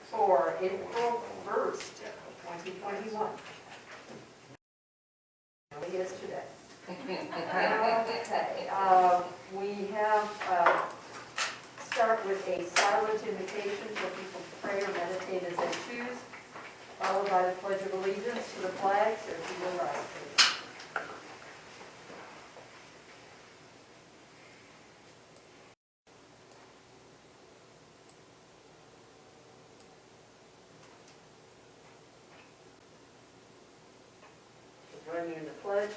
for April 1st, 2021. It is today. Okay, we have, start with a silent invitation for people to pray or meditate as they choose, followed by the Pledge of Allegiance to the flag, so if you will rise, please. Join me in the pledge.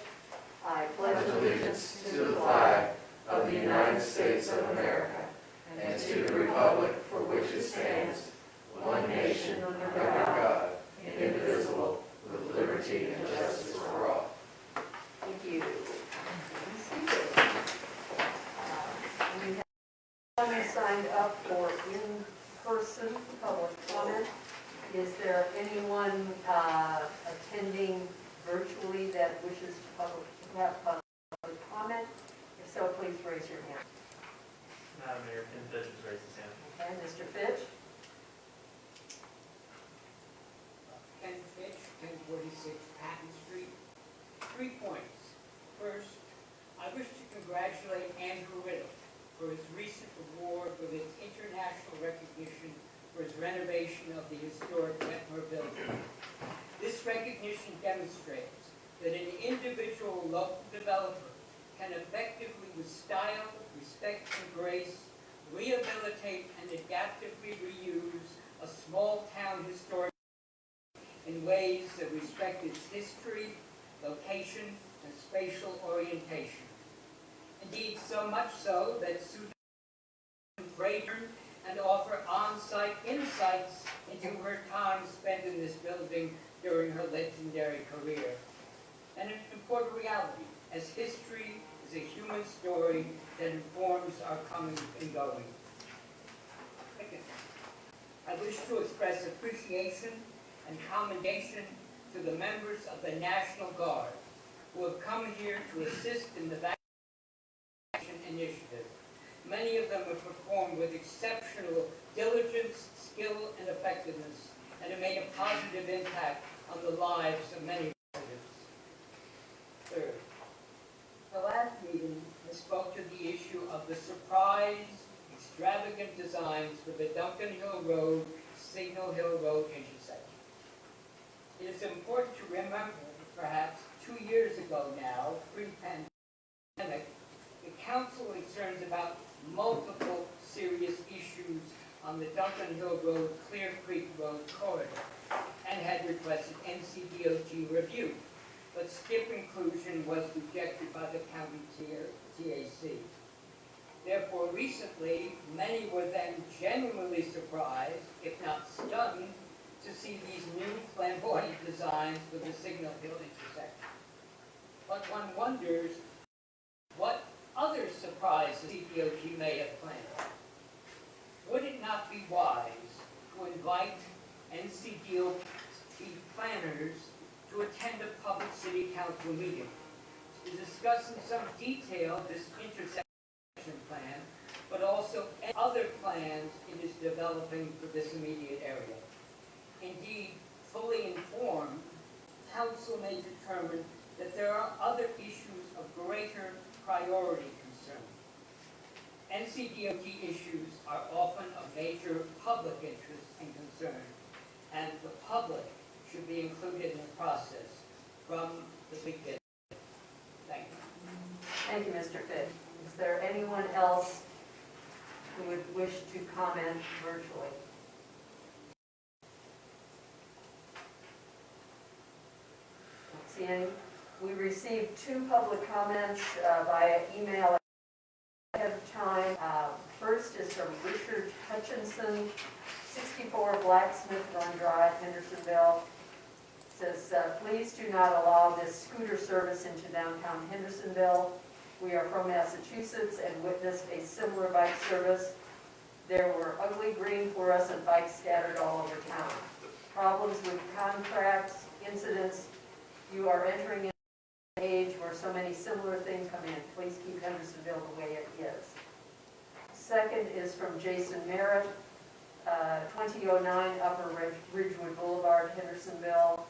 I pledge allegiance to the flag of the United States of America and to the republic for which it stands, one nation under God, indivisible, with liberty and justice for all. Thank you. We have someone signed up for in-person public comment. Is there anyone attending virtually that wishes to have public comment? If so, please raise your hand. Madam Mayor, Ken Fitch has raised his hand. Okay, Mr. Fitch? Ken Fitch, 1046 Patton Street. 3 points. First, I wish to congratulate Andrew Riddle for his recent award with its international recognition for his renovation of the historic Wetmore building. This recognition demonstrates that an individual local developer can effectively, with style, respect, and grace, rehabilitate and adaptively reuse a small town historic in ways that respect its history, location, and spatial orientation. Indeed, so much so that Susan Braden and offer on-site insights into her time spent in this building during her legendary career. And an important reality, as history is a human story that informs our coming and going. Second, I wish to express appreciation and commendation to the members of the National Guard who have come here to assist in the vaccination initiative. Many of them have performed with exceptional diligence, skill, and effectiveness, and have made a positive impact on the lives of many residents. Third, the last meeting, I spoke to the issue of the surprise, extravagant designs for the Duncan Hill Road, Signal Hill Road intersection. It is important to remember that perhaps 2 years ago now, pre-pandemic, the council was concerned about multiple serious issues on the Duncan Hill Road, Clear Creek Road corridor, and had requested NCDOT review, but skip inclusion was rejected by the county TAC. Therefore, recently, many were then genuinely surprised, if not stunned, to see these new flamboyant designs for the Signal Hill intersection. But one wonders what other surprises CDOT may have planned. Would it not be wise to invite NCDOT planners to attend a public city council meeting to discuss in some detail this intersection plan, but also other plans it is developing for this immediate area? Indeed, fully informed, council may determine that there are other issues of greater priority concern. NCDOT issues are often of major public interest and concern, and the public should be included in the process from the beginning. Thank you. Thank you, Mr. Fitch. Is there anyone else who would wish to comment virtually? Don't see any. We received 2 public comments via email ahead of time. First is from Richard Hutchinson, 64 Blacksmith Run Drive, Hendersonville. It says, please do not allow this scooter service into downtown Hendersonville. We are from Massachusetts and witnessed a similar bike service. There were ugly green fluorescent bikes scattered all over town. Problems with contracts, incidents. You are entering an age where so many similar things come in. Please keep Hendersonville the way it is. Second is from Jason Merritt. 2009 Upper Ridgewood Boulevard, Hendersonville.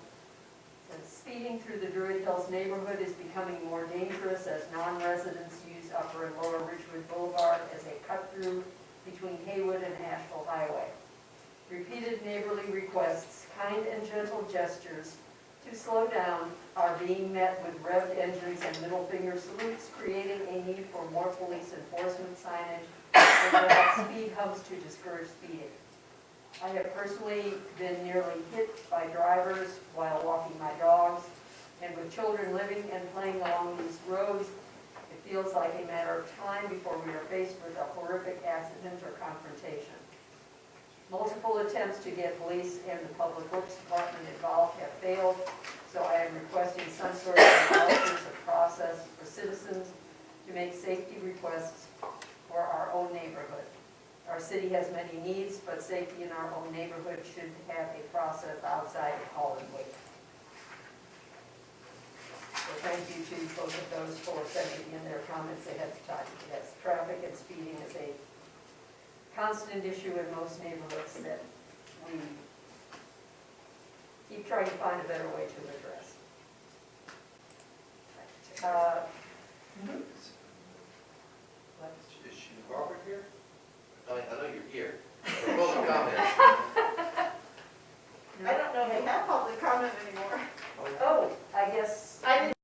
Says, speeding through the Druid Hills neighborhood is becoming more dangerous as non-residents use Upper and Lower Ridgewood Boulevard as a cut-through between Haywood and Asheville Highway. Repeated neighborly requests, kind and gentle gestures to slow down are being met with revved engines and middle finger salutes, creating a need for more police enforcement signage and speed humps to discourage speeding. I have personally been nearly hit by drivers while walking my dogs, and with children living and playing along these roads, it feels like a matter of time before we are faced with a horrific accident or confrontation. Multiple attempts to get police and the Public Works Department involved have failed, so I am requesting some sort of analysis of process for citizens to make safety requests for our own neighborhood. Our city has many needs, but safety in our own neighborhood should have a process outside of call and wait. So thank you to both of those for sending in their comments ahead of time. Yes, traffic and speeding is a constant issue in most neighborhoods that we keep trying to find a better way to address. Is she Barbara here? I know you're here. For public comment. I don't know if they have public comment anymore. Oh, I guess, I didn't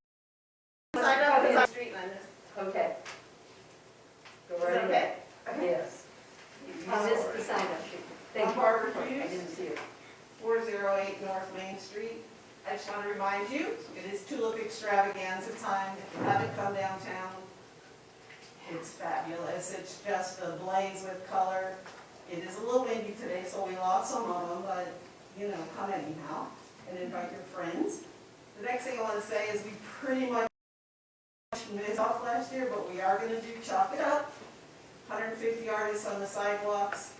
sign up as a street vendor. okay. Go Is right that ahead. okay? Yes. You missed the sign-up sheet. Thank I'm you. Barbara I Hughes. didn't see it. 408 North Main Street. I just want to remind you, it is Tulip Extravaganza time. If you haven't come downtown, it's fabulous. It's just ablaze with color. It is a little windy today, so we lost some of them, but, you know, come anyhow and invite your friends. The next thing I want to say is we pretty much missed off last year, but we are going to do Chalk It Up. 150 artists on the sidewalks,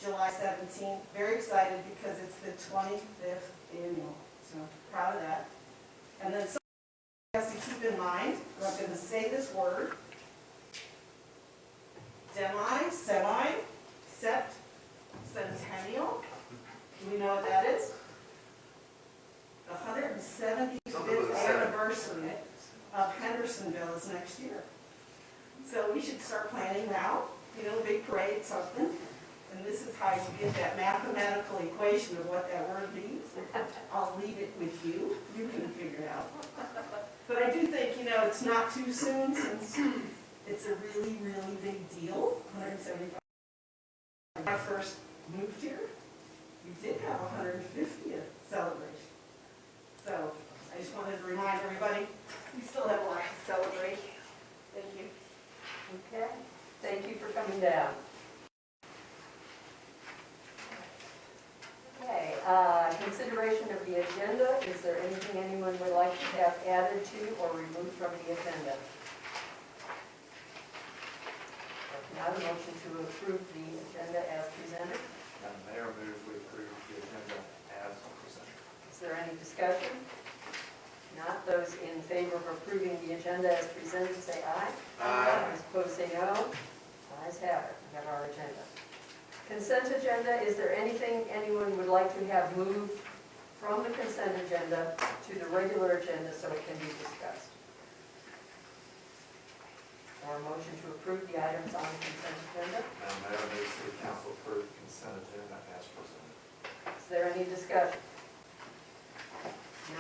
July 17th. Very excited because it's the 25th annual, so proud of that. And then something else to keep in mind, I'm not going to say this word, sept, centennial. Do we know what that is? The 175th anniversary of Hendersonville is next year. So we should start planning now, you know, a big parade, something. And this is how you get that mathematical equation of what that word means. I'll leave it with you. You can figure it out. But I do think, you know, it's not too soon since it's a really, really big deal. 175. When I first moved here, we did have a 150th celebration. So I just wanted to remind everybody, we still have a lot to celebrate. Thank you. Okay, thank you for coming down. Okay, consideration of the agenda. Is there anything anyone would like to have added to or removed from the agenda? If not, a motion to approve the agenda as presented. Madam Mayor, move we approve the agenda as presented. Is there any discussion? Not, those in favor of approving the agenda as presented, say aye. Aye. Those opposed, say no. Ayes have it, we have our agenda. Consent agenda, is there anything anyone would like to have moved from the consent agenda to the regular agenda so it can be discussed? Or a motion to approve the items on the consent agenda? Madam Mayor, move city council approve consent agenda as presented. Is there any discussion?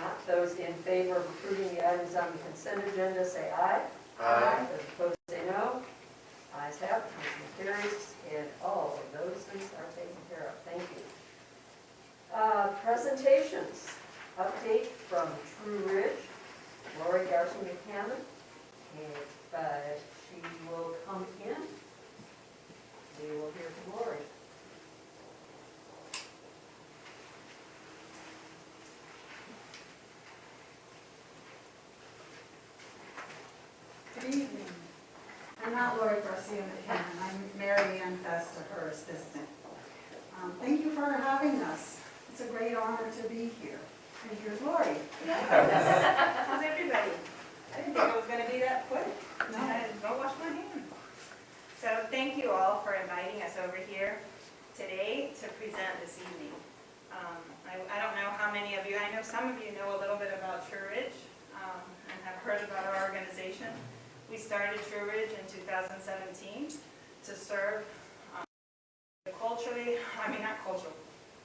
Not, those in favor of approving the items on the consent agenda, say aye. Aye. Those opposed, say no. Ayes have it, motion carries, and all of those things are taken care of. Thank you. Presentations. Update from True Ridge, Lori Garson-McCammon. If she will come in, we will hear from Lori. Good evening. I'm not Lori Garcia-McCann. I'm Mary Ann Festa, her assistant. Thank you for having us. It's a great honor to be here. And here's Lori. How's everybody? I didn't think it was going to be that quick. No. I had to go wash my hands. So thank you all for inviting us over here today this evening. I don't know how many of you, I know some of you know a little bit about True Ridge and have heard about our organization. We started True Ridge in 2017 to serve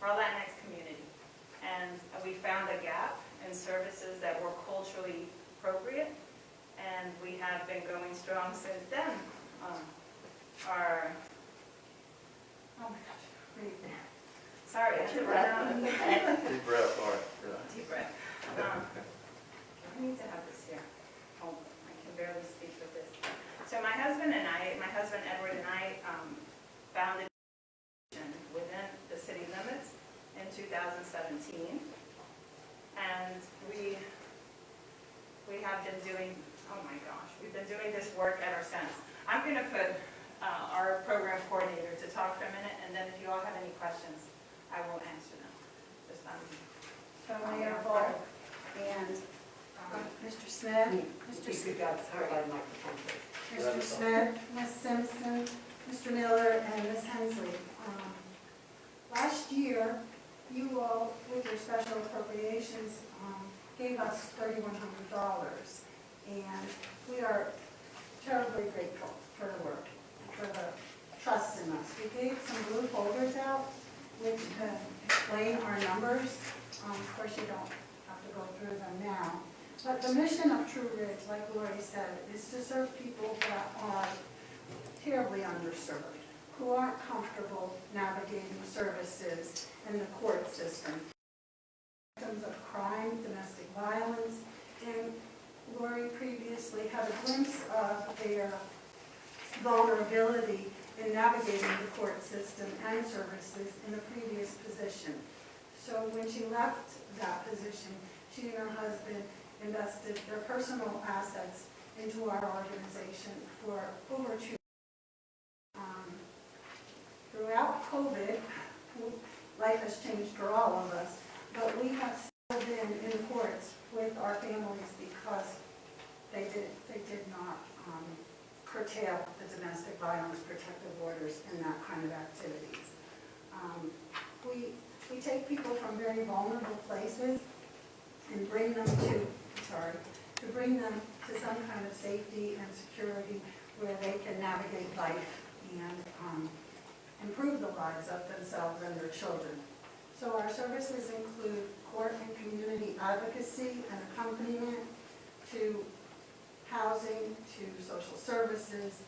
our Latinx community. And we found a gap in services that were culturally appropriate, and we have been going strong since then. Oh my gosh, sorry, I had to run out. Deep breath, all right. Deep breath. I need to have this here. Oh, I can barely speak with this. So my husband Edward and I founded within the city limits in 2017. And we have been doing, oh my gosh, we've been doing this work ever since. I'm going to put our program coordinator to talk for a minute, and then if you all have any questions, I will answer them. Just So Mayor Ball and Mr. Smith, Mr. Smith, Ms. Simpson, Mr. Miller, and Ms. Hensley. Last year, you all, with your special appropriations, gave us $3,100. And we are terribly grateful for the work, for the trust in us. We gave some blue folders out, which explain our numbers. Of course, you don't have to go through them now. But the mission of True Ridge, like Lori said, is to serve people that are terribly underserved, who aren't comfortable navigating services in the court system. Victims of crime, domestic violence, and Lori previously had a glimpse of their vulnerability in navigating the court system and services in a previous position. So when she left that position, she and her husband invested their personal assets into our organization for over 2 years. Throughout COVID, life has changed for all of us, but we have still been in courts with our families because they did not curtail the domestic violence protective orders and that kind of activities. We take people from very vulnerable places and bring them to bring them to some kind of safety and security where they can navigate life and improve the lives of themselves and their children. So our services include court and community advocacy and accompaniment to housing, to social services,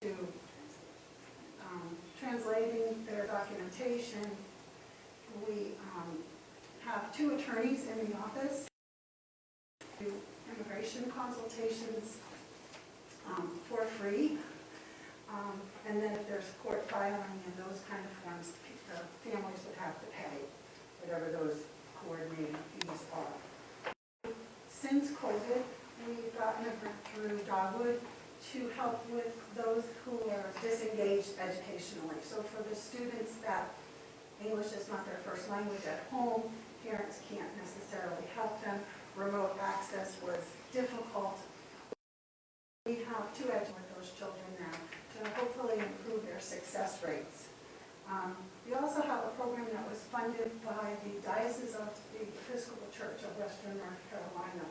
to translating their documentation. We have 2 attorneys in the office, do immigration consultations for free. And then if there's court filing and those kind of forms, the families would have to pay whatever those coordinating fees are. Since COVID, we've gotten a grant through Dogwood to help with those who are disengaged educationally. So for the students that English is not their first language at home, parents can't necessarily help them. Remote access was difficult. We have 2 educators with those children now to hopefully improve their success rates. We also have a program that was funded by the Diocese of the Episcopal Church of Western North Carolina,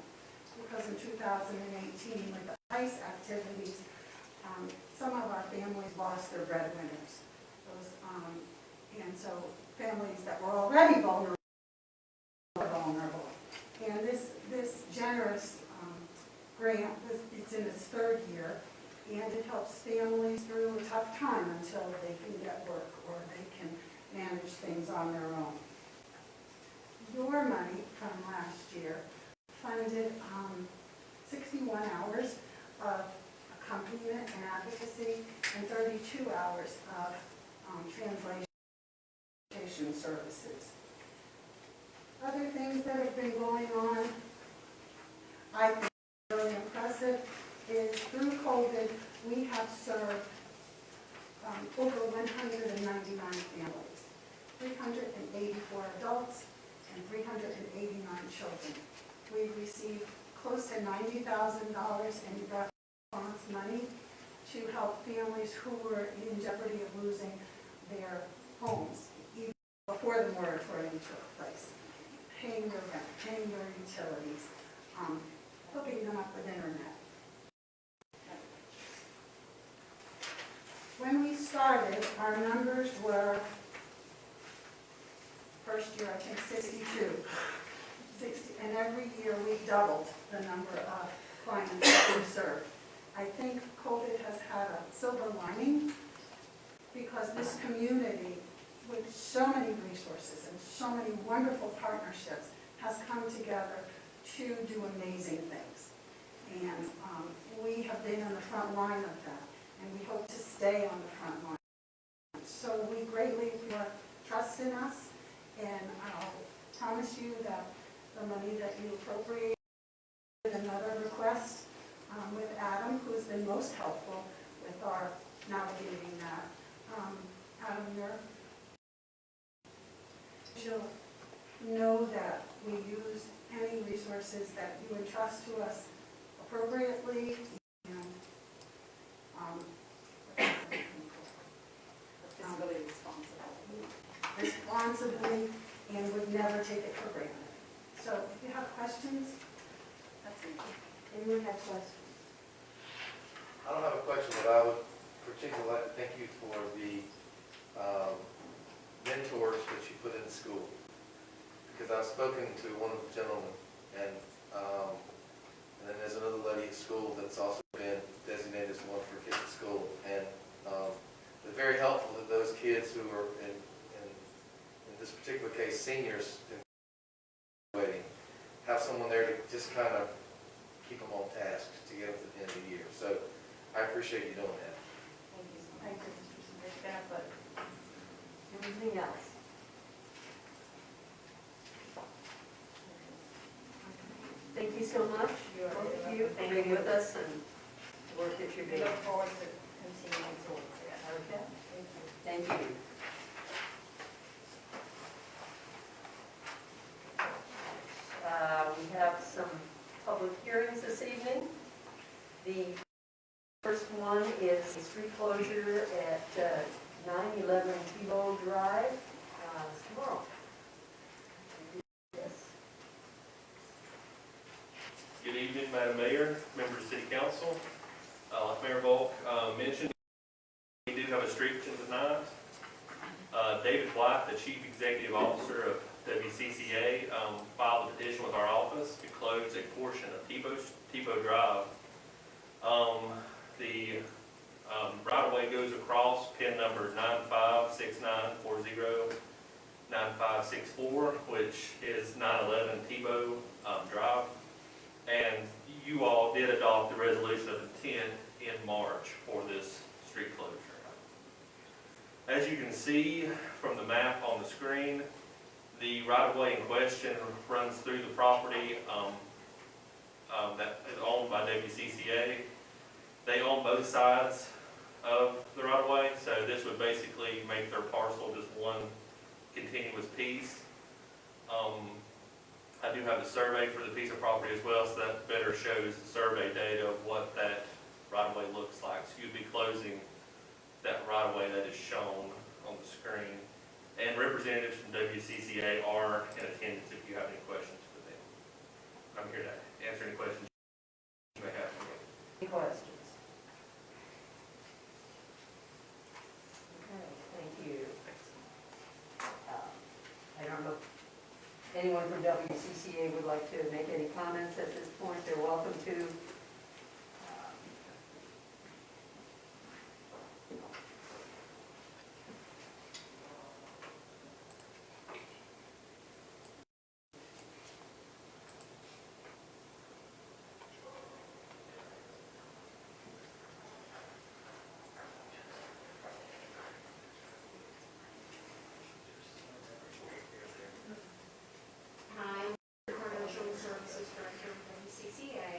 because in 2018, with the ICE activities, some of our families lost their breadwinners. And so families that were already vulnerable were vulnerable. And this generous grant, it's in its 3rd year, and it helps families through a tough time until they can get work or they can manage things on their own. Your money from last year funded 61 hours of accompaniment and advocacy and 32 hours of translation services. Other things that have been going on, I think really impressive, is through COVID, we have served over 199 families, 384 adults, and 389 children. We've received close to $90,000 in response money to help families who were in jeopardy of losing their homes, even before before the moratorium took place. Paying their rent, paying their utilities, hooking them up with internet. When we started, our numbers were, first year, I think 62. 60, and every year we doubled the number of clients that we serve. I think COVID has had a silver lining because this community, with so many resources and so many wonderful partnerships, has come together to do amazing things. And we have been on the front line of that, and we hope to stay on the front line. So we greatly trust in us, and I'll promise you that the money that you appropriate, another request with Adam, who has been most helpful with our navigating that. Adam, you'll know that we use any resources that you entrust to us appropriately and Fiscally responsibly, and would never take it for granted. So if you have questions, That's me. anyone have questions? I don't have a question, but I would particularly like to thank you for the mentors that you put in school. Because I've spoken to one of the gentlemen, and then there's another lady at school that's also been designated as one for kids at school. And it's very helpful that those kids who are in this particular case, seniors waiting, have someone there to just kind of keep them on task to get them to the end of the year. So I appreciate you doing that. Thank you so much. Thank you. It's been a pleasure. Anything else? Thank you so much, both of you, for being with us and the work that you're We doing. look forward to continuing to work together. Okay, Thank you. thank you. We have some public hearings this evening. The first one is a street closure at 911 Tebow Drive tomorrow. Yes. Good evening, Madam Mayor, members of City Council. Like Mayor Volk mentioned, we do have a street tonight. David White, the Chief Executive Officer of WCCA, filed a petition with our office to close a portion of Tebow Drive. The right-of-way goes across pin number 9569409564, which is 911 Tebow Drive. And you all did adopt the resolution of intent in March for this street closure. As you can see from the map on the screen, the right-of-way in question runs through the property that is owned by WCCA. They own both sides of the right-of-way, so this would basically make their parcel just one continuous piece. I do have a survey for the piece of property as well, so that better shows the survey data of what that right-of-way looks like. So you'd be closing that right-of-way that is shown on the screen. And representatives from WCCA are in attendance if you have any questions for them. I'm here to answer any questions you may have for me. Any questions? Okay, thank you. I don't know if anyone from WCCA would like to make any comments at this point. They're welcome to. Hi, I'm Commercial Services Director of WCCA.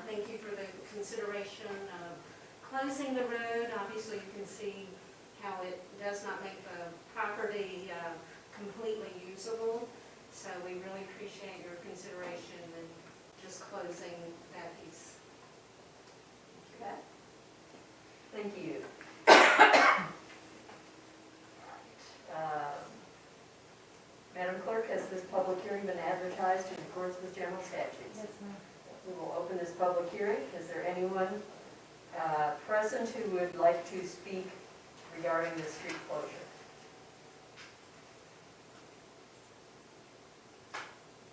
Thank you for the consideration of closing the road. Obviously, you can see how it does not make the property completely usable. So we really appreciate your consideration and just closing that piece. Okay. Thank you. this public hearing been advertised in accordance with general statutes? Yes, ma'am. We will open this public hearing. Is there anyone present who would like to speak regarding the street closure?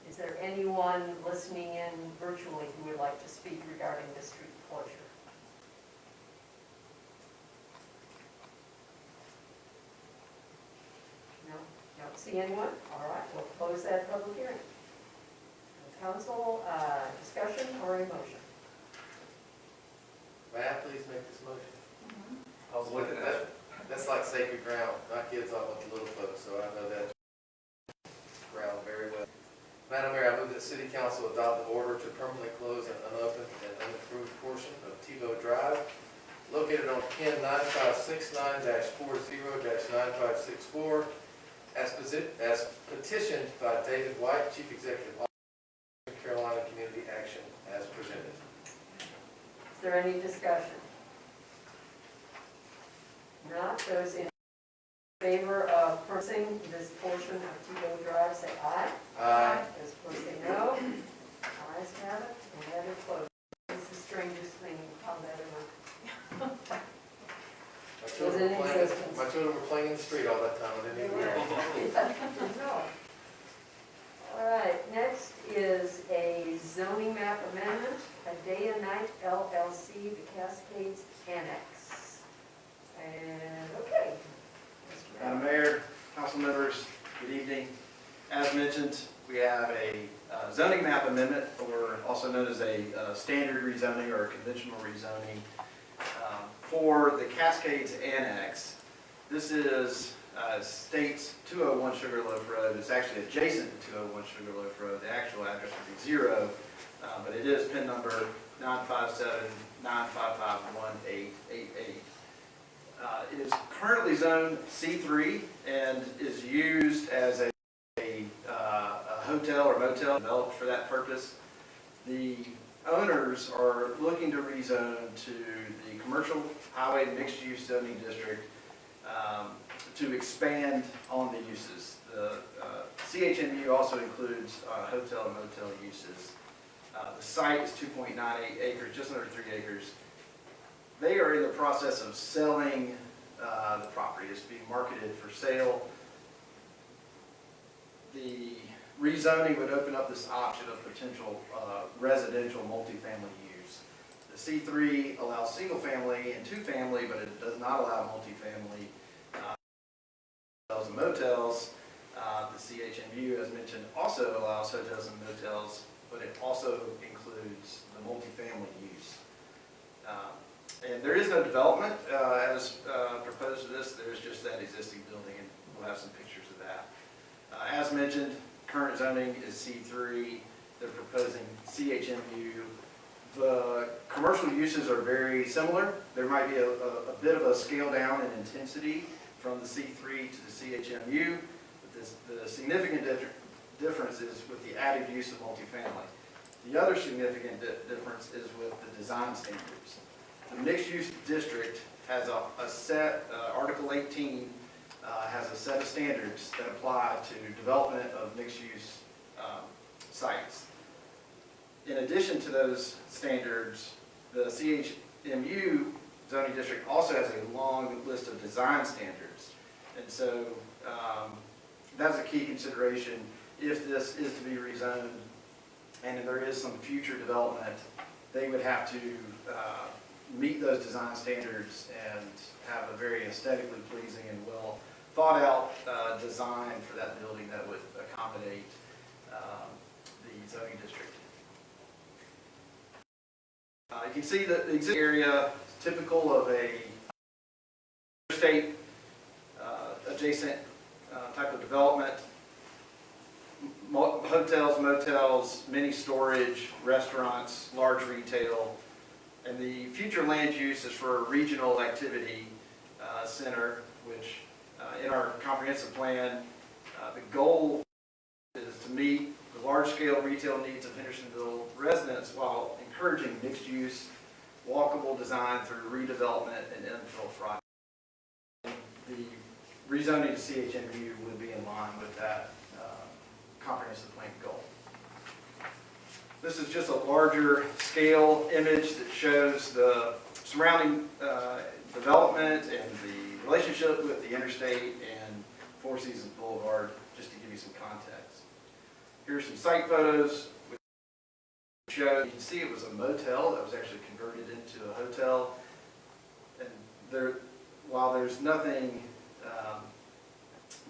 Is there anyone listening in virtually who would like to speak regarding the street closure? No? Don't see anyone? All right, we'll close that public hearing. Council, discussion or a motion? May I please make this motion? I was looking at it. That's like sacred ground. My kids are with the little folks, so I know that ground very well. Madam Mayor, I move that City Council adopt the order to permanently close an unopened and unapproved portion of Tebow Drive located on PIN 9569-40-9564 as petitioned by David White, Chief Executive Officer, Carolina Community Action, as presented. Is there any discussion? Not, those in favor of purchasing this portion of Tebow Drive, say aye. Aye. Those opposed say no. Ayes have it, and that is closed. It's the strangest thing, how that ever. My children were playing in the street all that time. I didn't even realize. No. All right, next is a zoning map amendment, a day and night LLC, the Cascades Annex. And, okay. Mr. Madam Mayor, council members, good evening. As mentioned, we have a zoning map amendment, or also known as a standard rezoning or a conventional rezoning for the Cascades Annex. This is states 201 Sugarloaf Road. It's actually adjacent to 201 Sugarloaf Road. The actual address would be 0, but it is PIN number 957-955-1888. It is currently zoned C3 and is used as a hotel or motel developed for that purpose. The owners are looking to rezone to the commercial highway mixed-use zoning district to expand on the uses. The CHMU also includes hotel and motel uses. The site is 2.98 acres, just under 3 acres. They are in the process of selling the property. It's being marketed for sale. The rezoning would open up this option of potential residential multifamily use. The C3 allows single family and 2-family, but it does not allow multifamily hotels and motels. The CHMU, as mentioned, also allows hotels and motels, but it also includes the multifamily use. And there is no development as proposed to this. There's just that existing building, and we'll have some pictures of that. As mentioned, current zoning is C3. They're proposing CHMU. The commercial uses are very similar. There might be a bit of a scale down in intensity from the C3 to the CHMU, but the significant difference is with the added use of multifamily. The other significant difference is with the design standards. The mixed-use district has a set, Article 18 has a set of standards that apply to development of mixed-use sites. In addition to those standards, the CHMU zoning district also has a long list of design standards. And so that's a key consideration if this is to be rezoned and if there is some future development. They would have to meet those design standards and have a very aesthetically pleasing and well thought out design for that building that would accommodate the zoning district. You can see that the existing area is typical of a state adjacent type of development. Hotels, motels, mini storage, restaurants, large retail. And the future land use is for a regional activity center, which in our comprehensive plan, the goal is to meet the large-scale retail needs of Hendersonville residents while encouraging mixed-use, walkable design through redevelopment and infill projects. The rezoning to CHMU would be in line with that comprehensive plan goal. This is just a larger scale image that shows the surrounding development and the relationship with the interstate and Four Seasons Boulevard, just to give you some context. Here's some site photos. You can see it was a motel that was actually converted into a hotel. And while there's nothing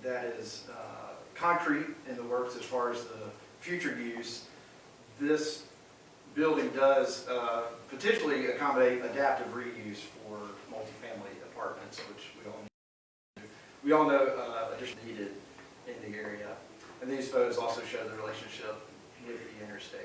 that is concrete in the works as far as the future use, this building does potentially accommodate adaptive reuse for multifamily apartments, which we all know additionally needed in the area. And these photos also show the relationship with the interstate.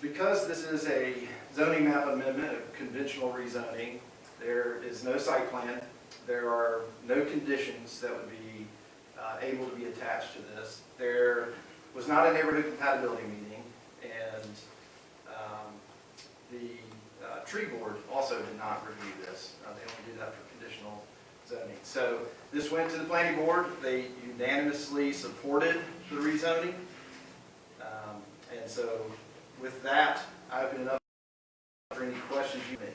Because this is a zoning map amendment, a conventional rezoning, there is no site plan. There are no conditions that would be able to be attached to this. There was not a neighborhood compatibility meeting, and the tree board also did not review this. They only do that for conditional zoning. So this went to the planning board. They unanimously supported the rezoning. And so with that, I open it up for any questions you may.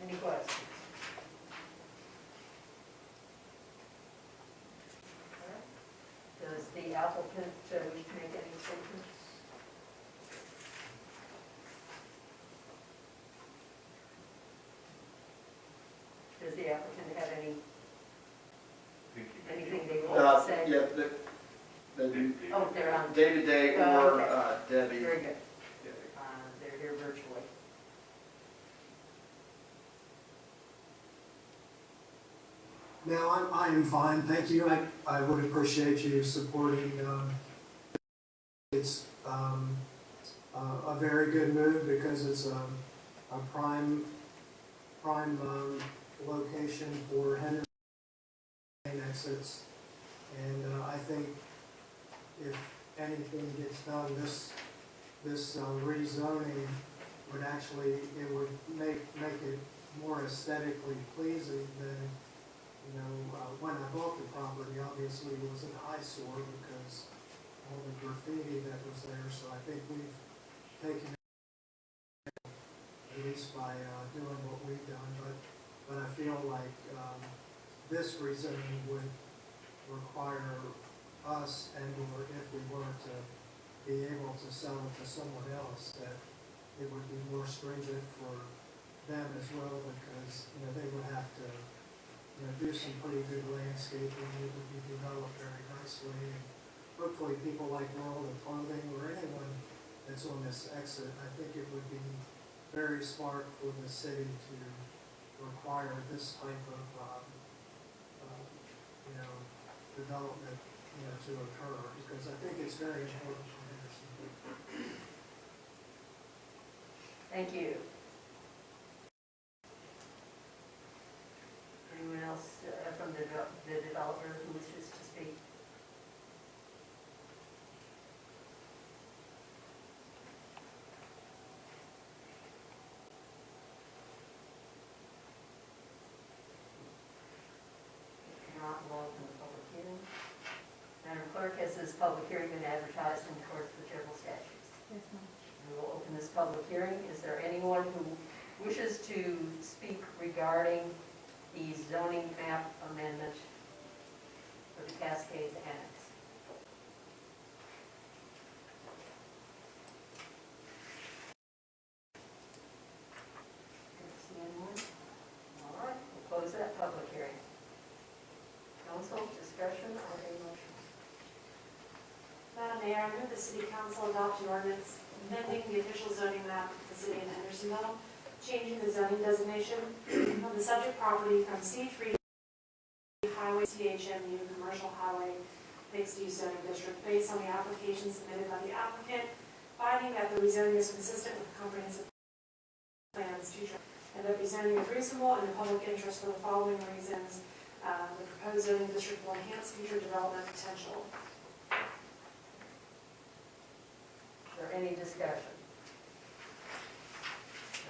Any questions? Does the applicant wish to make any statements? Does the applicant have anything they want to say? Yeah, they do Oh, they're on. day-to-day Oh, or okay. Debbie. Very good. They're here virtually. No, I am fine, thank you. I would appreciate you supporting, it's a very good move because it's a prime location for Henderson exits. And I think if anything gets done, this rezoning would actually, it would make it more aesthetically pleasing than, you know, when I bought the property, obviously it was an eyesore because all the graffiti that was there. So I think we've taken it, at least by doing what we've done. But I feel like this rezoning would require us, and or if we were to be able to sell it to someone else, that it would be more stringent for them as well, because, you know, they would have to, you know, do some pretty good landscaping. It would be developed very nicely, and hopefully people like World of Clothing or anyone that's on this exit, I think it would be very smart for the city to require this type of, you know, development, you know, to occur, because I think it's very important for Henderson. Thank you. Anyone else from the developer who wishes to speak? If not, we'll open the public hearing. Madam Clerk, has this public hearing been advertised in accordance with general statutes? Yes, ma'am. We will open this public hearing. Is there anyone who wishes to speak regarding the zoning map amendment for the Cascades Annex? Don't see anyone? All right, we'll close that public hearing. Council, discussion or a motion? Madam Mayor, I move the City Council adopt an ordinance amending the official zoning map of the city of Hendersonville, changing the zoning designation of the subject property from C3 Highway CHMU Commercial Highway Mixed Use Zoning District based on the application submitted by the applicant, finding that the rezoning is consistent with the comprehensive plan's future, and that rezoning is reasonable and in public interest for the following reasons. The proposed zoning district will enhance future development potential. Is there any discussion?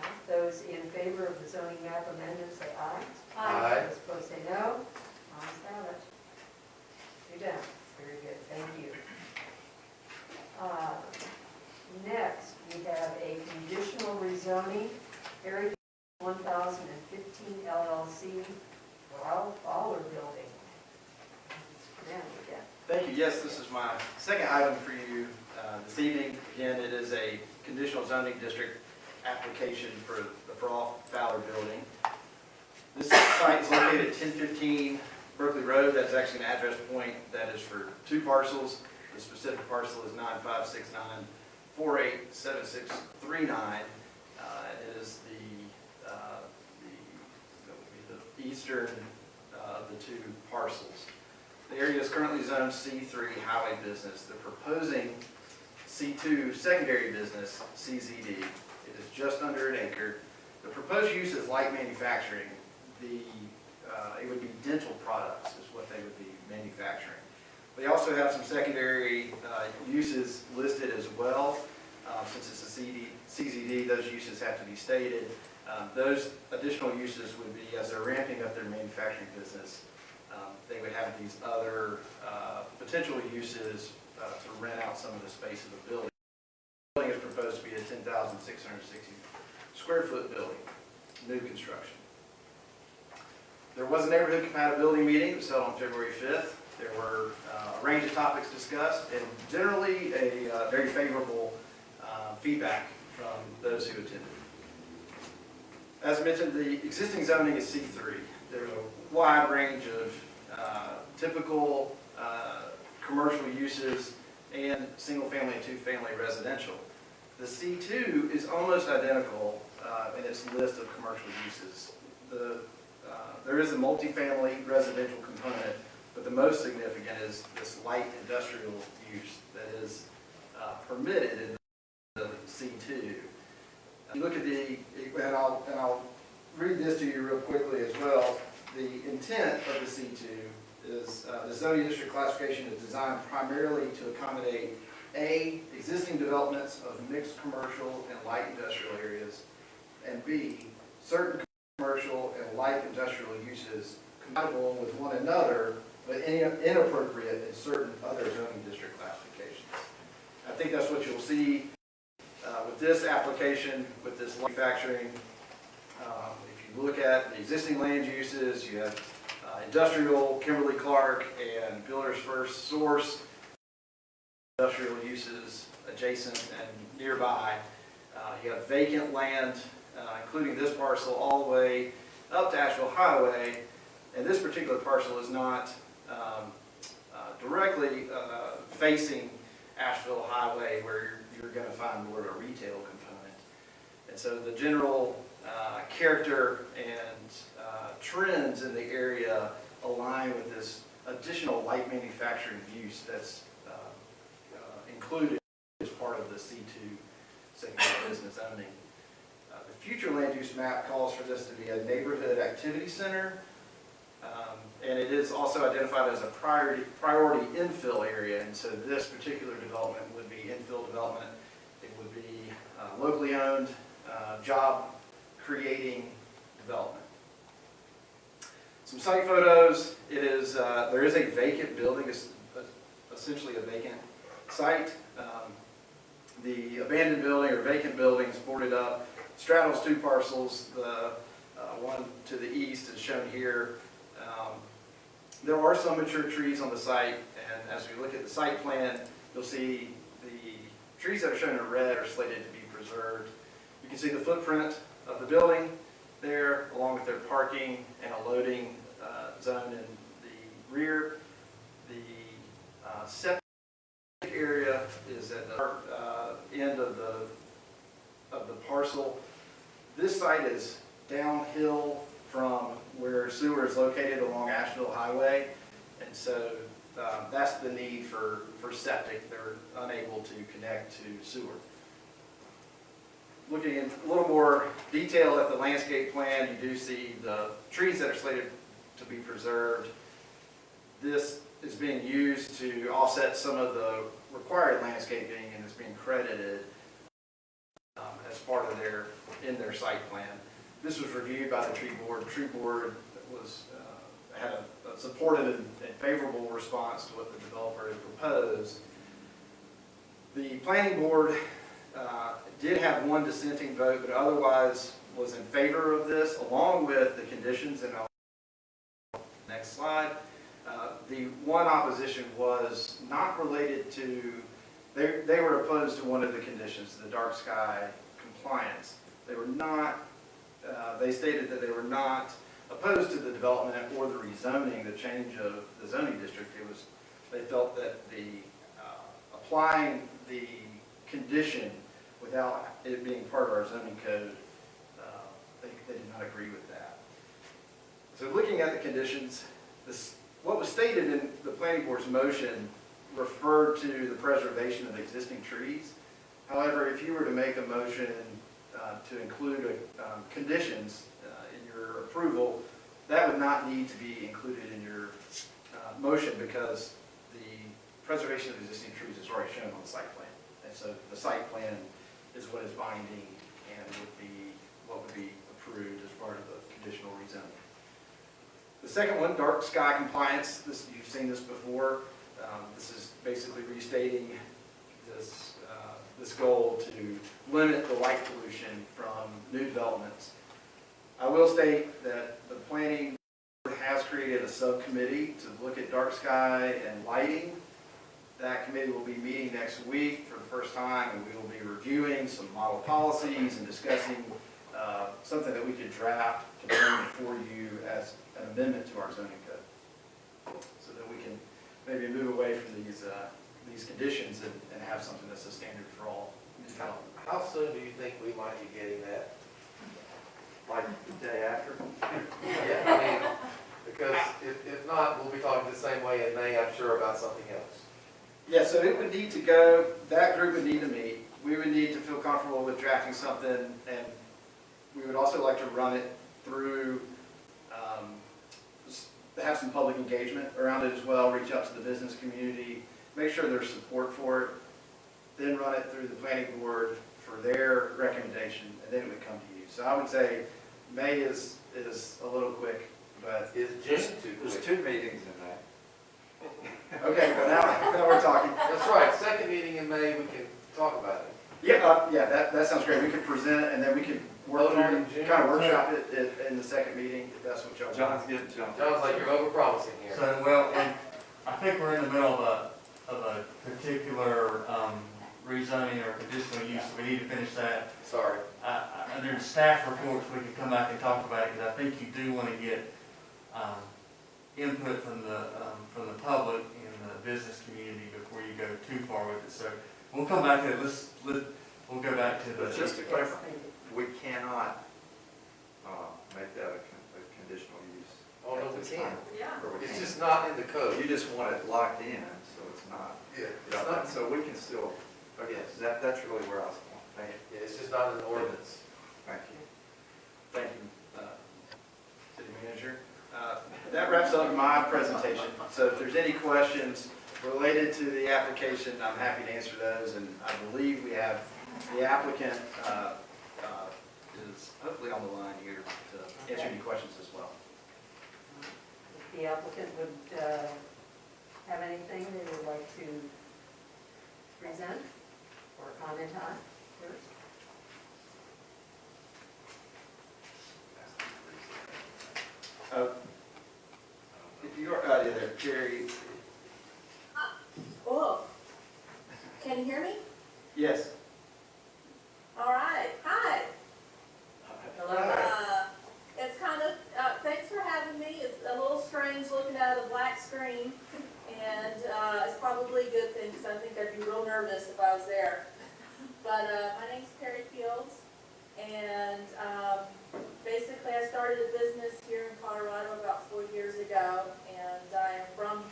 No? Those in favor of the zoning map amendment say aye. Aye. Those opposed say no. Ayes have it. You're done. Thank you. Next, we have a conditional rezoning, Area 1015 LLC, Fowler Building. Man, again. Thank you. Yes, this is my second item for you this evening. Again, it is a conditional zoning district application for the Fowler Building. This site is located at 1015 Berkeley Road. That's actually an address point that is for two parcels. The specific parcel is 9569487639. It is the eastern of the two parcels. The area is currently zoned C3 highway business. They're proposing C2 secondary business, CZD. It is just under an acre. The proposed use is light manufacturing. It would be dental products is what they would be manufacturing. They also have some secondary uses listed as well. Since it's a CZD, those uses have to be stated. Those additional uses would be, as they're ramping up their manufacturing business, they would have these other potential uses to rent out some of the space of the building. The building is proposed to be a 10,660 square foot building, new construction. There was a neighborhood compatibility meeting that was held on February 5th. There were a range of topics discussed and generally a very favorable feedback from those who attended. As mentioned, the existing zoning is C3. There's a wide range of typical commercial uses and single-family and two-family residential. The C2 is almost identical in its list of commercial uses. There is a multifamily residential component, but the most significant is this light industrial use that is permitted in the C2. You look at and I'll read this to you real quickly as well. The intent of the C2 is the zoning district classification is designed primarily to accommodate A, existing developments of mixed commercial and light industrial areas, and B, certain commercial and light industrial uses compatible with one another, but inappropriate in certain other zoning district classifications. I think that's what you'll see with this application, with this manufacturing. If you look at the existing land uses, you have industrial, Kimberly-Clark, and Builder's First Source. Industrial uses adjacent and nearby. You have vacant land, including this parcel, all the way up to Asheville Highway. And this particular parcel is not directly facing Asheville Highway, where you're going to find more of a retail component. And so the general character and trends in the area align with this additional light manufacturing use that's included as part of the C2 secondary business zoning. The future land use map calls for this to be a neighborhood activity center, and it is also identified as a priority infill area. And so this particular development would be infill development. It would be locally owned, job creating development. Some site photos. It is there is a vacant building. It's essentially a vacant site. The abandoned building or vacant building is boarded up, straddles two parcels. The one to the east is shown here. There are some mature trees on the site, and as we look at the site plan, you'll see the trees that are shown in red are slated to be preserved. You can see the footprint of the building there, along with their parking and a loading zone in the rear. The septic area is at the end of the parcel. This site is downhill from where sewer is located along Asheville Highway, and so that's the need for septic. They're unable to connect to sewer. Looking in a little more detail at the landscape plan, you do see the trees that are slated to be preserved. This is being used to offset some of the required landscaping, and it's being credited as part of their site plan. This was reviewed by the tree board. The tree board had a supported and favorable response to what the developer had proposed. The planning board did have one dissenting vote, but otherwise was in favor of this, along with the conditions, and next slide. The one opposition was not related to, they were opposed to one of the conditions, the dark sky compliance. They were not, they stated that they were not opposed to the development or the rezoning, the change of the zoning district. It was, they felt that the, applying the condition without it being part of our zoning code, they did not agree with that. So looking at the conditions, what was stated in the planning board's motion referred to the preservation of existing trees. However, if you were to make a motion to include conditions in your approval, that would not need to be included in your motion because the preservation of existing trees is already shown on the site plan. And so the site plan is what is binding and would be what would be approved as part of the conditional rezoning. The second one, dark sky compliance, this, you've seen this before. This is basically restating this, this goal to limit the light pollution from new developments. I will state that the planning board has created a subcommittee to look at dark sky and lighting. That committee will be meeting next week for the first time, and we will be reviewing some model policies and discussing something that we could draft to bring before you as an amendment to our zoning code, so that we can maybe move away from these conditions and have something that's a standard for all new development. How soon do you think we might be getting that? Like the day after? Yeah, I mean, because if not, we'll be talking the same way in May, I'm sure, about something else. Yeah, so it would need to go, that group would need to meet. We would need to feel comfortable with drafting something, and we would also like to run it through, have some public engagement around it as well, reach out to the business community, make sure there's support for it, then run it through the planning board for their recommendation, and then it would come to you. So I would say May is a little quick, but. Is June too There's quick? 2 meetings in May. Okay, well now we're talking. That's right, second meeting in May, we can talk about it. Yeah, yeah, that sounds great. We could present it and then we could work Vote on through, it in June. kind of workshop it in the second meeting, if that's what y'all want. John's getting jumped. Sounds like you're over-promising here. So, well, and I think we're in the middle of a particular rezoning or conditional use, so we need to finish that. Sorry. Under the staff reports, we can come back and talk about it, because I think you do want to get input from the public and the business community before you go too far with it. So we'll come back to it. We'll go back to But the. just to clarify, we cannot make that a conditional use. Oh, no, at we this can't. time. Yeah. Or we It's can't. just not in the code. You just want it locked in, so it's not. Yeah, it's not, So we can still, okay, Yes. so that's really where I was going. Thank you. yeah, it's just not in the ordinance. Thank you. Thank you, City Manager. That wraps up my presentation. So if there's any questions related to the application, I'm happy to answer those. And I believe we have the applicant is hopefully on the line here to answer any questions as well. If the applicant would have anything they would like to present or comment on first. If you are, yeah, there, Jerry, Oh, can you hear me? yes. All right, hi. Hello. It's kind of, thanks for having me. It's a little strange looking at a black screen, and it's probably a good thing, because I think I'd be real nervous if I was there. But my name's Perry Fields, and basically I started a business here in Colorado about 4 years ago, and I am from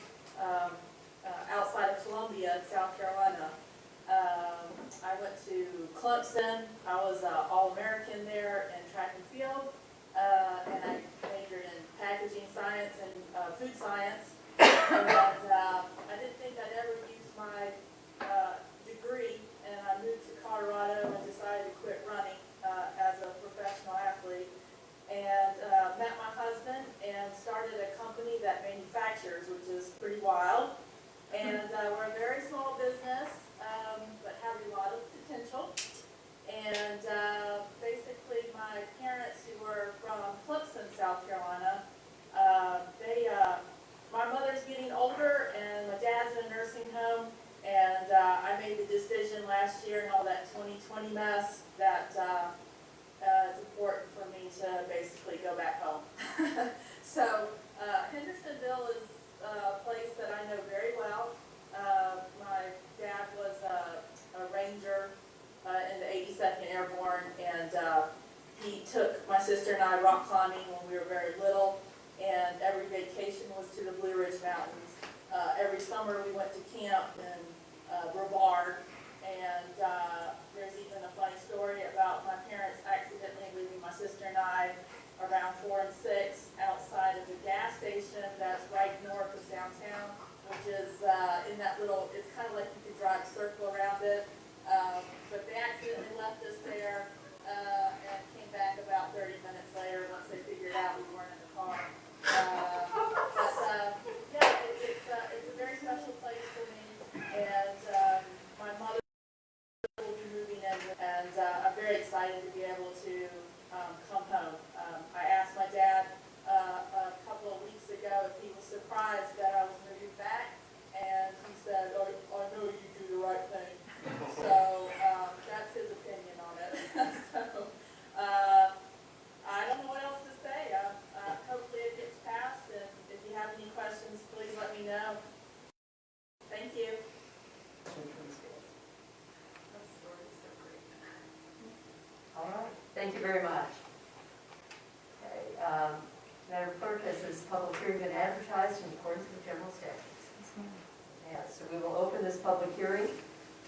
outside of Columbia, South Carolina. I went to Clemson. I was All-American there in track and field, and I majored in packaging science and food science. And I didn't think I'd ever use my degree, and I moved to Colorado and decided to quit running as a professional athlete. And met my husband and started a company that manufactured money mess that, it's important for me to basically go back home. So, Hendersonville is a place that I know very well. My dad was a ranger in the 82nd Airborne, and he took my sister and I rock climbing when we were very little, and every vacation was to the Blue Ridge Mountains. Every summer we went to camp in Brevard, and there's even a funny story about my parents accidentally leaving my sister and I around 4 and 6 outside of the gas station that's right north of downtown, which is in that little, it's kind of like you could drive a circle around it. But they accidentally left us there and came back about 30 minutes later once they figured out we weren't in the car. Yeah, it's a very special place for me, and my mother will be moving in, and I'm very excited to be able to come home. I asked my dad a couple of weeks ago if he was surprised that I was moving back, and he said, "Oh, I know you do the right thing." So that's his opinion on it. So I don't know what else to say. Hopefully it gets passed, and if you have any questions, please let me know. Thank you. All right, thank you very much. Okay, Madam Clerk, has this public hearing been advertised in accordance with general statutes? Yes, so we will open this public hearing.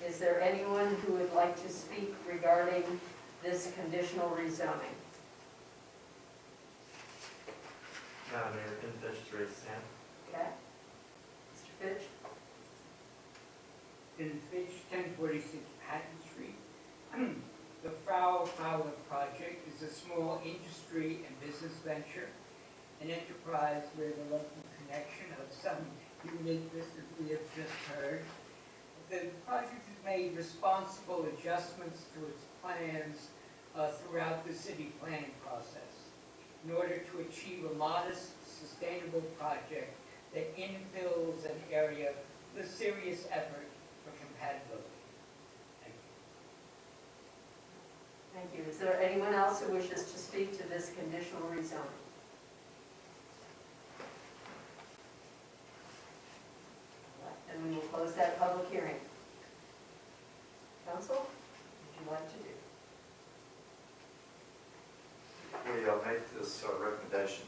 Is there anyone who would like to speak regarding this conditional rezoning? Madam Mayor, Ken Fitch, raise his hand. Okay. Mr. Fitch? In Fitch, 1046 Patton Street. The Frau Fowler project is a small industry and business venture, an enterprise with a local connection of some uniqueness that we have just heard. The project has made responsible adjustments to its plans throughout the city planning process in order to achieve a modest, sustainable project that infills an area with a serious effort for compatibility. Thank you. Thank you. Is there anyone else who wishes to speak to this conditional rezoning? And we will close that public hearing. Council, what would you like to do? We make this recommendation.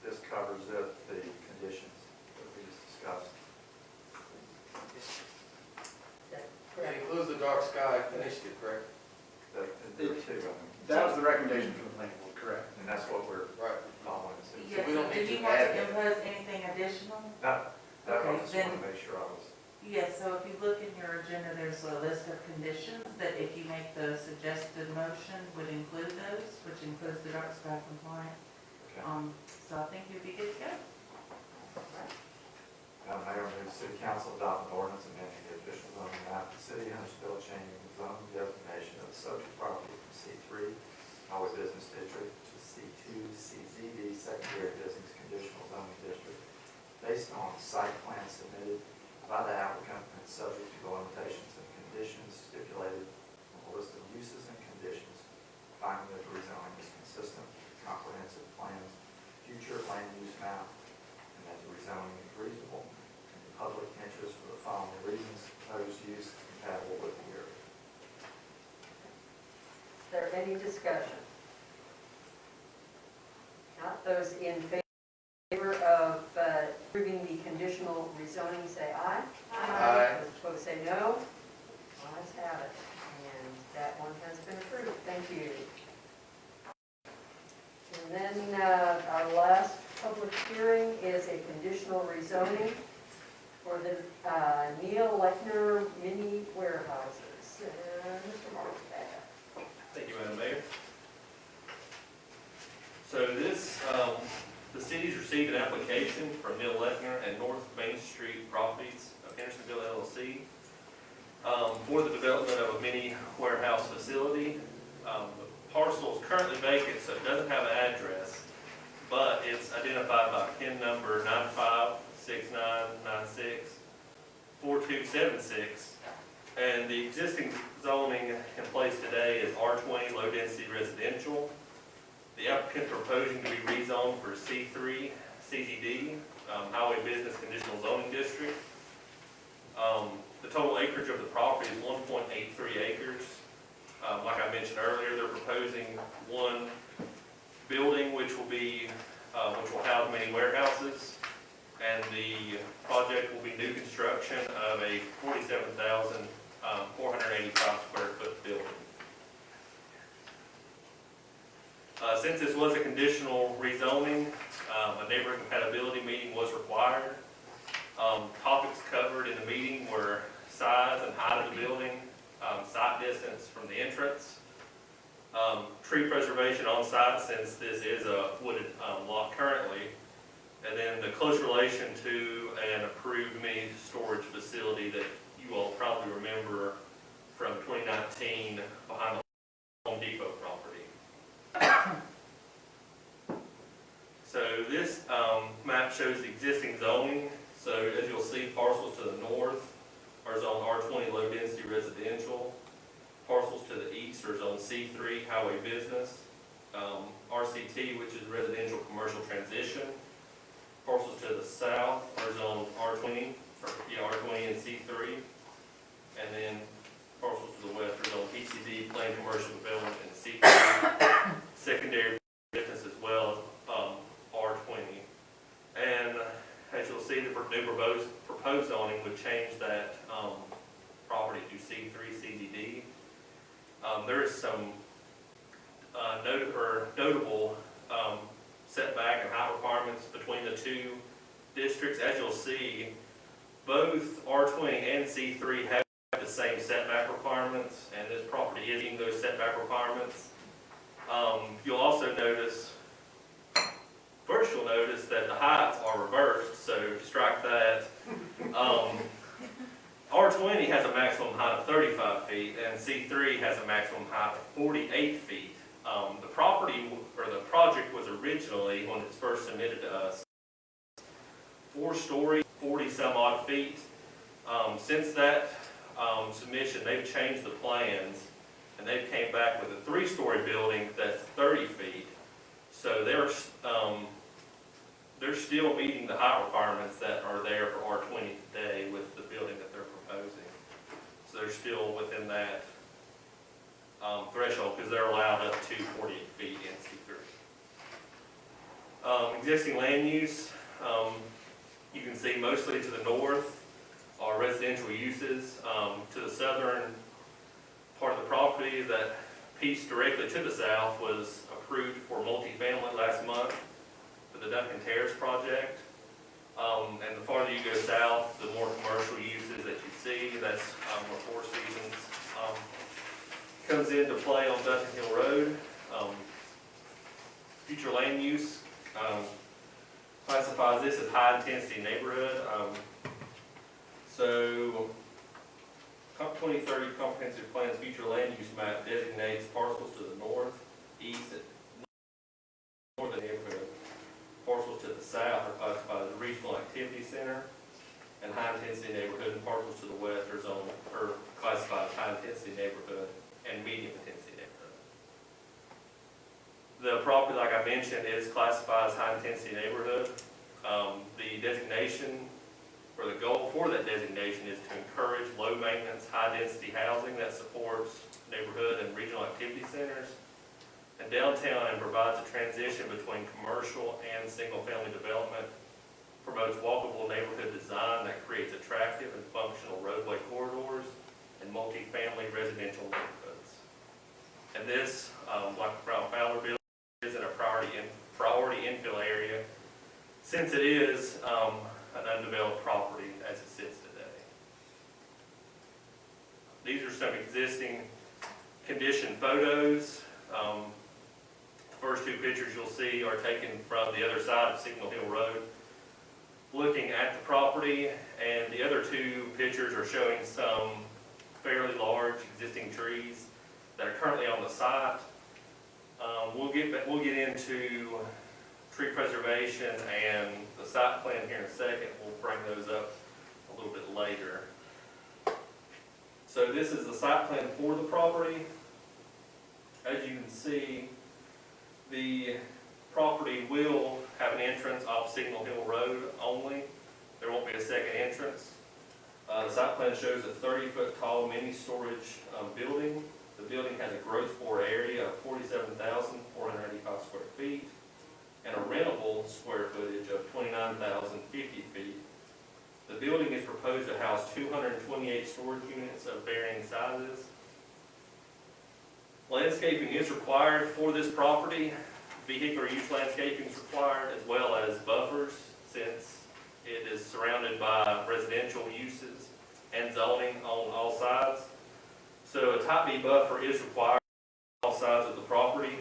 This covers the conditions that we just discussed. Is that It correct? includes the dark sky initiative, correct? There are two, That was the recommendation from the planning board, correct? and that's what we're Right. following. So So we don't Yes, need did you to want add to that. impose anything additional? No, I Okay, just then- want to make sure I was. Yes, so if you look in your agenda, there's a list of conditions that if you make the suggested motion would include those, which includes the dark sky compliant. Okay. So I think you'd be good to go. Madam Mayor, move City Council adopt an ordinance amending the official zoning map of the city of Hendersonville, changing the zoning designation of the subject property from C3, Highway Business District, to C2, CZD, Secondary Business Conditional Zoning District, based on the site plan submitted by the applicant and subject to the limitations and conditions stipulated on the list of uses and conditions, finding that the rezoning is consistent with comprehensive plans, future land use map, and that the rezoning is reasonable in the public interest for the following reasons: proposed use is compatible with the area. Is there any discussion? Not those in favor of approving the conditional rezoning, say aye. Aye. Those opposed, say no. Ayes have it, and that one has been approved. Thank you. And then our last public hearing is a conditional rezoning for the Neil Lechner mini warehouses. Mr. Mark. Thank you, Madam Mayor. So this, the city's received an application from Neil Lechner and North Main Street Properties of Hendersonville LLC for the development of a mini warehouse facility. The parcel is currently vacant, so it doesn't have an address, but it's identified by PIN number 9569964276 And the existing zoning in place today is R20, low-density residential. The applicant proposing to be rezoned for C3, CZD, Highway Business Conditional Zoning District. The total acreage of the property is 1.83 acres. Like I mentioned earlier, they're proposing one building which will house many warehouses, and the project will be new construction of a 47,485 square foot building. Since this was a conditional rezoning, a neighborhood compatibility meeting was required. Topics covered in the meeting were size and height of the building, sight distance from the entrance, tree preservation on site since this is a wooded lot currently, and then the close relation to an approved mini storage facility that you all probably remember from 2019 behind the Home Depot property. So this map shows the existing zoning. So as you'll see, parcels to the north are zone R20 low density residential. Parcels to the east are zone C3 highway business. RCT, which is residential commercial transition. Parcels to the south are zone R20 and C3. And then parcels to the west are zone PCD, plain commercial development, and C3 secondary business as well as R20. And as you'll see, the new proposed zoning would change that property to C3 CDD. There is some notable setback and height requirements between the two districts. As you'll see, both R20 and C3 have the same setback requirements, and this property is meeting those setback requirements. You'll also notice, first you'll notice that the heights are reversed, so strike that. R20 has a maximum height of 35 feet, and C3 has a maximum height of 48 feet. The property, or the project was originally, when it was first submitted to us, 4-story, 40 some odd feet. Since that submission, they've changed the plans, and they've came back with a 3-story building that's 30 feet. So they're still meeting the height requirements that are there for R20 today with the building that they're proposing. So they're still within that threshold because they're allowed up to 48 feet in C3. Existing land use, you can see mostly to the north are residential uses. To the southern part of the property, that piece directly to the south was approved for multifamily last month for the Duncan Terrace project. And the farther you go south, the more commercial uses that you see. That's where Four Seasons comes into play on Duncan Hill Road. Future land use classifies this as high intensity neighborhood. So 2030 Comprehensive Plan's future land use map designates parcels to the north, east, and north of the neighborhood. Parcels to the south are classified as a regional activity center and high intensity neighborhood, and parcels to the west are classified as high intensity neighborhood and medium intensity neighborhood. The property, like I mentioned, is classified as high intensity neighborhood. The designation, or the goal for that designation, is to encourage low maintenance, high density housing that supports neighborhood and regional activity centers and downtown, and provides a transition between commercial and single family development, promotes walkable neighborhood design that creates attractive and functional roadway corridors and multi-family residential neighborhoods. And this, like the Brown Fowler building, is in a priority infill area, since it is an undeveloped property as it sits today. These are some existing condition photos. The first two pictures you'll see are taken from the other side of Signal Hill Road, looking at the property, and the other two pictures are showing some fairly large existing trees that are currently on the site. We'll get into tree preservation and the site plan here in a second. We'll bring those up a little bit later. So So this is the site plan for the property. As you can see, the property will have an entrance off Signal Hill Road only. There won't be a second entrance. The site plan shows a 30-foot tall mini storage building. The building has a gross floor area of 47,485 square feet and a rentable square footage of 29,050 feet. The building is proposed to house 228 storage units of varying sizes. Landscaping is required for this property. Vehicular use landscaping is required, as well as buffers, since it is surrounded by residential uses and zoning on all sides. So a type B buffer is required on all sides of the property.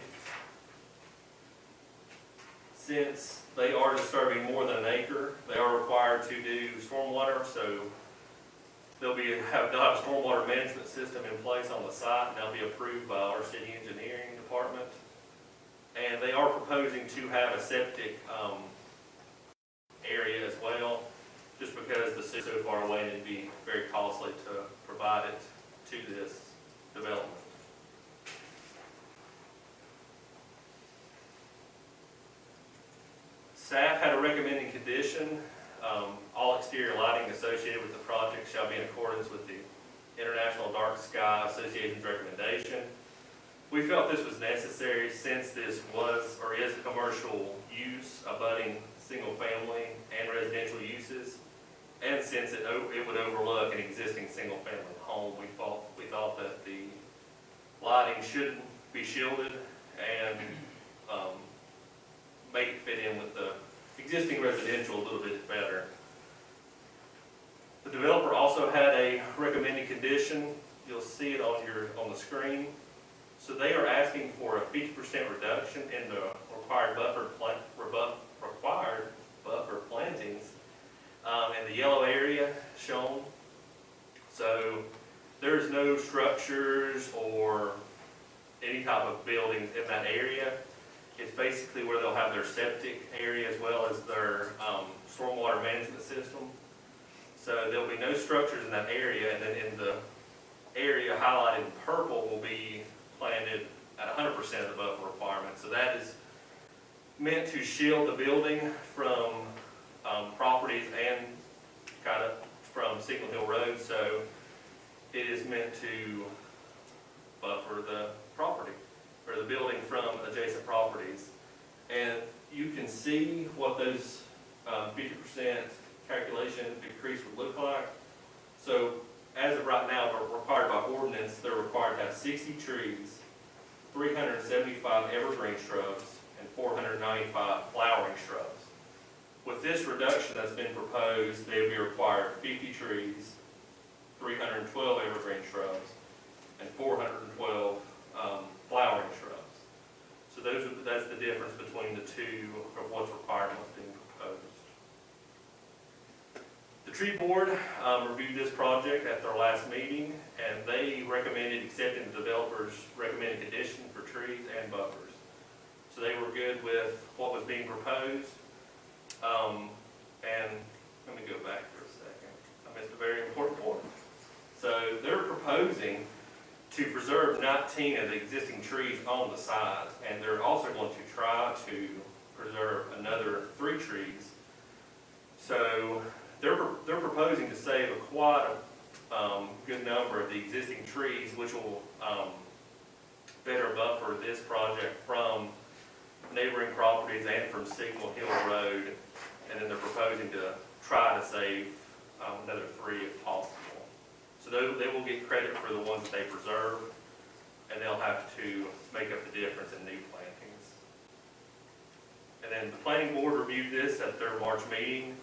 Since they are disturbing more than an acre, they are required to do stormwater, so they'll have a stormwater management system in place on the site, and they'll be approved by our city engineering department. And they are proposing to have a septic area as well, just because the city's so far away and it'd be very costly to provide it to this development. Staff had a recommended condition. All exterior lighting associated with the project shall be in accordance with the International Dark Sky Association's recommendation. We felt this was necessary since this was or is a commercial use abutting single family and residential uses, and since it would overlook an existing single family home, we thought that the lighting should be shielded and make it fit in with the existing residential a little bit better. The developer also had a recommended condition. You'll see it on the screen. So they are asking for a 50% reduction in the required buffer plantings in the yellow area shown. So there's no structures or any type of buildings in that area. It's basically where they'll have their septic area as well as their stormwater management system. So there'll be no structures in that area, and then in the area highlighted in purple will be planted at 100% of the buffer requirement. So that is meant to shield the building from properties and kind of from Signal Hill Road. So it is meant to buffer the property or the building from adjacent properties. And you can see what those 50% calculation decrease would look like. So as of right now, they're required by ordinance, they're required to have 60 trees, 375 evergreen shrubs, and 495 flowering shrubs. With this reduction that's been proposed, they would be required 50 trees, 312 evergreen shrubs, and 412 flowering shrubs. So that's the difference between the two of what's required and what's being proposed. The tree board reviewed this project at their last meeting, and they recommended accepting the developer's recommended condition for trees and buffers. So they were good with what was being proposed. And let me go back for a second. I missed a very important point. So they're proposing to preserve 19 of the existing trees on the site, and they're also going to try to preserve another 3 trees. So they're proposing to save quite a good number of the existing trees, which will better buffer this project from neighboring properties and from Signal Hill Road. And then they're proposing to try to save another 3 if possible. So they will get credit for the ones that they preserve, and they'll have to make up the difference in new plantings. And then the planning board reviewed this at their March meeting.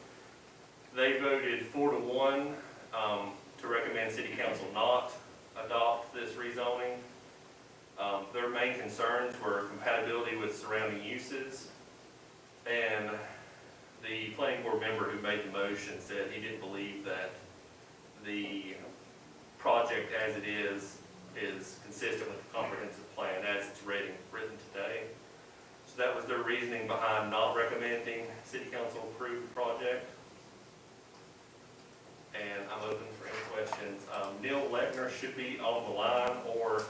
They voted 4-1 to recommend city council not adopt this rezoning. Their main concerns were compatibility with surrounding uses, and the planning board member who made the motion said he didn't believe that the project as it is consistent with the comprehensive plan as it's written today. So that was their reasoning behind not recommending city council approve the project. And I'm open for any questions. questions. Neil Leckner should be on the line or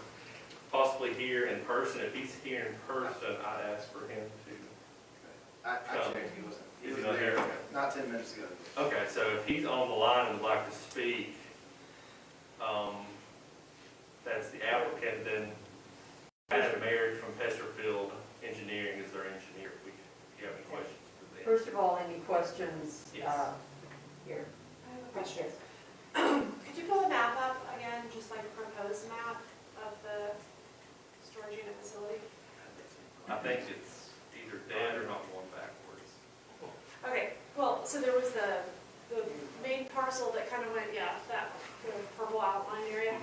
possibly here in person. If he's here in person, I'd ask for him to. I checked, he wasn't, Is he not here? not 10 minutes ago. Okay, so if he's on the line and would like to speak, that's the applicant, then Adam Mary from Hendersonville Engineering is their engineer. If you have any questions for them. First of all, any questions Yes. here? I have a question. Could you pull the map up again, just like a proposed map of the storage unit facility? I think it's either dead or not going backwards. Okay, well, so there was the main parcel that kind of went, yeah, that, the purple outline area.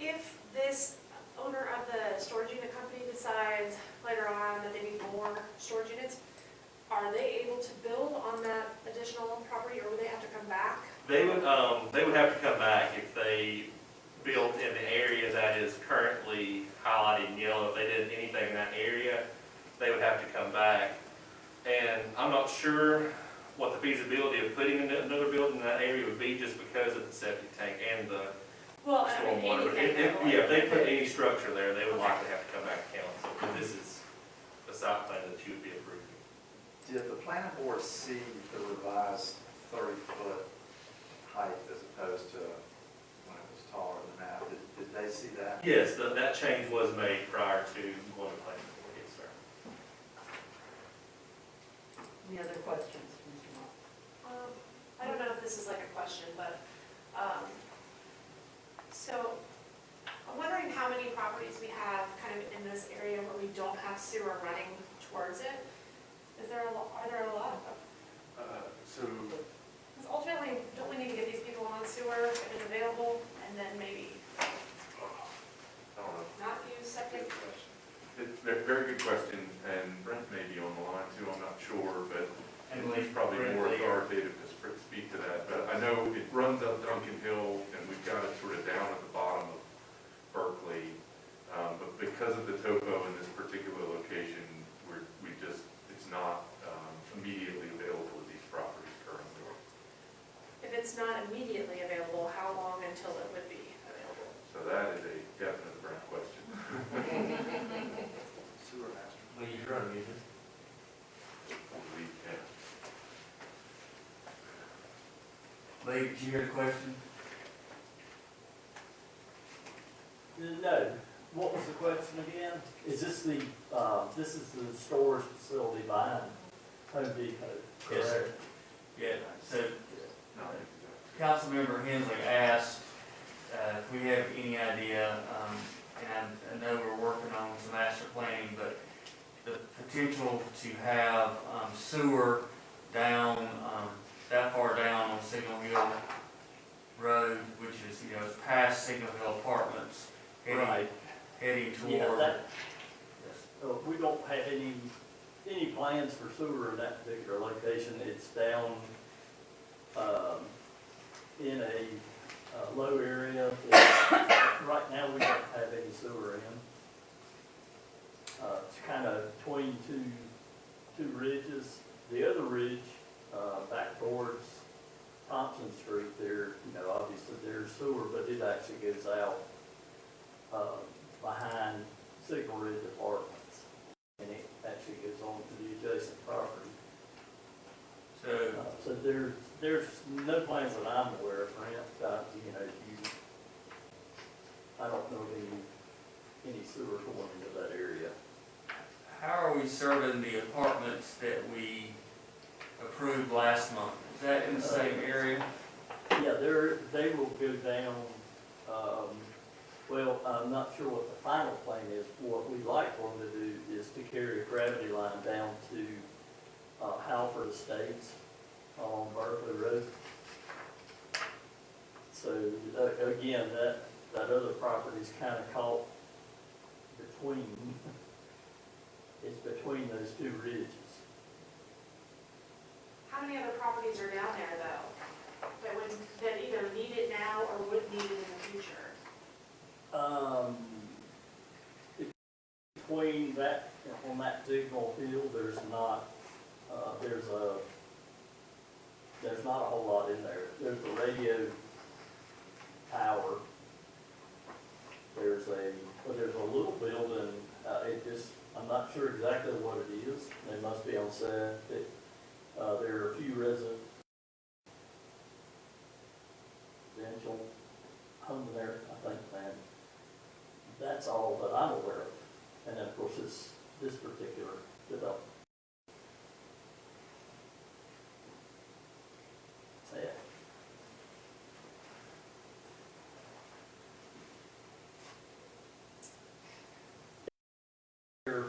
If this owner of the storage unit company decides later on that they need more storage units, are they able to build on that additional property, or would they have to come back? They would have to come back if they built in the area that is currently highlighted in yellow. If they did anything in that area, they would have to come back. And I'm not sure what the feasibility of putting another building in that area would be, just because of the septic tank and the Well, I mean, stormwater. But anything. yeah, if they put any structure there, they would likely have to come back to council, because this is a site plan that you would be approving. Did the planning board see the revised 30-foot height as opposed to when it was taller than that? Did they see that? Yes, that change was made prior to going to planning board, yes, sir. Any other questions? Mr. Moss? I don't know if this is like a question, but, so I'm wondering how many properties we have kind of in this area where we don't have sewer running towards it. Are there a lot? So, Because ultimately, don't we need to get these people on sewer if it's available, and then maybe I don't know. not use septic? It's a very good question, and Brent may be on the line too, I'm not sure, but And he's probably more authoritative to speak to that. But I know it runs up Duncan Hill, and we've got it sort of down at the bottom of Berkeley. But because of the topo in this particular location, it's not immediately available to these properties currently. If it's not immediately available, how long until it would be available? So that is a definite Brent question. Sewer master. Lee, you're unmuted. Lee, did you hear the question? No. What was the question again? Is this the storage facility behind Home Depot? Yes, sir. correct? Yeah, so Councilmember Hensley asked if we have any idea, and I know we're working on some master planning, but the potential to have sewer down, that far down on Signal Hill Road, which is, it's past Signal Hill Apartments, Right. heading Yeah, toward. that, we don't have any plans for sewer in that particular location. It's down, in a low area. Right now, we don't have any sewer in. It's kind of between two ridges. The other ridge, back towards Thompson Street there, obviously there's sewer, but it actually goes out, behind Signal Ridge Apartments. And it actually goes on to the adjacent property. So there's no plans that I'm aware of, Brent, I don't know of any sewer going into that area. How are we serving the apartments that we approved last month? Is that in the same area? Yeah, they will go down, well, I'm not sure what the final plan is. What we'd like for them to do is to carry a gravity line down to Halford Estates along Berkeley Road. So, again, that other property's kind of caught between, it's between those two ridges. How many other properties are down there, though, that either need it now or would need it in the future? Between that, on that Signal Hill, there's not a whole lot in there. There's the radio tower. There's a little building, I'm not sure exactly what it is. They must be on set. There are a few residential homes there, I think, and that's all that I'm aware of. And then, of course, it's this particular development. Yeah. Here.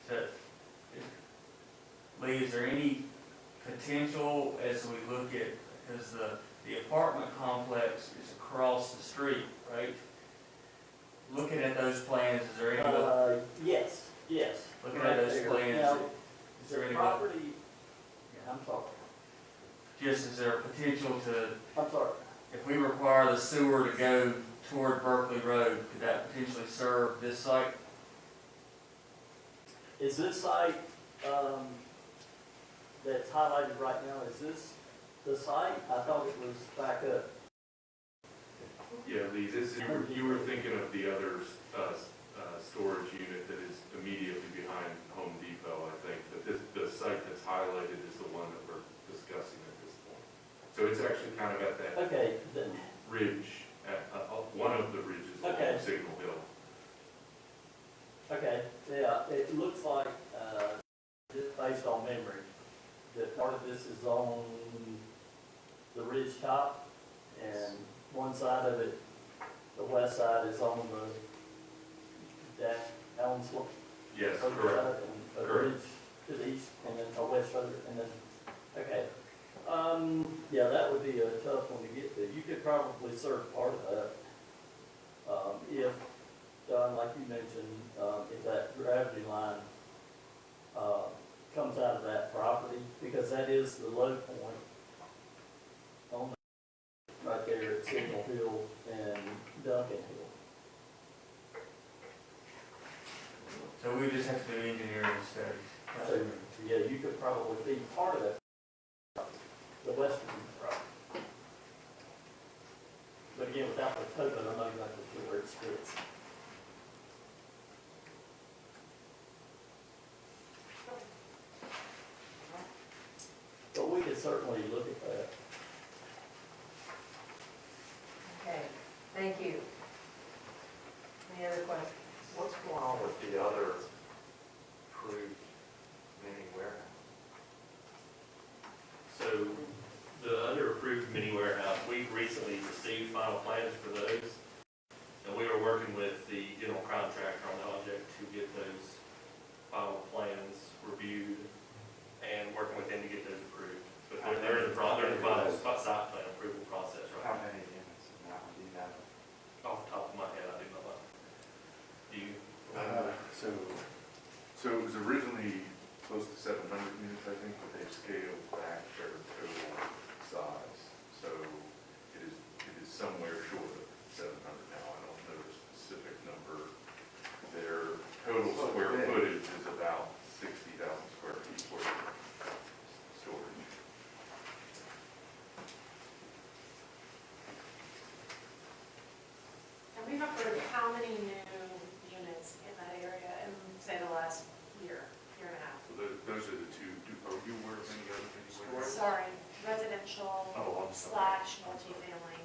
So, Lee, is there any potential as we look at, because the apartment complex is across the street, right? Looking at those plans, is there any, Yes. looking Right at those there. plans, Now, is there the any, property, yeah, I'm sorry, just is there a potential to, I'm sorry. if we require the sewer to go toward Berkeley Road, could that potentially serve this site? Is this site, that's highlighted right now, is this the site? I thought it was back up. Yeah, Lee, you were thinking of the other storage unit that is immediately behind Home Depot, I think. But the site that's highlighted is the one that we're discussing at this point. So it's actually kind of at that Okay, then, ridge, at one of the ridges Okay. along Signal Hill. okay, yeah, it looks like, just based on memory, that part of this is on the ridge top, and one side of it, the west side is on the down slope. Yes, Other correct. side, and a Correct. ridge to the east, and then a west further, and then, okay. Yeah, that would be a tough one to get to. You could probably serve part of that. If, Don, like you mentioned, if that gravity line, comes out of that property, because that is the low point on right there at Signal Hill and Duncan Hill. So we just have to do engineering studies. So, yeah, you could probably feed part of that, the western property. But again, without the topo, I'm not exactly sure where it splits. But we could certainly look at that. Okay, thank you. Any other questions? What's going on with the other approved mini warehouse? So the other approved mini warehouse, we recently received final plans for those. And we were working with the general contractor on the project to get those final plans reviewed and working with them to get those approved. But they're in the final site plan approval process How right many units in that one do you have? now. Off the top of my head, I do not know. Do you? So it was originally close to 700 units, I think, but they've scaled back their total size. So it is somewhere short of 700 now. I don't know the specific number. Their total square footage is about 60,000 square feet worth of storage. And we've approved how many new units in that area in, say, the last year and a half? So those are the two. Are you aware of any other things? Sorry, residential Oh, I'm sorry. / multifamily.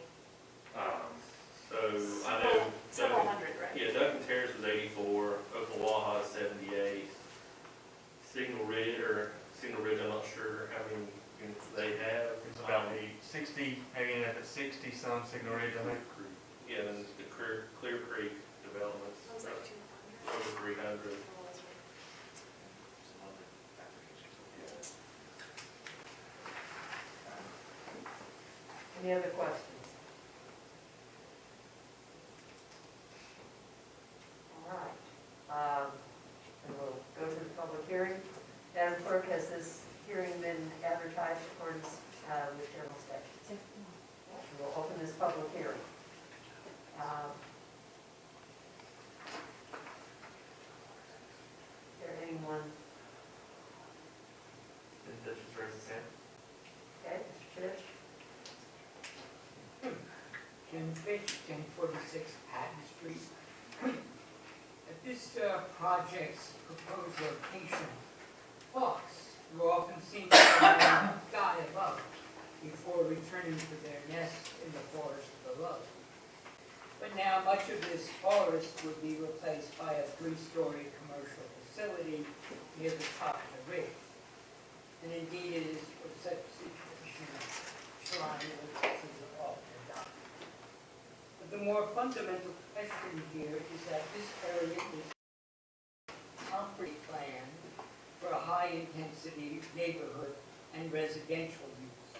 So I know. Several hundred, right? Yeah, Duncan Terrace was 84, Oklawaha is 78. Signal Ridge, I'm not sure how many units they have. It's about 60, maybe at the 60 some Signal Ridge, I think. Yeah, then the Clear Creek developments, Sounds like 200. over 300. Any other questions? All right. And we'll go to the public hearing. Madam Clerk, has this hearing been advertised according with general statutes? We'll open this public hearing. Is there anyone Fitch, 1046 Patton Street. At this project's proposed location, hawks were often seen to sky above before returning to their nests in the forest below. But now much of this forest would be replaced by a 3-story commercial facility near the top of the ridge. And indeed it is for such a situation trying to the often adopted. But the more fundamental question here is that this area is property plan for a high-intensity neighborhood and residential use,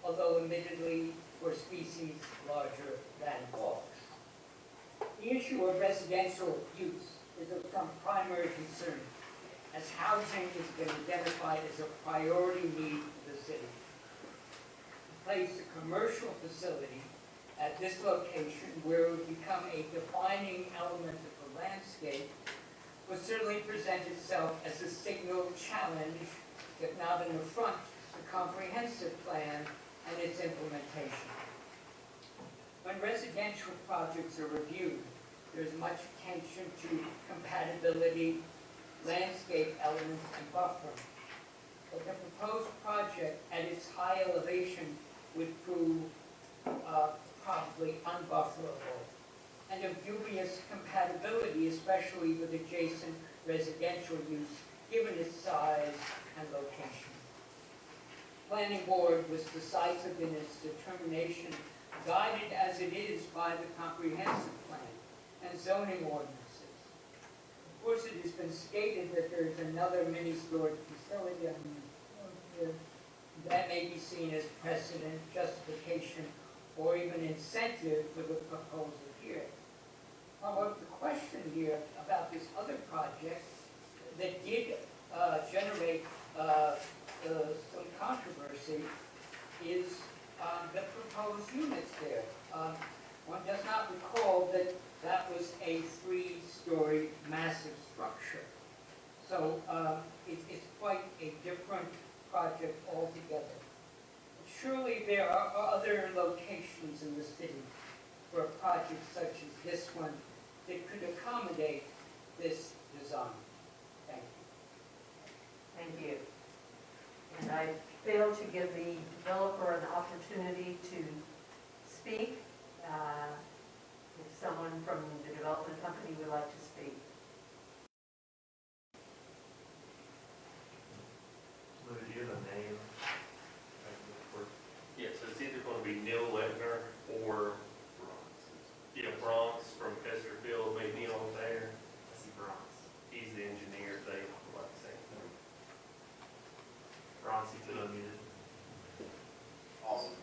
although admittedly for species larger than hawks. The issue of residential use is of some primary concern, as housing has been identified as a priority need for the city. To place a commercial facility at this location where it would become a defining element of the landscape would certainly present itself as a signal challenge, if not an affront, to the comprehensive plan and its implementation. When residential projects are reviewed, there's much attention to compatibility, landscape elements, and buffering. But the proposed project at its high elevation would prove probably unbufferable and of dubious compatibility, especially with adjacent residential use, given its size and location. The Planning Board was decisive in its determination, guided as it is by the comprehensive plan and zoning ordinances. Of course, it has been stated that there is another mini-storage facility that may be seen as precedent, justification, or even incentive for the proposal here. However, the question here about this other project that did generate some controversy is the proposed units there. One does not recall that that was a 3-story massive structure. So it's quite a different project altogether. Surely there are other locations in the city for a project such as this one that could accommodate this design. Thank you. Thank you. And I failed to give the developer an opportunity to speak. If someone from the development company would like to speak. Lou, do you have a name? Yeah, so it's either going to be Neil Ledner or Bronx from Hendersonville, maybe on there. I see Bronx. He's the engineer, they like to say. Bronx, you feel unmuted. Awesome.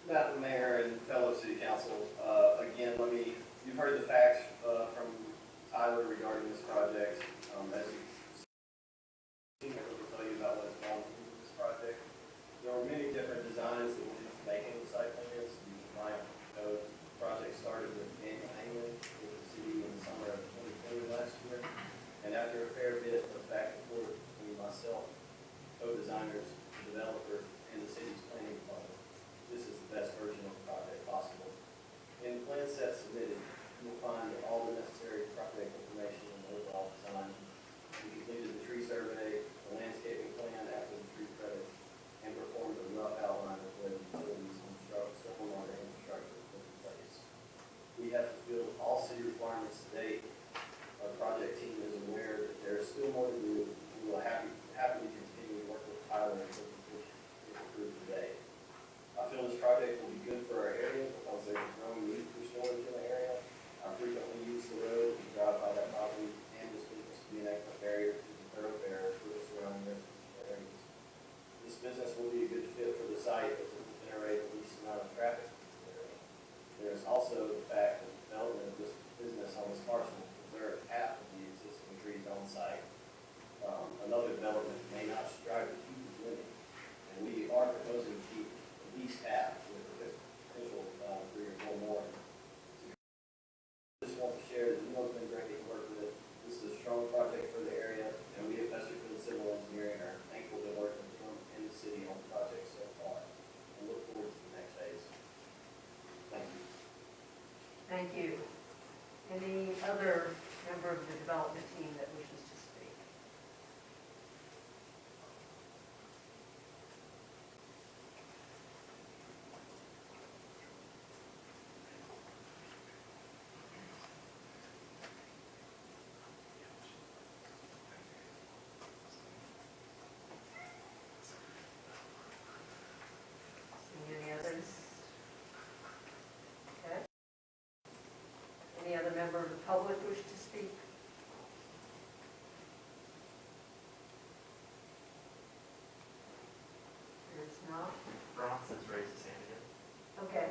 Madam Mayor and fellow city council, again, you've heard the facts from Tyler regarding this project. As you've seen, I will tell you about what's gone into this project. There were many different designs that went into making the site plans. You might know the project started with Daniel Hangley with the city in the summer of 2020 last year. And after a fair bit of back and forth between myself, co-designers, the developer, and the city's planning department, this is the best version of the project possible. In the plan set submitted, you will find all the necessary project information and the overall design. We completed the tree survey, the landscaping plan after the tree credits, and performed a rough outline of where the utilities and stormwater infrastructure is put in place. We have fulfilled all city requirements to date. Our project team is aware that there is still more to do. We will happily continue to work with Tyler and look if approved today. I feel this project will be good for our area because there's a growing need for storage in the area. I frequently use the road and drive by that property, and this business to be an excellent barrier to the thoroughfare for the surrounding residential areas. This business will be a good fit for the site as it will generate the least amount of traffic in the area. There is also the fact that the development of this business on this parcel will preserve half of the existing trees on site. Another development may not strive to keep as many, and we are proposing to keep at least half with a potential 3 or 4 more. I just want to share that Neil's been great to work with. This is a strong project for the area, and we, especially for the civil engineering, are thankful to work with him and the city on the project so far, and look forward to the next phase. Thank you. Any other member of the development team that wishes to speak? Any others? Okay. Any other member of the public wish to speak? There's not. Bronson's raised his hand again. Okay.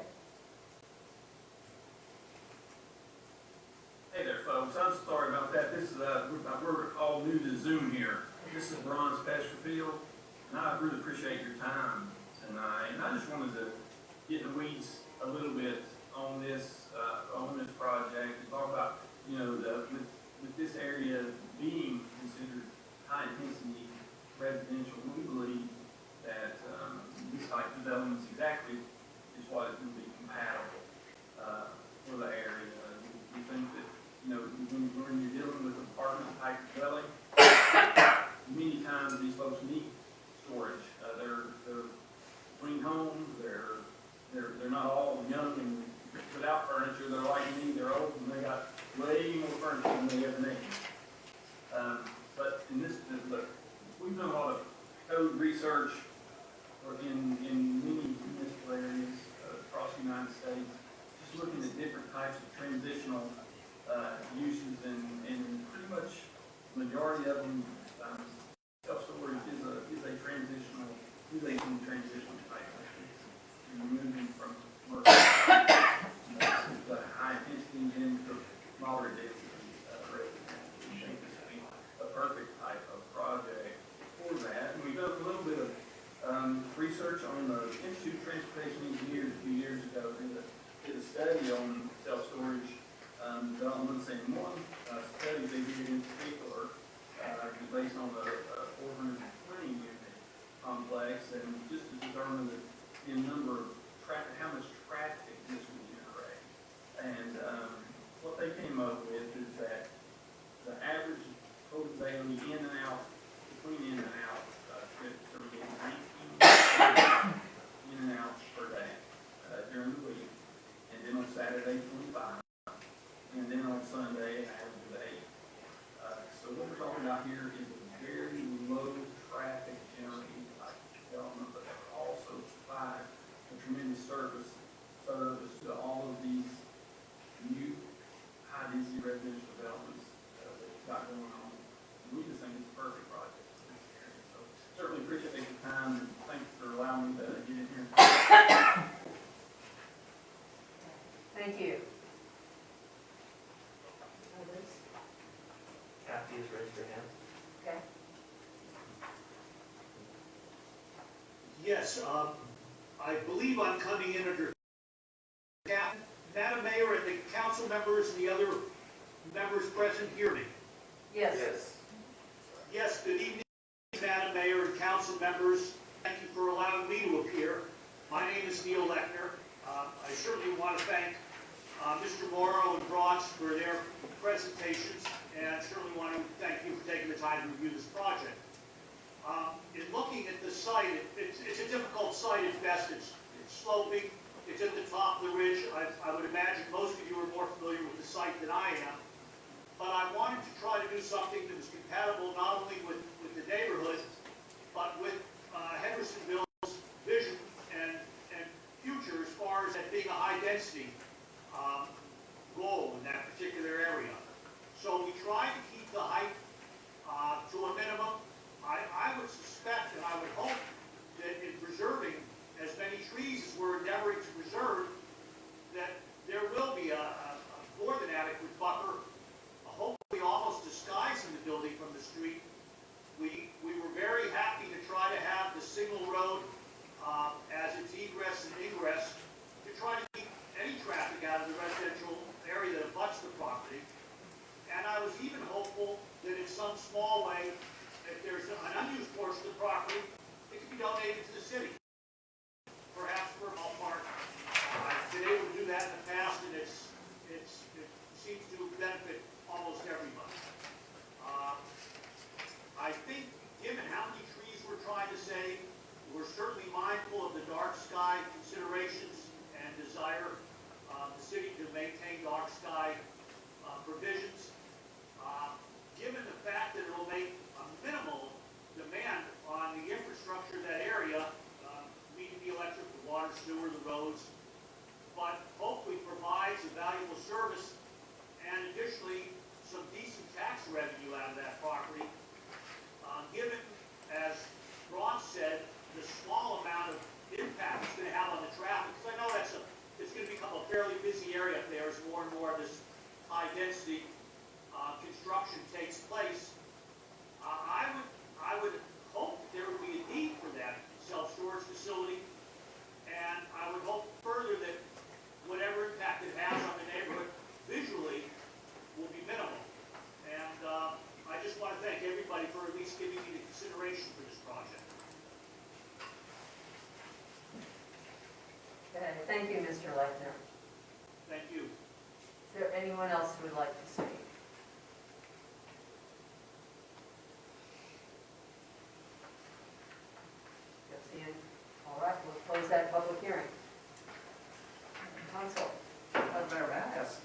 Hey there, folks. I'm sorry about that. This is, we're all new to Zoom here. This is Ron Pastorfield, and I really appreciate your time tonight. And I just wanted to get in the weeds a little bit on this project and talk about, with this area being considered high intensity residential, we believe that this type of development is exactly what is going to be compatible for the area. We think that, when you're dealing with apartment type dwelling, many times these folks need storage. They're clean homes, they're not all young and without furniture. They're like me, they're old and they got way more furniture than they ever need. But in this, look, we've done a lot of code research in many municipal areas across the United States, just looking at different types of transitional uses, and pretty much the majority of them, self-storage is a transitional type. You're moving from commercial to high intensity into moderate density residential. We think this would be a perfect type of project for that. And we've done a little bit of research on the Institute of Transportation Engineers a few years ago. Did a study on self-storage developments, and one study they did in particular based on the 420 unit complex, and just to determine the number of how much traffic this would generate. And what they came up with is that the average total daily in and out, between in and out, trips are getting 19 in and out per day during the week, and then on Saturday 25, and then on Sunday an average of 8. So what we're talking about here is a very low traffic generating type of development, but that will also provide a tremendous service to all of these new high density residential developments that we've got going on. And we just think it's a perfect project for this area. So certainly appreciate your time, and thanks for allowing me to get in here. Thank you. Others? Kathy has raised her hand. Okay. Yes, I believe I'm coming in under Madam Mayor and the council members and the other members present hear me. Yes. Yes, good evening, Madam Mayor and council members. Thank you for allowing me to appear. My name is Neil Lechner. I certainly want to thank Mr. Morrow and Bronx for their presentations, and certainly want to thank you for taking the time to review this project. In looking at the site, it's a difficult site at best. It's sloping. It's at the top of the ridge. I would imagine most of you are more familiar with the site than I am. But I wanted to try to do something that was compatible not only with the neighborhood, but with Hendersonville's vision and future as far as it being a high-density goal in that particular area. So we tried to keep the height to a minimum. I would suspect and I would hope that in preserving as many trees as we're endeavoring to preserve, that there will be a more than adequate buffer, hopefully almost disguising the building from the street. We were very happy to try to have the single road as its egress and ingress to try to keep any traffic out of the residential area that abuts the property. And I was even hopeful that in some small way, if there's an unused portion of the property, it could be donated to the city, perhaps for a ballpark. I've been able to do that in the past, and it's mindful of the dark sky considerations and desire the city to maintain dark sky provisions. Given the fact that it will make a minimal demand on the infrastructure of that area, meaning the electric, the water, sewer, the roads, but hopefully provides a valuable service and additionally some decent tax revenue out of that property. Given, as Ron said, the small amount of impact it's going to have on the traffic, because I know it's going to become a fairly busy area up there as more and more of this high-density construction takes place. I would hope that there would be a need for that self-storage facility, and I would hope further that whatever impact it has on the neighborhood visually will be minimal. And I just want to thank everybody for at least giving me the consideration for this project. Okay, thank you, Mr. Lechner. Thank you. Is there anyone else who would like to speak? Don't see any. All right, we'll close that public hearing. Council. Mayor, may I ask,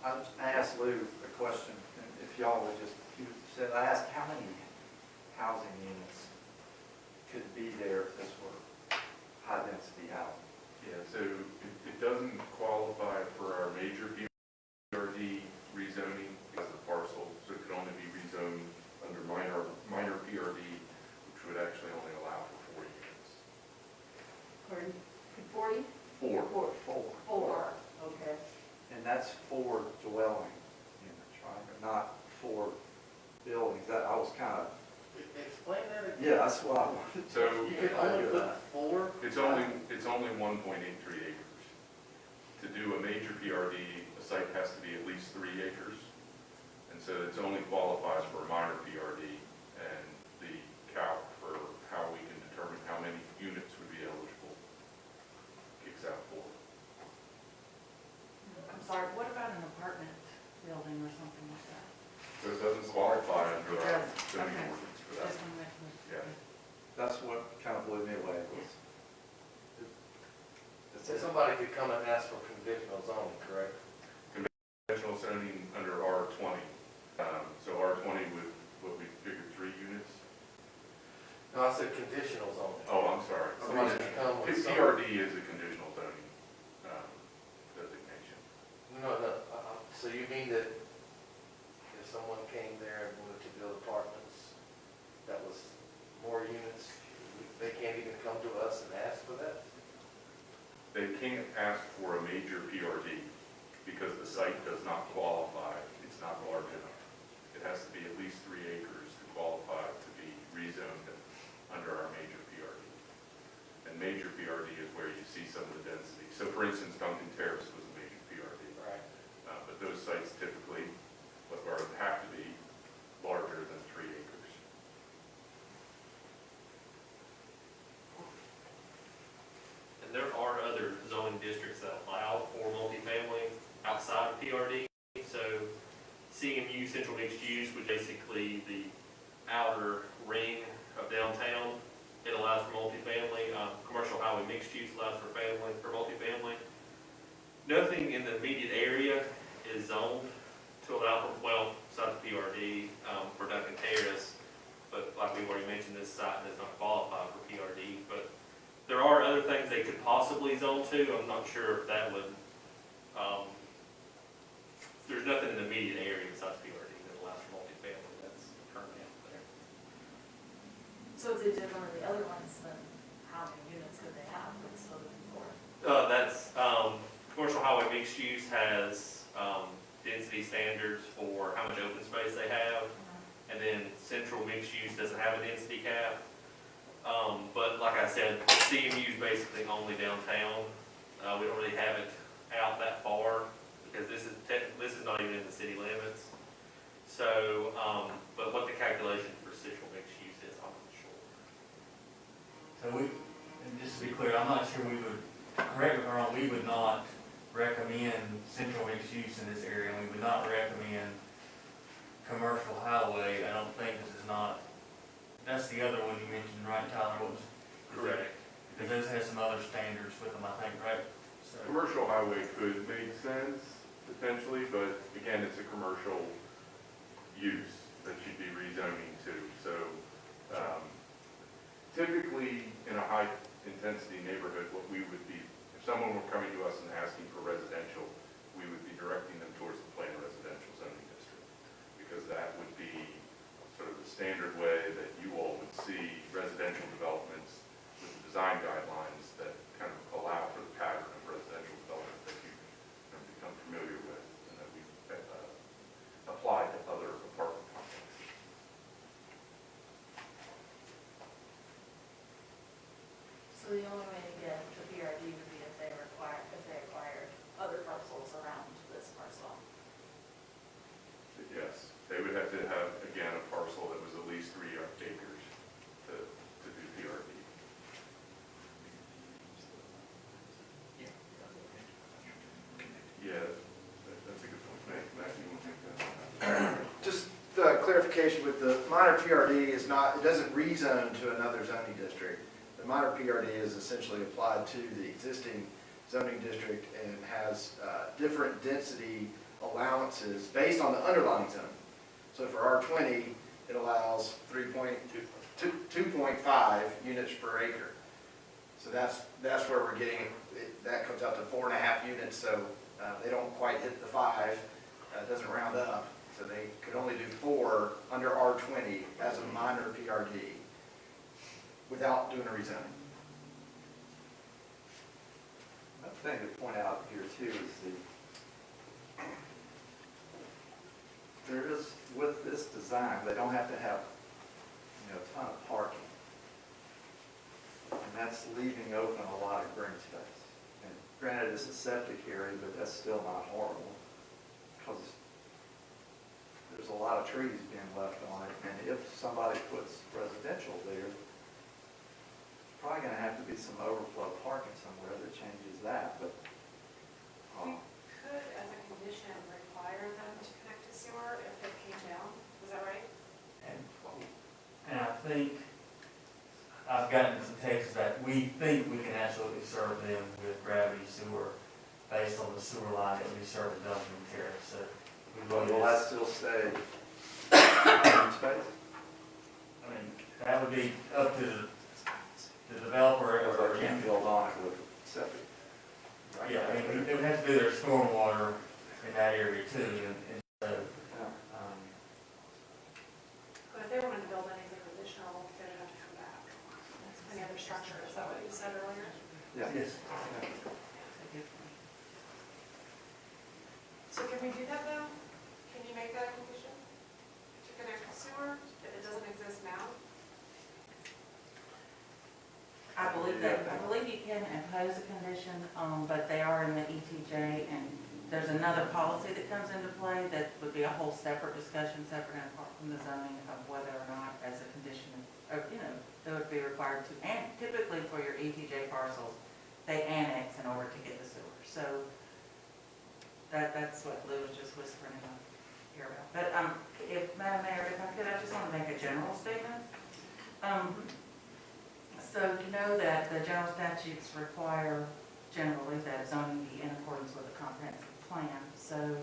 I asked Lou a question, and if y'all would just, you said, I asked how many housing units could be there if this were high-density housing? Yeah, so it doesn't qualify for our major PRD rezoning as a parcel, so it could only be rezoned under minor PRD, which would actually only allow for 4 units. Pardon? 40? Four. Okay. And that's 4 dwelling units, right? But not 4 buildings. That, I was kind of, Explain that again. yeah, that's what I wanted. So You can only put 4? it's only 1.83 acres. To do a major PRD, a site has to be at least 3 acres. And so it only qualifies for a minor PRD, and the calc for how we can determine how many units would be eligible kicks out 4. I'm sorry, what about an apartment building or something like that? So it doesn't qualify under our zoning Okay. ordinance for that. Just one minute. Yeah. That's what kind of blew me away was. So somebody could come and ask for conditional zoning, correct? Conventional zoning under R20. So R20 would, what we figured, 3 units? No, I said conditional zoning. Oh, I'm sorry. Somebody could come with some. PRD is a conditional zoning designation. No, so you mean that if someone came there and wanted to build apartments that was more units, they can't even come to us and ask for that? They can't ask for a major PRD because the site does not qualify. It's not large enough. It has to be at least 3 acres to qualify to be rezoned under our major PRD. And major PRD is where you see some of the density. So for instance, Duncan Terrace was a major PRD. Right. But those sites typically have to be larger than 3 acres. And there are other zoning districts that allow for multifamily outside of PRD. So CMU, central mixed use, which basically the outer ring of downtown, it allows for multifamily. Commercial highway mixed use allows for multifamily. Nothing in the immediate area is zoned to allow for, well, besides PRD, for Duncan Terrace. But like we've already mentioned, this site does not qualify for PRD. But there are other things they could possibly zone to. I'm not sure if that would, there's nothing in the immediate area besides PRD that allows for multifamily that's currently out there. So if they did one of the other ones, then how many units could they have? What's the looking for? That's, commercial highway mixed use has, density standards for how much open space they have. And then central mixed use doesn't have a density cap. But like I said, CMU is basically only downtown. We don't really have it out that far because this is not even in the city limits. So, but what the calculation for central mixed use is, I'm not sure. So and just to be clear, I'm not sure we would, correct me if I'm wrong, we would not recommend central mixed use in this area, and we would not recommend commercial highway. I don't think this is not, that's the other one you mentioned, right, Tyler? What was? Correct. other standards with them, I think, right? So, Commercial highway could make sense potentially, but again, it's a commercial use that you'd be rezoning to. So typically in a high intensity neighborhood, what we would be, if someone were coming to us and asking for residential, we would be directing them towards the plain residential zoning district, because that would be sort of the standard way that you all would see residential developments with the design guidelines that kind of allow for the pattern of residential development that you have become familiar with and that we've applied to other apartment complexes. So the only way to get to PRD would be if they acquired other parcels around this parcel. Yes, they would have to have, again, a parcel that was at least 3 acres to do PRD. Yeah, that's a good point. Matt, you want to take that? Just clarification with the minor PRD is not, it doesn't rezone to another zoning district. The minor PRD is essentially applied to the existing zoning district and has different density allowances based on the underlying zone. So for R20, it allows 2.5 units per acre. So that's where we're getting, that comes out to 4.5 units, so they don't quite hit the 5, it doesn't round up. So they could only do 4 under R20 as a minor PRD without doing a rezoning. Another thing to point out here too is there is, with this design, they don't have to have, a ton of parking. And that's leaving open a lot of green space. And granted, it's a septic area, but that's still not horrible, because there's a lot of trees being left on it, and if somebody puts residential there, there's probably gonna have to be some overflow parking somewhere that changes that, but, We could, as a condition, require them to connect to sewer if it came down, is that right? and I think I've gotten some texts that we think we can absolutely serve them with gravity sewer based on the sewer line that we serve in Duncan Terrace. So will that still stay green space? I mean, that would be up to the developer Or they can't build on it with septic? Yeah, I mean, they would have to do their stormwater in that area too, and so, But if they wanted to build anything additional, they would have to come back. Any other structure, is that what you said earlier? Yeah. yes. So can we do that though? Can you make that a condition? To connect to sewer, if it doesn't exist now? I believe you can impose a condition, but they are in the ETJ, and there's another policy that comes into play that would be a whole separate discussion, separate and apart from the zoning, of whether or not as a condition, or, they would be required to, and typically for your ETJ parcels, they annex in order to get the sewer. So that's what Lou was just whispering in my ear about. But if, Madam Mayor, if I could, I just want to make a general statement. So you know that the general statutes require generally that zoning be in accordance with the comprehensive plan. So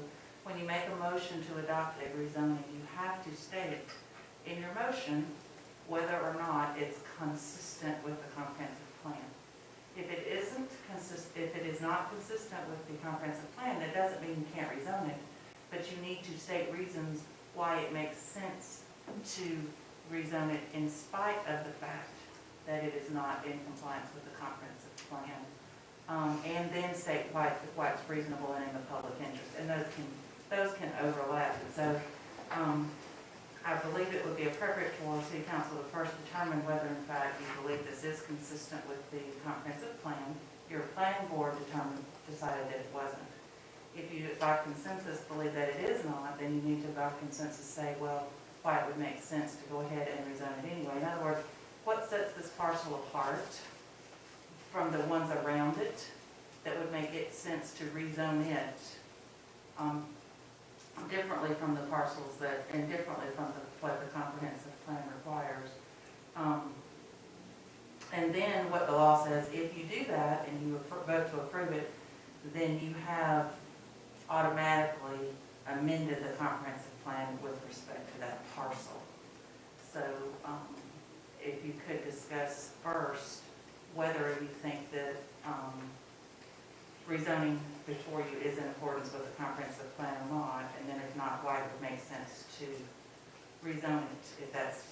when you make a motion to adopt a rezoning, you have to state in your motion whether or not it's consistent with the comprehensive plan. If it is not consistent with the comprehensive plan, that doesn't mean you can't rezone it, but you need to state reasons why it makes sense to rezone it in spite of the fact that it is not in compliance with the comprehensive plan. And then state why it's reasonable and in the public interest, and those can overlap. And so I believe it would be appropriate for City Council to first determine whether in fact you believe this is consistent with the comprehensive plan. Your planning board decided that it wasn't. If you by consensus believe that it is not, then you need to by consensus say, well, why it would make sense to go ahead and rezone it anyway. In other words, what sets this parcel apart from the ones around it that would make it sense to rezone it differently from the parcels and differently from what the comprehensive plan requires. And then what the law says, if you do that and you vote to approve it, then you have automatically amended the comprehensive plan with respect to that parcel. So, if you could discuss first whether you think that, rezoning before you is in accordance with the comprehensive plan or not, and then if not, why it would make sense to rezone it, if that's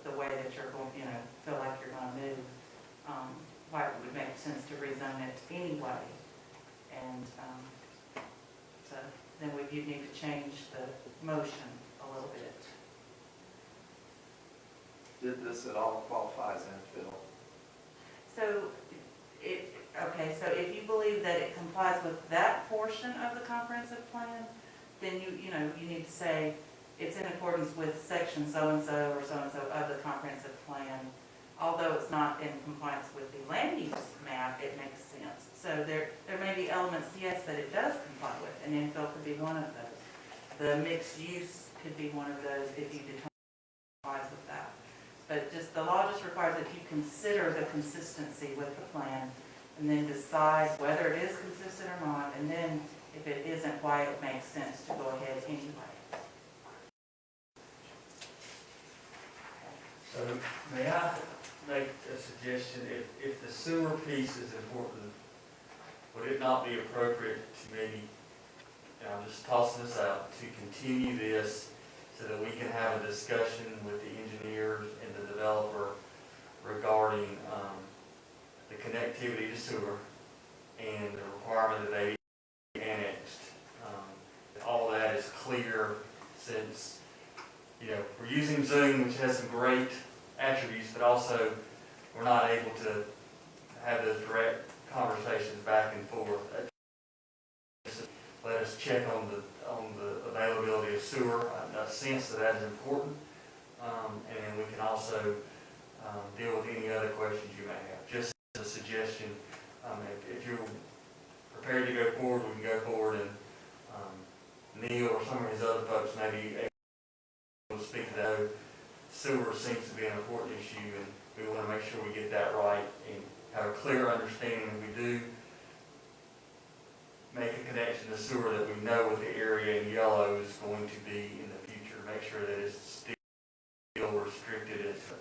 the way that you're going, feel like you're gonna move, why it would make sense to rezone it anyway. And, so then you'd need to change the motion a little bit. Did this at all qualify as infill? So, so if you believe that it complies with that portion of the comprehensive plan, then you need to say it's in accordance with section so-and-so or so-and-so of the comprehensive plan. Although it's not in compliance with the land use map, it makes sense. So there may be elements, yes, that it does comply with, and infill could be one of those. The mixed use could be one of those if you determine it complies with that. But the law just requires that you consider the consistency with the plan and then decide whether it is consistent or not, and then if it isn't, why it makes sense to go ahead anyway. So may I make a suggestion? If the sewer piece is important, would it not be appropriate to maybe, I'm just tossing this out, to continue this so that we can have a discussion with the engineers and the developer regarding the connectivity to sewer and the requirement that they be annexed. All that is clear since, we're using Zoom, which has some great attributes, but also we're not able to have those direct conversations back and forth. Let us check on the availability of sewer. I sense that is important, and then we can also deal with any other questions you may have. Just as a suggestion, if you're prepared to go forward, we can go forward, and Neil or some of his other folks may be able to speak to that. Sewer seems to be an important issue, and we want to make sure we get that right and have a clear understanding if we do make a connection to sewer, that we know what the area in yellow is going to be in the future. Make sure that it's still restricted. It's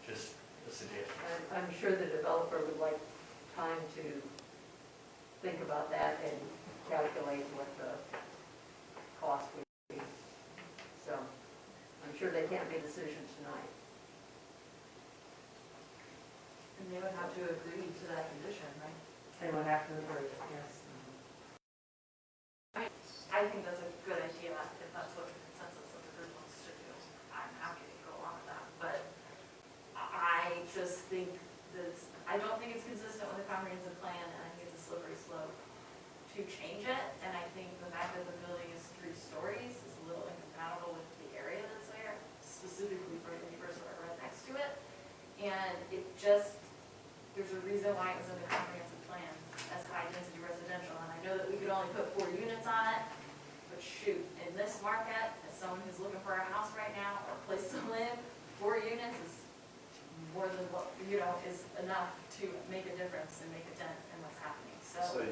just a suggestion. I'm sure the developer would like time to think about that and calculate what the cost would be. So I'm sure they can't make a decision tonight. And they would have to agree to that condition, right? They would have to agree, yes. I think that's a good idea, if that's what the consensus of the group wants to do. I'm happy to go along with that, but I just think this, I don't think it's consistent with the comprehensive plan, and I think it's a slippery slope to change it, and I think the fact that the building is 3 stories is a little incompatible with the area that's there, specifically for the neighbors who are right next to it, and it just, there's a reason why it was in the comprehensive plan as high density residential, and I know that we could only put 4 units on it, but shoot, in this market, as someone who's looking for a house right now or a place to live, 4 units is more than what, is enough to make a difference and make a dent in what's happening, so. So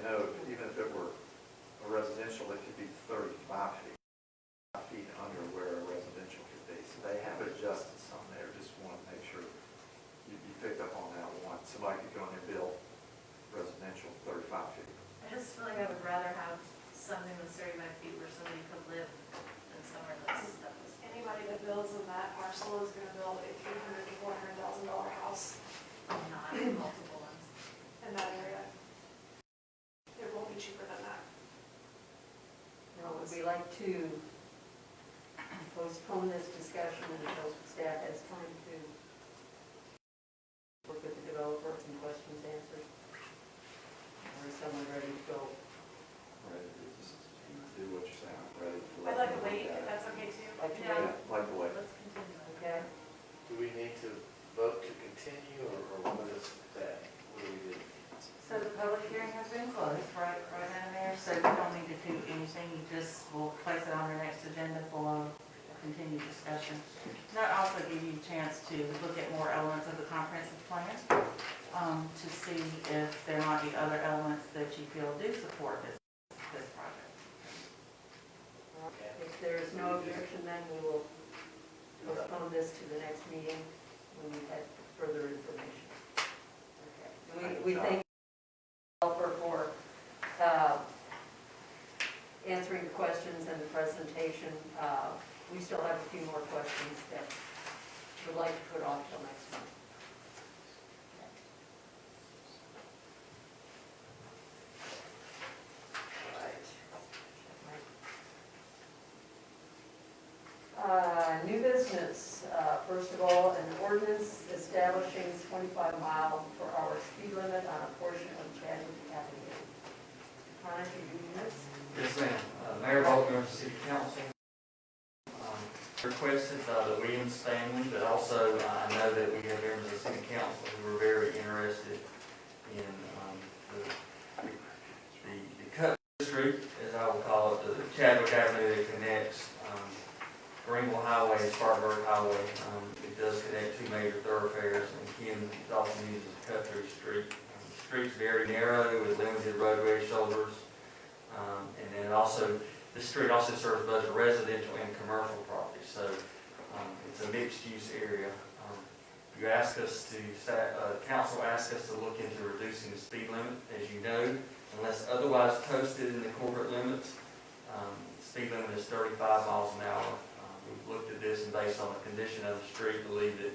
even if it were a residential, it could be 35 feet under where a residential could be. So they have adjusted some there. Just want to make sure you picked up on that one. Somebody could go in and build residential 35 feet. I just feel like I would rather have something that's 35 feet where somebody could live than somewhere that's. Anybody that builds in that parcel is gonna build a $300,000 to $400,000 house. Not multiple ones. In that area. It won't be cheaper than that. Now, would we like to postpone this discussion until staff has time to work with the developer and questions answered? Or is someone ready to go? Ready to just do what you're saying. I'm ready to. I'd like to wait, if that's okay too. Like to Yeah. Like the way. Let's continue. Okay. Do we need to vote to continue, or what is that? What do we do? So the public hearing has been closed, right down there, so you don't need to do anything, you just will place it on your next agenda for continued discussion. And that also give you a chance to look at more elements of the comprehensive plan, to see if there might be other elements that you feel do support this project. If there is no objection, then we will postpone this to the next meeting when we have further information. Okay. We thank the developer for answering the questions and the presentation. We still have a few more questions that we'd like to put off till next month. New business, first of all, an ordinance establishing 25-mile-per-hour speed limit on a portion of Chadwick Avenue. Connor, can you do this? Yes, ma'am. Mayor Baltimore City Council requested by the Williams family, but also I know that we have members of the City Council who were very interested in the cut street, as I will call it, the Chadwick Avenue that connects Greenville Highway and Spartanburg Highway. It does connect two major thoroughfares, and Ken often uses a cut-through street. The street's very narrow with limited roadway shoulders, and then also, this street also serves both residential and commercial property, so it's a mixed-use area. You asked us to, council asked us to look into reducing the speed limit. As you know, unless otherwise posted in the corporate limits, the speed limit is 35 miles an hour. We've looked at this, and based on the condition of the street, believe that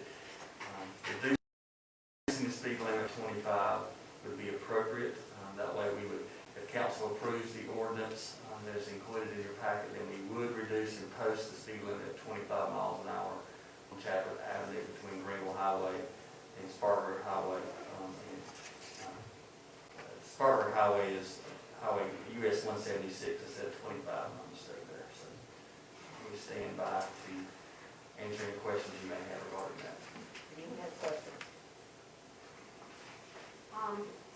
reducing the speed limit to 25 would be appropriate. That way we would, if council approves the ordinance that is included in your packet, then we would reduce and post the speed limit at 25 miles an hour on Chadwick Avenue between Greenville Highway and Spartanburg Highway. Spartanburg Highway is Highway US 176 instead of 25, I'm mistake there. So we stand by to answer any questions you may have regarding that. Any questions?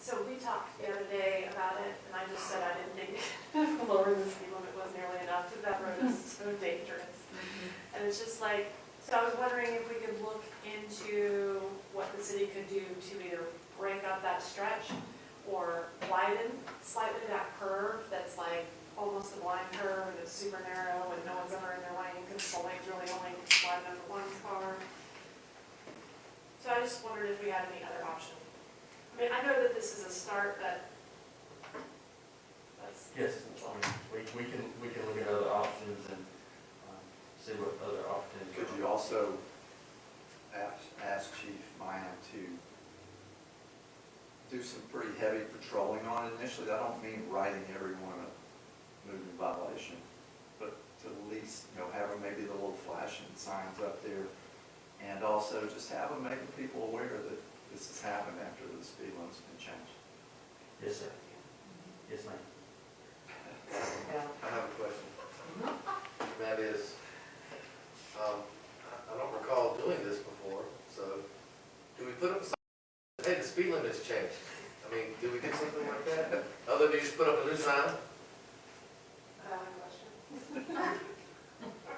So we talked the other day about it, and I just said I didn't think lowering the speed limit was nearly enough, because that road is so dangerous. And it's just like, so I was wondering if we could look into what the city could do to either break up that stretch or widen slightly that curve that's like almost a blind curve, and it's super narrow, and no one's ever in their lane, because the lane's really only wide enough for one car. So I just wondered if we had any other option. I mean, I know that this is a start, but that's... Yes, we can look at other options and see what other opportunities. Could you also ask Chief Mayan to do some pretty heavy patrolling on it initially? I don't mean writing everyone a moving violation, but to at least, have them maybe the little flashing signs up there, and also just have them making people aware that this has happened after the speed limit's been changed. Yes, sir. Yes, ma'am. I have a question. That is, I don't recall doing this before, so do we put up a sign, hey, the speed limit has changed? I mean, do we do something like that? Other than you just put up a new sign?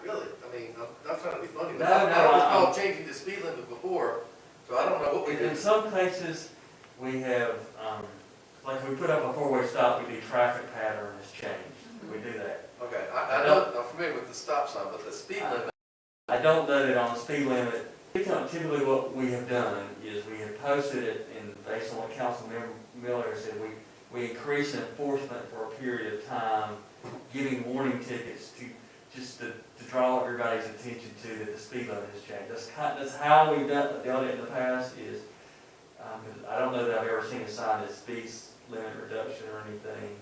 Really? I mean, I'm not trying to be funny, but I don't recall changing the speed limit before, so I don't know what we do. In some cases, we have, like if we put up a four-way stop, we do traffic pattern has changed. We do that. Okay, I know, I'm familiar with the stop sign, but the speed limit. I don't know that on the speed limit, typically what we have done is we have posted it, and based on what Councilmember Miller said, we increase enforcement for a period of time, giving warning tickets to draw everybody's attention to that the speed limit has changed. That's how we've done it in the past. Is I don't know that I've ever seen a sign that speed limit reduction or anything.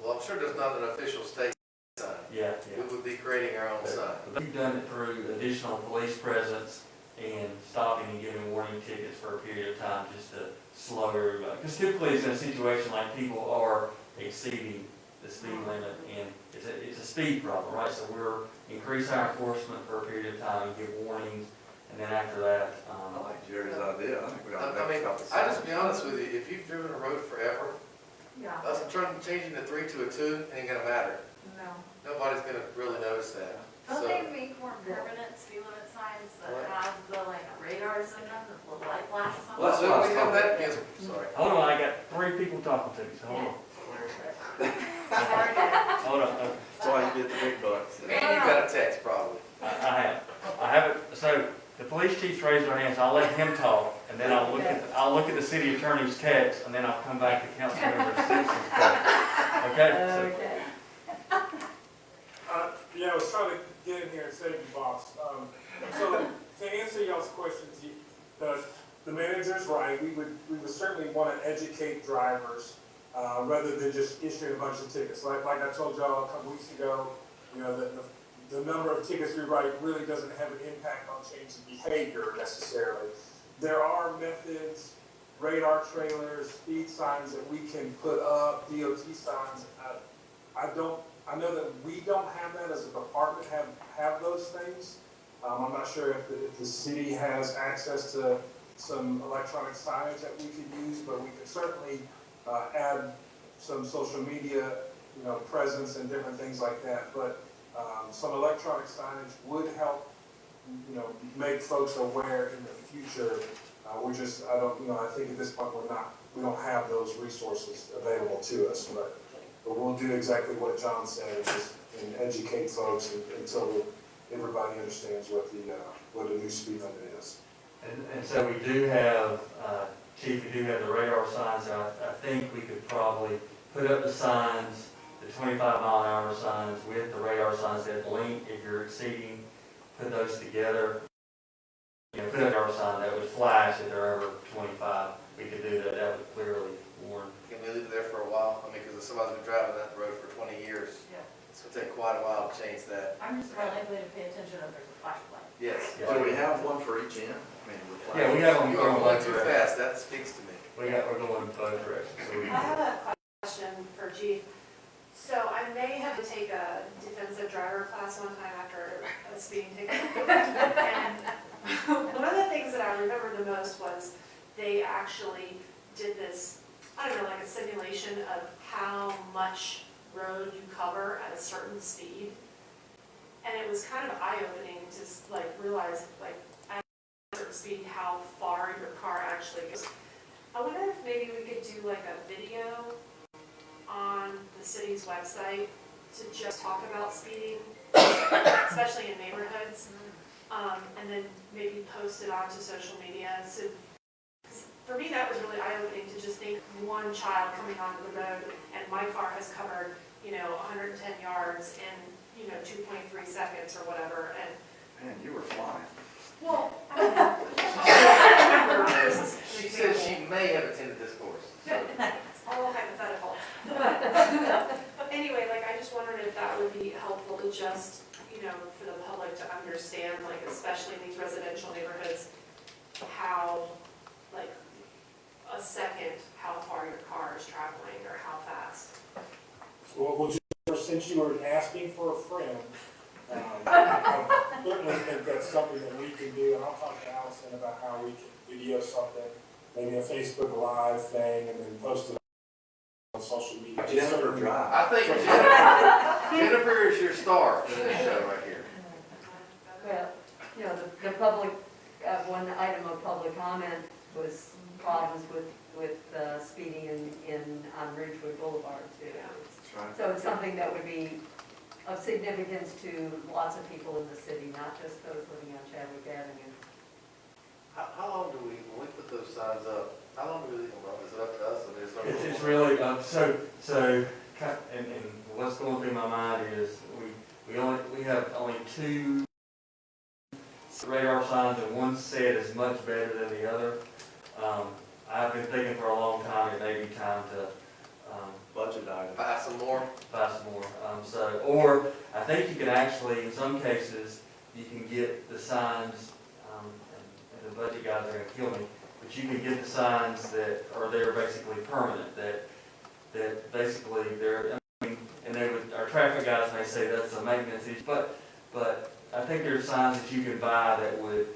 Well, I'm sure there's not an official state sign. Yeah. We would be creating our own sign. We've done it through additional police presence and stopping and giving warning tickets for a period of time just to slow everybody. Because typically it's in a situation like people are exceeding the speed limit, and it's a speed problem, right? So we're increasing our enforcement for a period of time, give warnings, and then after that, I like Jerry's idea. I think we ought to I mean, I just be honest with you, if you've driven a road forever, us changing the 3 to a 2 ain't gonna matter. No. Nobody's gonna really notice that. Don't they make more permanent speed limit signs that have the like radars in them, the little light flashes on them? Well, so we have that, yes, sorry. Hold on, I got 3 people talking to me, so hold on. Sorry, Dad. Hold on. That's why you get the big bucks. And you got a text probably. I have it, so the police chief's raised their hands, I'll let him talk, and then I'll look at the city attorney's text, and then I'll come back to council member Simpson's text. Okay? Okay. Yeah, I was trying to get in here and save you, boss. So to answer y'all's questions, the manager's right. We would certainly want to educate drivers rather than just issuing a bunch of tickets. Like I told y'all a couple weeks ago, the number of tickets we write really doesn't have an impact on changing behavior necessarily. There are methods, radar trailers, speed signs that we can put up, DOT signs. I know that we don't have that as a department, have those things. I'm not sure if the city has access to some electronic signage that we could use, but we could certainly add some social media, presence and different things like that. But some electronic signage would help, make folks aware in the future. I think at this point we don't have those resources available to us, but we'll do exactly what John said, and educate folks until everybody understands what the new speed limit is. And so we do have, Chief, we do have the radar signs, and I think we could probably put up the signs, the 25-mile-an-hour signs with the radar signs that link if you're exceeding, put those together. Put up our sign that would flash if they're over 25. We could do that, that would clearly warn. Can we leave it there for a while? I mean, because somebody's been driving that road for 20 years. Yeah. It's gonna take quite a while to change that. I'm just more likely to pay attention if there's a flashlight. Yes. Do we have one for each end? I mean, with Yeah, we have them You are going going both too directions. fast, that speaks to me. We're going both directions. So we I have a question for Chief. So I may have to take a defensive driver class one time after a speeding ticket. And one of the things that I remember the most was they actually did this, I don't know, like a simulation of how much road you cover at a certain speed. And it was kind of eye-opening to realize at a certain speed how far your car actually goes. I wonder if maybe we could do a video on the city's website to just talk about speeding, especially in neighborhoods, and then maybe post it onto social media. So, 'cause for me, that was really eye-opening to just think one child coming onto the road and my car has covered, 110 yards in, 2.3 seconds or whatever. And Man, you were flying. well, She says she may have attended this course. So. it's all hypothetical. But anyway, I just wondered if that would be helpful to just, for the public to understand, especially in these residential neighborhoods, how, a second, how far your car is traveling or how fast. Well, since you were asking for a friend, I certainly think that's something that we can do, and I'll talk to Allison about how we can video something, maybe a Facebook Live thing, and then post it on social media. Jennifer Drive. I think Jennifer is your star for this show right here. Well, the public, one item of public comment was problems with speeding on Ridgewood Boulevard too. That's right. So it's something that would be of significance to lots of people in the city, not just those living on Chadwick Avenue. How long do when we put those signs up, how long do we leave them up? Is it up to us? I mean, It's really, and what's going through my mind is we have only 2 radar signs, and one set is much better than the other. I've been thinking for a long time it may be time to Budget item. buy some more. buy some more. Or I think you can actually, in some cases, you can get the signs, and the budget guys are going to kill me, but you can get the signs that are there basically permanent, that basically they're, and our traffic guys may say that's a maintenance issue, but I think there's signs that you can buy that would,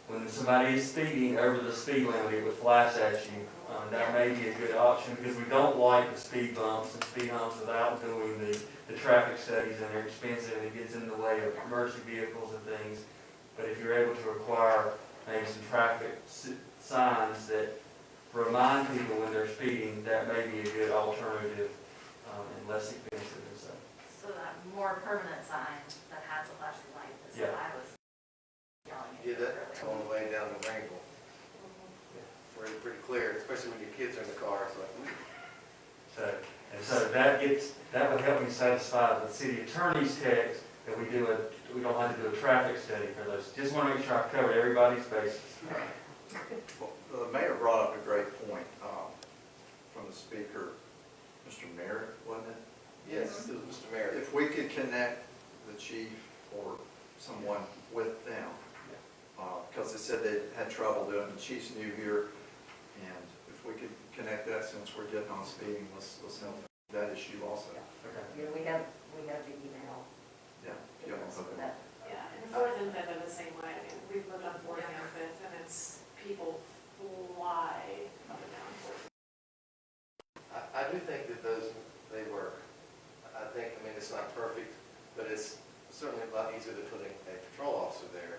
when somebody is speeding over the speed limit, it would flash at you That may be a good option, because we don't like the speed bumps and speed humps without doing the traffic studies, and they're expensive, and it gets in the way of emergency vehicles and things. But if you're able to require maybe some traffic signs that remind people when they're speeding, that may be a good alternative, and less expensive and so. So that more permanent sign that has a flashing light is what I was yelling at. Yeah, that's on the way down to Greenville. Pretty clear, especially when your kids are in the car, it's like, So that would help me satisfy the city attorney's text that we don't have to do a traffic study for those. Just want to make sure I covered everybody's bases. Well, the mayor brought up a great point from the speaker, Mr. Merritt, wasn't it? yes, it was Mr. Mayor. If we could connect the chief or someone with them, because they said they had trouble doing it, the chief's new here, and if we could connect that, since we're getting on speeding, let's help that issue also. Yeah, we have the email. Yeah. Yeah. Okay. Yeah, and Fourth and Fifth are the same way. I mean, we've lived on Fourth and Fifth, and it's people fly up and down Fourth. I do think that they work. I mean, it's not perfect, but it's certainly a lot easier than putting a patrol officer there.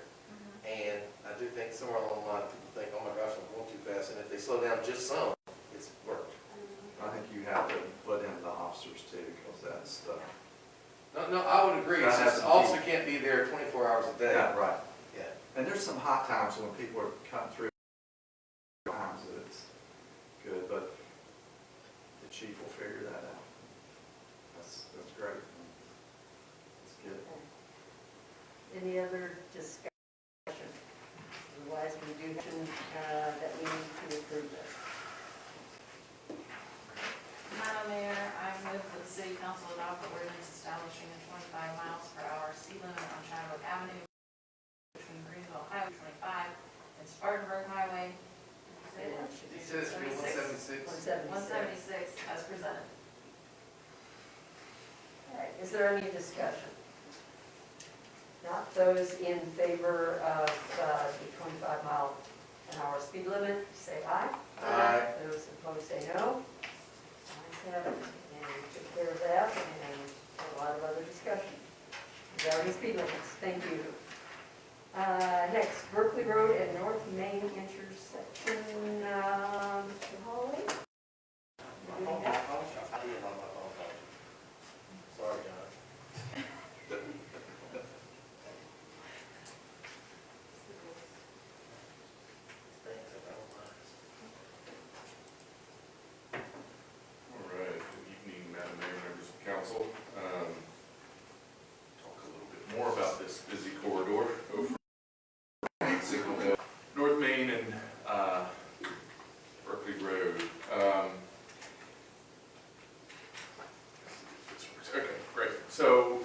And I do think somewhere along the line, people think, oh my gosh, I'm going too fast, and if they slow down just some, it's worked. I think you have to put in the officers too, because that's the. No, I would agree. That It's has just the to be- officer can't be there 24 hours a day. Yeah, right. Yeah. And there's some hot times when people are cutting through times that it's good, but the chief will figure that out. That's great. That's good. Any other discussion? Otherwise, we do, that we need to approve this. Madam Mayor, I move that the city council adopt the ordinance establishing a 25 miles per hour speed limit on Shiloh Avenue between Greenville Highway 25 and Spartanburg Highway. He says it's 176. 176 as presented. All right, is there any discussion? Not those in favor of the 25-mile-an-hour speed limit, say aye. Aye. Those opposed say no. Ayes have it, and we took care of that, and a lot of other discussion regarding speed limits. Thank you. Next, Berkeley Road and North Main intersection, Mr. Hawley? You doing that? Sorry, John. All right, good evening, Madam Mayor, members of council. Talk a little bit more about this busy corridor over Signal Hill, North Main and Berkeley Road. Okay, great. So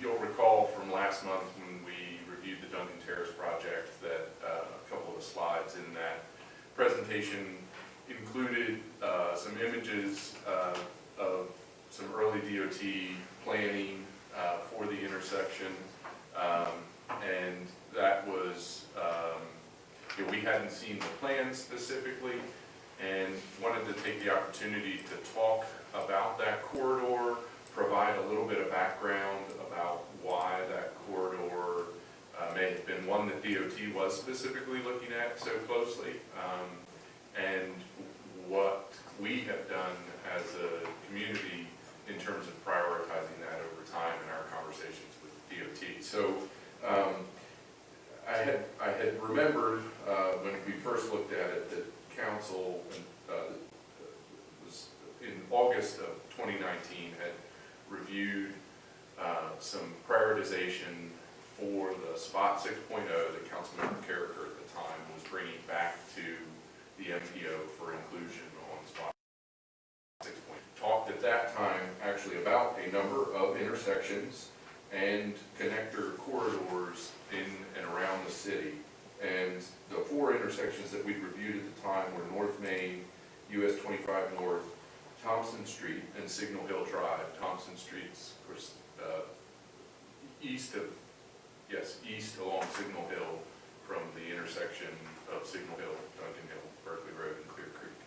you'll recall from last month when we reviewed the Duncan Terrace project that a couple of the slides in that presentation included some images of some early DOT planning for the intersection. And that was, we hadn't seen the plan specifically and wanted to take the opportunity to talk about that corridor, provide a little bit of background about why that corridor may have been one that DOT was specifically looking at so closely, and what we have done as a community in terms of prioritizing that over time in our conversations with DOT. So I had remembered when we first looked at it that council was in August of 2019 had reviewed some prioritization for the Spot 6.0 that Councilmember Carricker at the time was bringing back to the MPO for inclusion on Spot 6.0. Talked at that time actually about a number of intersections and connector corridors in and around the city. And the four intersections that we reviewed at the time were North Main, US 25 North, Thompson Street, and Signal Hill Drive. Thompson Street's, of course, east along Signal Hill from the intersection of Signal Hill, Duncan Hill, Berkeley Road, and Clear Creek.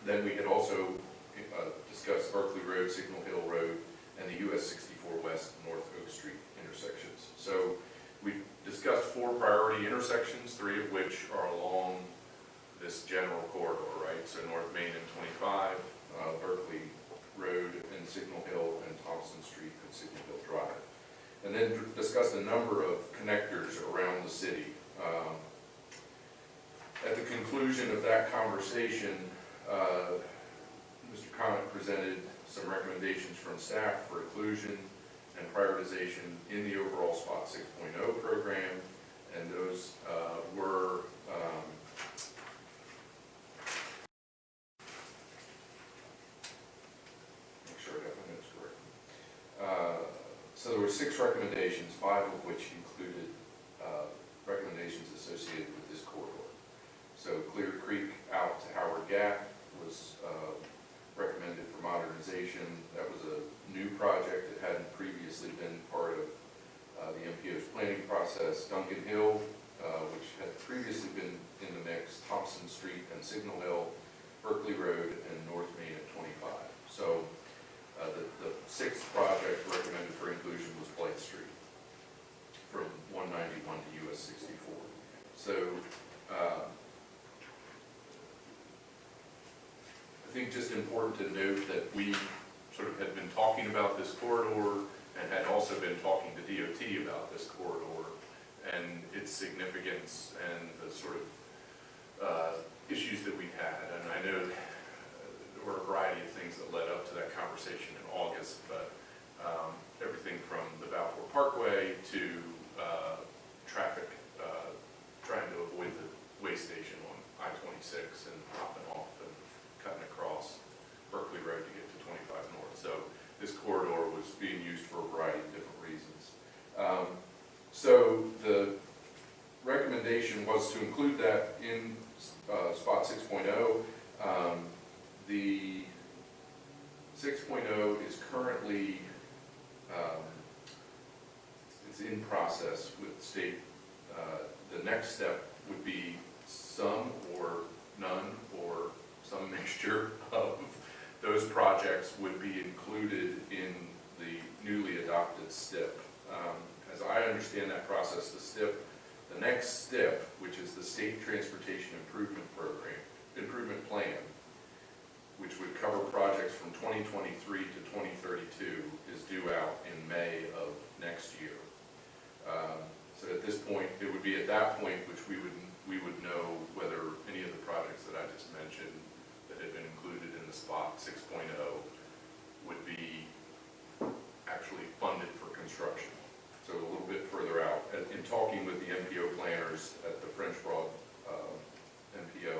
Then we had also discussed Berkeley Road, Signal Hill Road, and the US 64 West North Oak Street intersections. So we discussed 4 priority intersections, 3 of which are along this general corridor, right? So North Main and 25, Berkeley Road and Signal Hill, and Thompson Street and Signal Hill Drive. And then discussed a number of connectors around the city. At the conclusion of that conversation, Mr. Conant presented some recommendations from staff for inclusion and prioritization in the overall SPOT 6.0 program, and those were make sure I got my notes correct. So there were 6 recommendations, 5 of which included recommendations associated with this corridor. So Clear Creek out to Howard Gap was recommended for modernization. That was a new project that hadn't previously been part of the MPO's planning process. Duncan Hill, which had previously been in the mix, Thompson Street and Signal Hill, Berkeley Road, and North Main at 25. So the 6th project recommended for inclusion was Blythe Street from 191 to US 64. So I think just important to note that we sort of had been talking about this corridor and had also been talking to DOT about this corridor and its significance and the sort of issues that we had. And I know there were a variety of things that led up to that conversation in August, but everything from the Balfour Parkway to traffic trying to avoid the way station on I-26 and hopping off and cutting across Berkeley Road to get to 25 North. So this corridor was being used for a variety of different reasons. So the recommendation was to include that in SPOT 6.0. The 6.0 is currently, it's in process with the state. The next step would be some or none or some mixture of those projects would be included in the newly adopted STIP. As I understand that process, the next STIP, which is the State Transportation Improvement Plan, which would cover projects from 2023 to 2032, is due out in May of next year. So at this point, it would be at that point which we would know whether any of the projects that I just mentioned that had been included in the SPOT 6.0 would be actually funded for construction. So a little bit further out. In talking with the MPO planners at the French Broad MPO,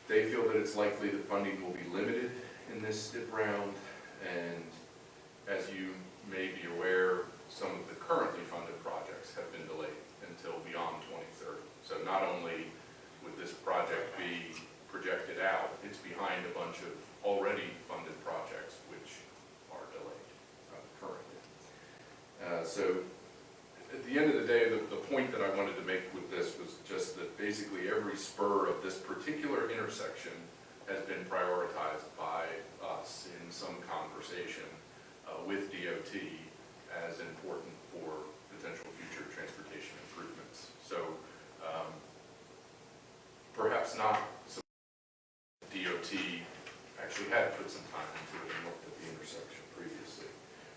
they feel that it's likely that funding will be limited in this STIP round, and as you may be aware, some of the currently funded projects have been delayed until beyond 2030. So not only would this project be projected out, it's behind a bunch of already funded projects which are delayed currently. So at the end of the day, the point that I wanted to make with this was just that basically every spur of this particular intersection has been prioritized by us in some conversation with DOT as important for potential future transportation improvements. So perhaps not so DOT actually had put some time into it and looked at the intersection previously.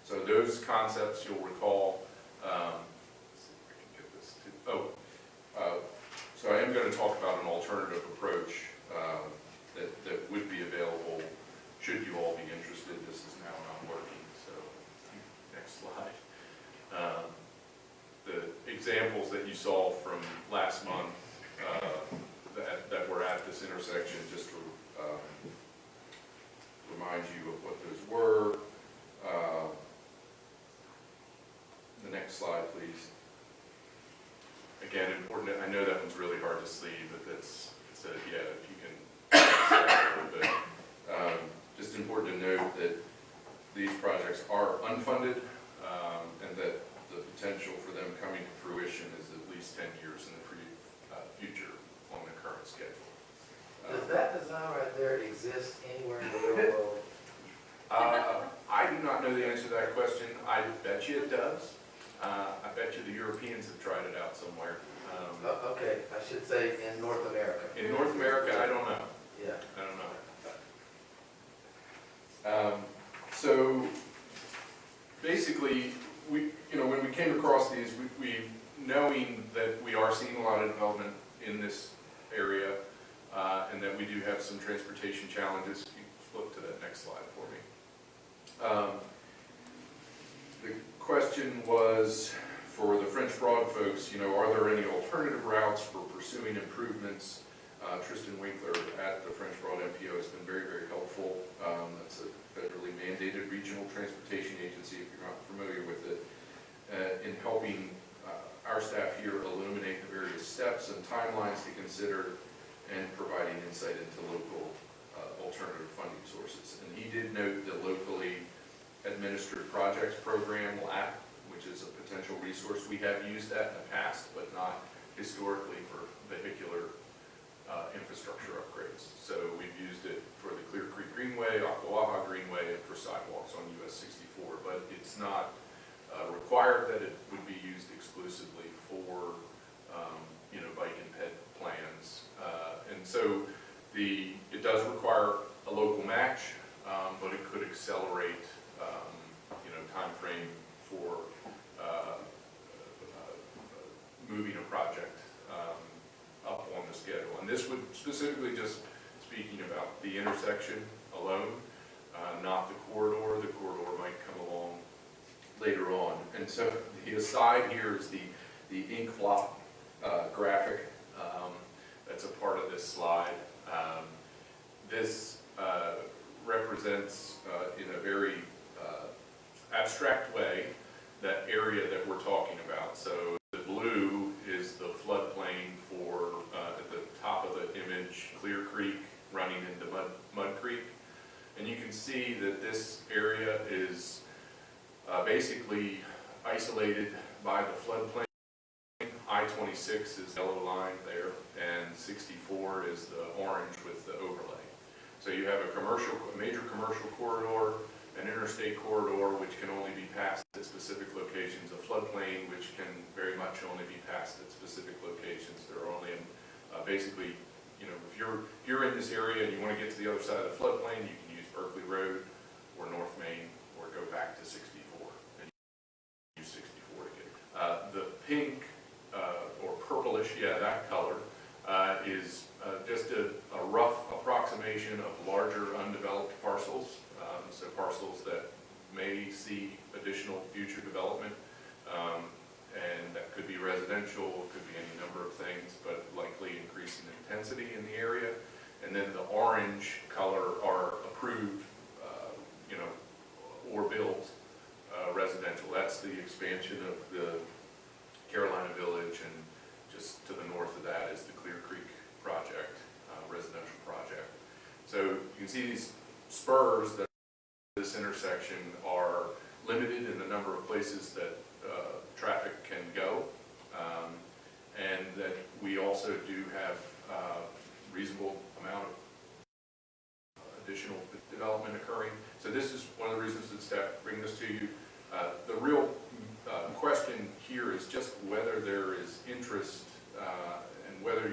So those concepts you'll recall, let's see if I can get this to, so I am going to talk about an alternative approach that would be available should you all be interested. This is now not working, so next slide. The examples that you saw from last month that were at this intersection, just to remind you of what those were. The next slide, please. Again, important, I know that one's really hard to see, but it's yeah, if you can a little bit. Just important to note that these projects are unfunded, and that the potential for them coming to fruition is at least 10 years in the future on the current schedule. basically, when we came across these, we knowing that we are seeing a lot of development in this area, and that we do have some transportation challenges. You can flip to that next slide for me. The question was, for the French Broad folks, are there any alternative routes for pursuing improvements? Tristan Winkler at the French Broad MPO has been very, very helpful. That's a federally mandated regional transportation agency, if you're not familiar with it, in helping our staff here illuminate the various steps and timelines to consider and providing insight into local alternative funding sources. And he did note the locally administered projects program, LAP, which is a potential resource. We have used that in the past, but not historically for vehicular infrastructure upgrades. So we've used it for the Clear Creek Greenway, Ocklawaha Greenway, and for sidewalks on US 64, but it's not required that it would be used exclusively for bike and ped plans. And so it does require a local match, but it could accelerate time frame for moving a project up on the schedule. And this would specifically just speaking about the intersection alone, not the corridor. The corridor might come along later on. And so the aside here is the ink flop graphic that's a part of this slide. This represents in a very abstract way that area that we're talking about. So the blue is the floodplain for, at the top of the image, Clear Creek running into Mud Creek. And you can see that this area is basically isolated by the floodplain. I-26 is the yellow line there, and 64 is the orange with the overlay. So you have a major commercial corridor, an interstate corridor which can only be passed at specific locations, a floodplain which can very much only be passed at specific locations. There are only, basically, if you're in this area and you want to get to the other side of the floodplain, you can use Berkeley Road or North Main or go back to 64 and use 64 to get the pink or purplish, that color is just a rough approximation of larger undeveloped parcels. So parcels that may see additional future development, and that could be residential, could be any number of things, but likely increasing intensity in the area. And then the orange color are approved, or built residential. That's the expansion of the Carolina Village, and just to the north of that is the Clear Creek project, residential project. So you can see these spurs that this intersection are limited in the number of places that traffic can go, and that we also do have reasonable amount of additional development occurring. So this is one of the reasons that staff bring this to you. The real question here is just whether there is interest and whether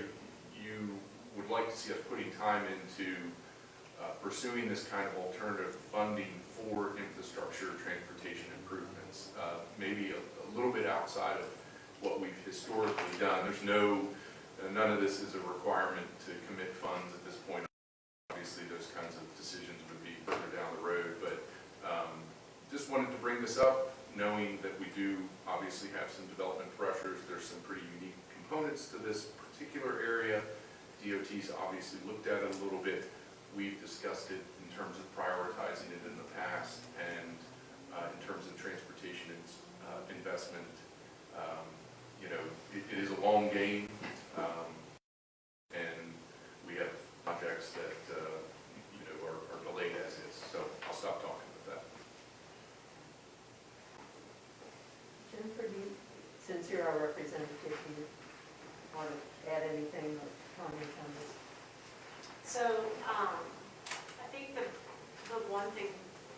you would like to see us putting time into pursuing this kind of alternative funding for infrastructure transportation improvements, maybe a little bit outside of what we've historically done. There's none of this is a requirement to commit funds at this point. Obviously, those kinds of decisions would be further down the road, but just wanted to bring this up, knowing that we do obviously have some development pressures. There's some pretty unique components to this particular area. DOT's obviously looked at it a little bit. We've discussed it in terms of prioritizing it in the past, and in terms of transportation investment. It is a long game, and we have projects that are delayed as is. So I'll stop talking with that. Jennifer, since you're our representative, do you want to add anything or comment on this? So, I think the one thing,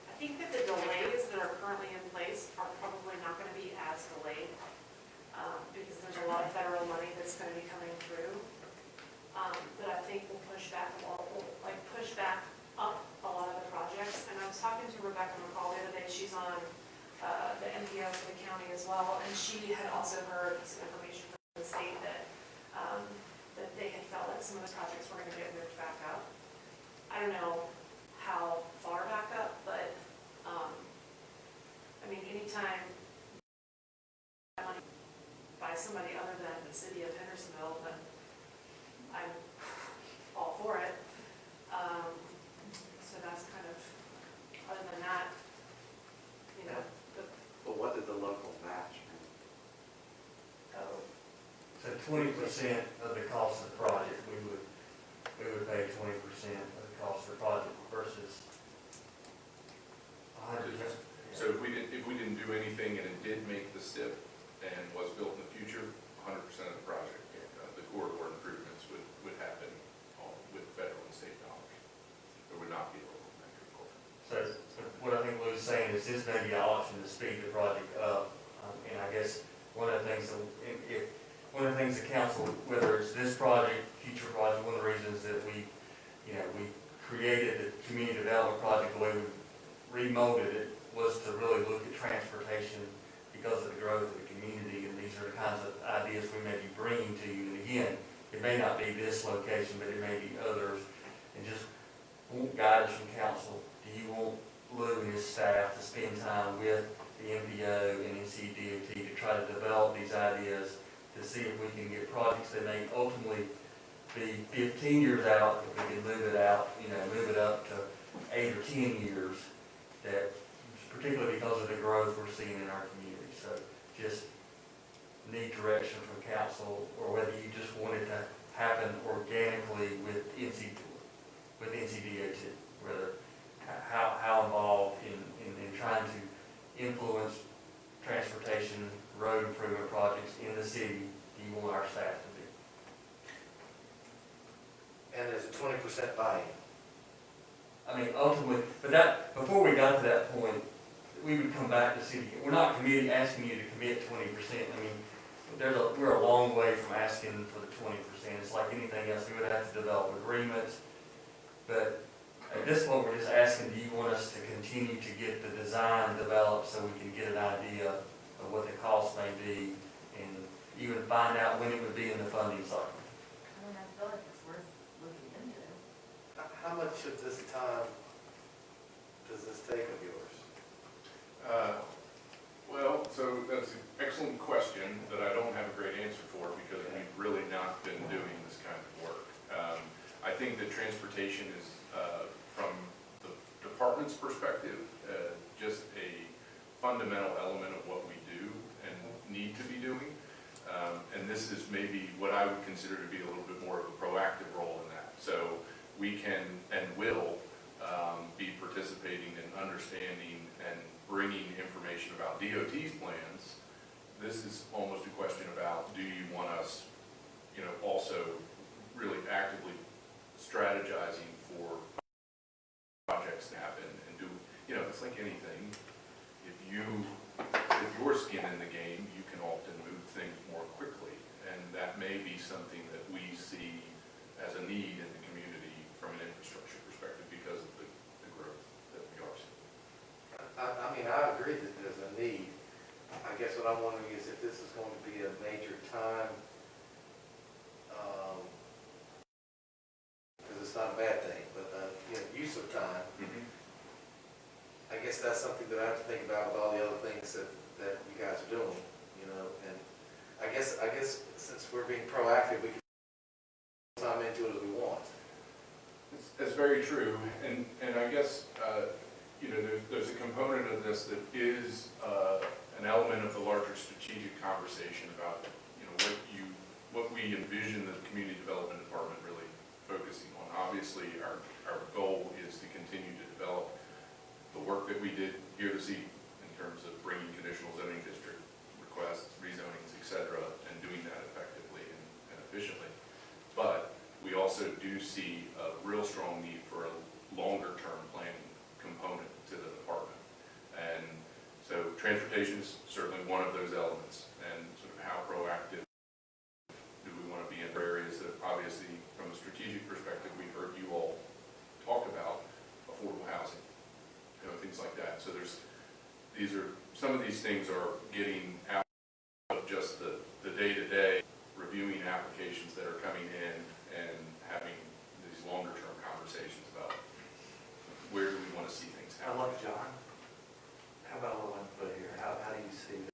I think that the delays that are currently in place are probably not going to be as delayed, because there's a lot of federal money that's going to be coming through, that I think will push back up a lot of the projects. And I was talking to Rebecca McCall the other day. She's on the county as well, and she had also heard some information from the state that, that they had felt that some of those projects were gonna get moved back up. I don't know how far back up, but, I mean, anytime money by somebody other than the city of Hendersonville, then I'm all for it. So that's kind of, other than that, you know, But what did the local match mean? So 20% of the cost of the project, we would pay 20% of the cost of the project versus 100%. So if we didn't do anything and it did make the STIP and was built in the future, 100% of the project, the corridor improvements would happen with federal and state dollars. There would not be a local match required. So what I think Lou's saying is this may be an option to speed the project up. And I guess one of the things the council, whether it's this project, future project, one of the reasons that we created the community development project the way we remolded it was to really look at transportation because of the growth of the community, and these are the kinds of ideas we may be bringing to you. And again, it may not be this location, but it may be others. And just want guidance from council. Do you want Lou and his staff to spend time with the MPO and NCDOT to try to develop these ideas to see if we can get projects that may ultimately be 15 years out, if we can move it out, move it up to 8 or 10 years, that particularly because of the growth we're seeing in our community. So just need direction from council, or whether you just want it to happen organically with NCDOT, whether how involved in trying to influence transportation, road improvement projects in the city do you want our staff to be? And there's a 20% buy-in. I mean, ultimately, but before we got to that point, we would come back to city. We're not asking you to commit 20%. I mean, we're a long way from asking for the 20%. It's like anything else. We would have to develop agreements. But at this point, we're just asking, do you want us to continue to get the design developed so we can get an idea of what the cost may be, and even find out when it would be in the funding cycle? I mean, I feel like it's worth looking into. How much of this time does this take of yours? Well, so that's an excellent question that I don't have a great answer for because we've really not been doing this kind of work. I think that transportation is, from the department's perspective, just a fundamental element of what we do and need to be doing. And this is maybe what I would consider to be a little bit more of a proactive role in that. So we can and will be participating in understanding and bringing information about DOT's plans. This is almost a question about, do you want us, also really actively strategizing for projects to happen and do, it's like anything. If your skin in the game, you can often move things more quickly. And that may be something that we see as a need in the community from an infrastructure perspective because of the growth that we are seeing. I mean, I agree that there's a need. I guess what I'm wondering is if this is going to be a major time, because it's not a bad thing, but use of time. I guess that's something that I have to think about with all the other things that you guys are doing, and I guess since we're being proactive, we can put time into it as we want. That's very true, and I guess, there's a component of this that is an element of the larger strategic conversation about, what we envision the community development department really focusing on. Obviously, our goal is to continue to develop the work that we did here this evening in terms of bringing conditional zoning district requests, rezonings, et cetera, and doing that effectively and efficiently. But we also do see a real strong need for a longer-term planning component to the department. And so transportation is certainly one of those elements, and sort of how proactive do we want to be in areas that obviously from a strategic perspective, we've heard you all talk about affordable housing, things like that. So these are some of these things are getting out of just the day-to-day reviewing applications that are coming in and having these longer-term conversations about where do we want to see things I happen. love John. How about a little input here? How do you see that?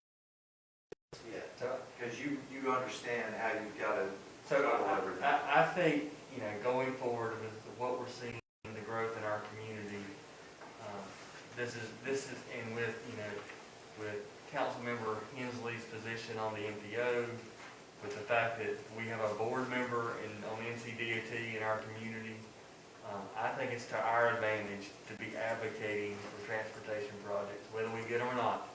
Yeah. Because you understand how you've got to So total everything. I think, you know, going forward with what we're seeing, the growth in our community, this is, and with, you know, with Councilmember Hensley's position on the MPO, with the fact that we have a board member on NCDOT in our community, I think it's to our advantage to be advocating for transportation projects, whether we get them or not.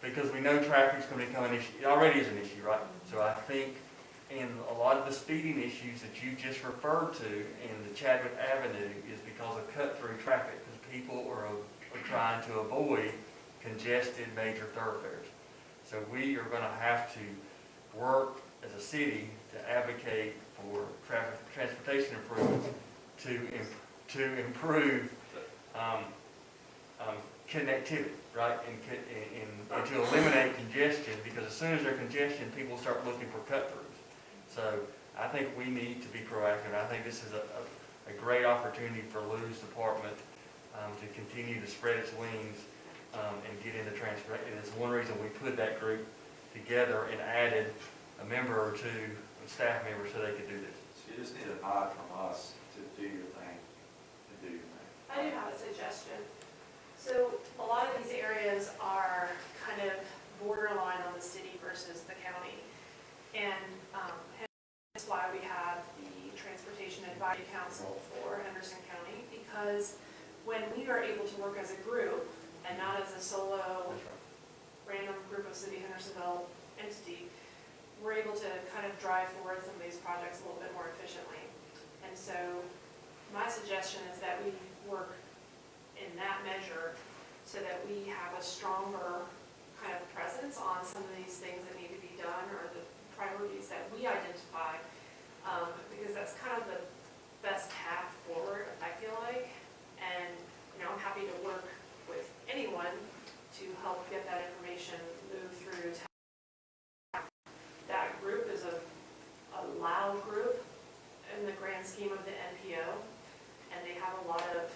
Because we know traffic's going to become an issue. It already is an issue, right? So I think in a lot of the speeding issues that you just referred to in the Chadwick Avenue is because of cut-through traffic, because people are trying to avoid congested major thoroughfares. So we are going to have to work as a city to advocate for transportation improvements to improve connectivity, right, and to eliminate congestion, because as soon as there's congestion, people start looking for cut-throughs. So I think we need to be proactive. I think this is a great opportunity for Lou's department to continue to spread its wings and get into transportation. And it's one reason we put that group together and added a member or two, staff members, so they could do this. So you just need a nod from us to do your thing, I do have a suggestion. So a lot of these areas are kind of borderline on the city versus the county. And that's why we have the Transportation Advisory Council for Henderson County, because when we are able to work as a group and not as a solo random group of City of Hendersonville entity, we're able to kind of drive forward some of these projects a little bit more efficiently. And so my suggestion is that we work in that measure so that we have a stronger kind of presence on some of these things that need to be done, or the priorities that we identify, because that's kind of the best path forward, I feel like. And, you know, I'm happy to work with anyone to help get that information moved through. That group is a loud group in the grand scheme of the NPO, and they have a lot of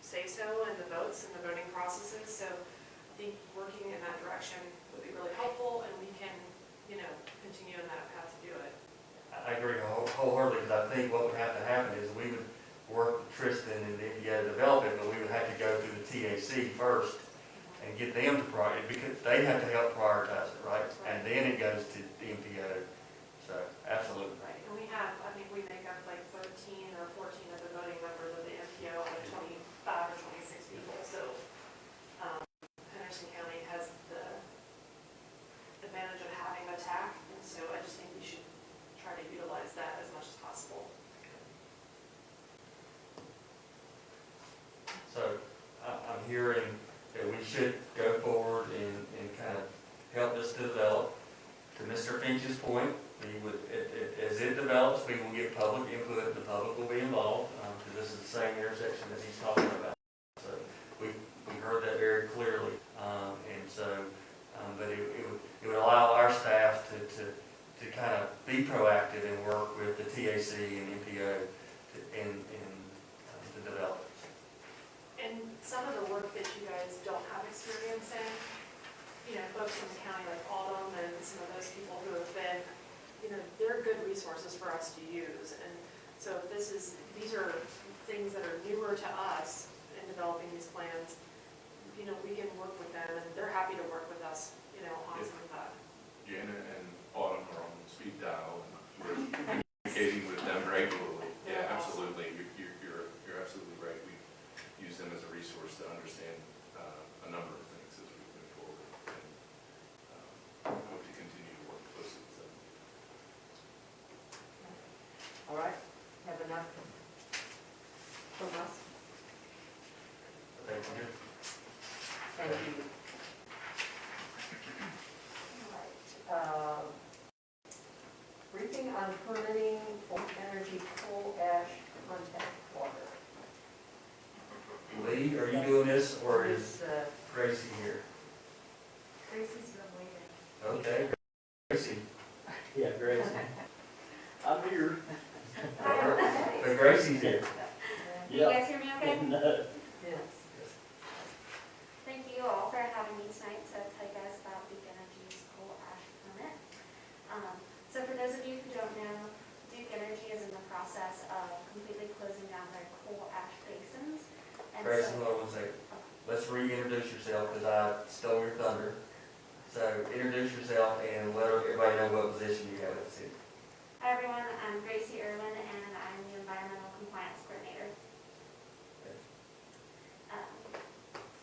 say-so in the votes and the voting processes. So I think working in that direction would be really helpful, and we can, you know, continue in that path to do it. I agree wholeheartedly, because I think what would have to happen is we would work with Tristan and the NPO to develop it, but we would have to go through the TAC first and get them to prioritize, because they have to help prioritize it, right? And then it goes to the NPO. So, absolutely. Right, and we have, I think we make up like 13 or 14 of the voting members of the NPO out of 25 or 26 people. So Henderson County has the advantage of having a TAC, and so I just think we should try to utilize that as much as possible. So, I'm hearing that we should go forward and kind of help this develop. To Mr. Finch's point, we would, as it develops, we will get public input, the public will be involved, because this is the same intersection that he's talking about. So we heard that very clearly, and so, but it would allow our staff to kind of be proactive and work with the TAC and NPO to develop it. And some of the work that you guys don't have experience in, you know, folks in the county like Autumn and some of those people who have been, you know, they're good resources for us to use. And so if these are things that are newer to us in developing these plans, you know, we can work with them, and they're happy to work with us, you know, on some of that. Janet and Autumn are on speed dial, and we're communicating with them regularly. Yeah, absolutely. You're absolutely right. We use them as a resource to understand a number of things as we move forward, and hope to continue to work closely with them. All right, have enough from us? Thank you. Thank you. All right. Briefing on permitting for energy coal ash contact water. Lee, are you doing this? this, or is Gracie here? Gracie's been waiting. Okay, Gracie. Yeah, Gracie. I'm here. But Gracie's here. Can you guys hear me okay? No. Yes. Thank you all for having me tonight to tell you guys about Duke Energy's coal ash permit. So for those of you who don't know, Duke Energy is in the process of completely closing down their coal ash basins. And Gracie, so- hold on one second. Let's reintroduce yourself, because I stole your thunder. So introduce yourself and let everybody know what position you have at the city. Hi everyone, I'm Gracie Irwin and I'm the Environmental Compliance Coordinator.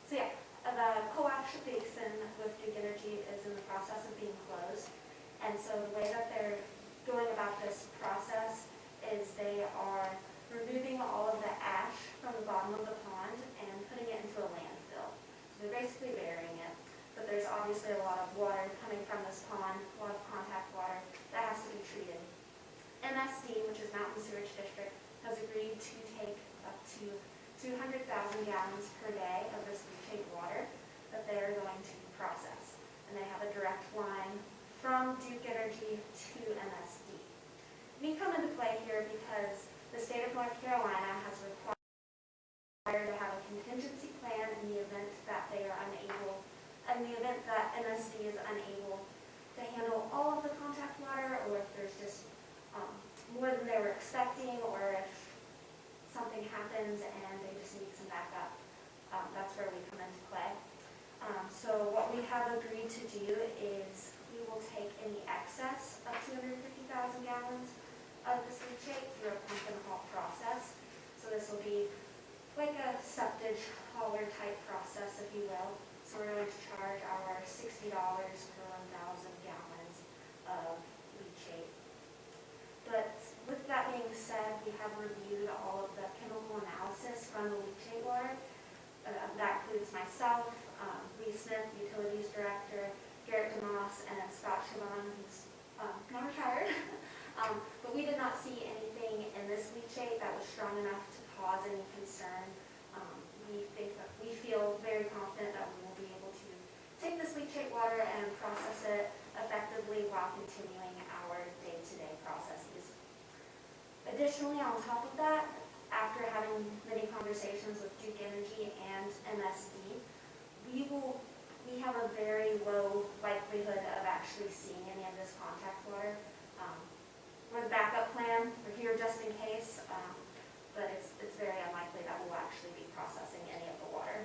So yeah, the coal ash basin with Duke Energy is in the process of being closed. And so the way that they're going about this process is they are removing all of the ash from the bottom of the pond and putting it into a landfill. So they're basically burying it, but there's obviously a lot of water coming from this pond, a lot of contact water that has to be treated. MSD, which is Mountain Sewage District, has agreed to take up to 200,000 gallons per day of this leachate water that they're going to process. And they have a direct line from Duke Energy to MSD. We come into play here because the state of North Carolina has required to have a contingency plan in the event that they are unable, in the event that MSD is unable to handle all of the contact water, or if there's just more than they were expecting, or if something happens and they just need some backup. That's where we come into play. So what we have agreed to do is we will take any excess of 250,000 gallons of this leachate through a pump and haul process. So this will be like a septage hauler type process, if you will. So we're going to charge our $60 per 1,000 gallons of leachate. But with that being said, we have reviewed all of the chemical analysis from the leachate water. That includes myself, Lee Smith, Utilities Director, Garrett DeMoss, and Scott Chavon, who's not retired. But we did not see anything in this leachate that was strong enough to cause any concern. We feel very confident that we will be able to take this leachate water and process it effectively while continuing our day-to-day processes. Additionally, on top of that, after having many conversations with Duke Energy and MSD, we have a very low likelihood of actually seeing any of this contact water. We're the backup plan. We're here just in case, but it's very unlikely that we'll actually be processing any of the water.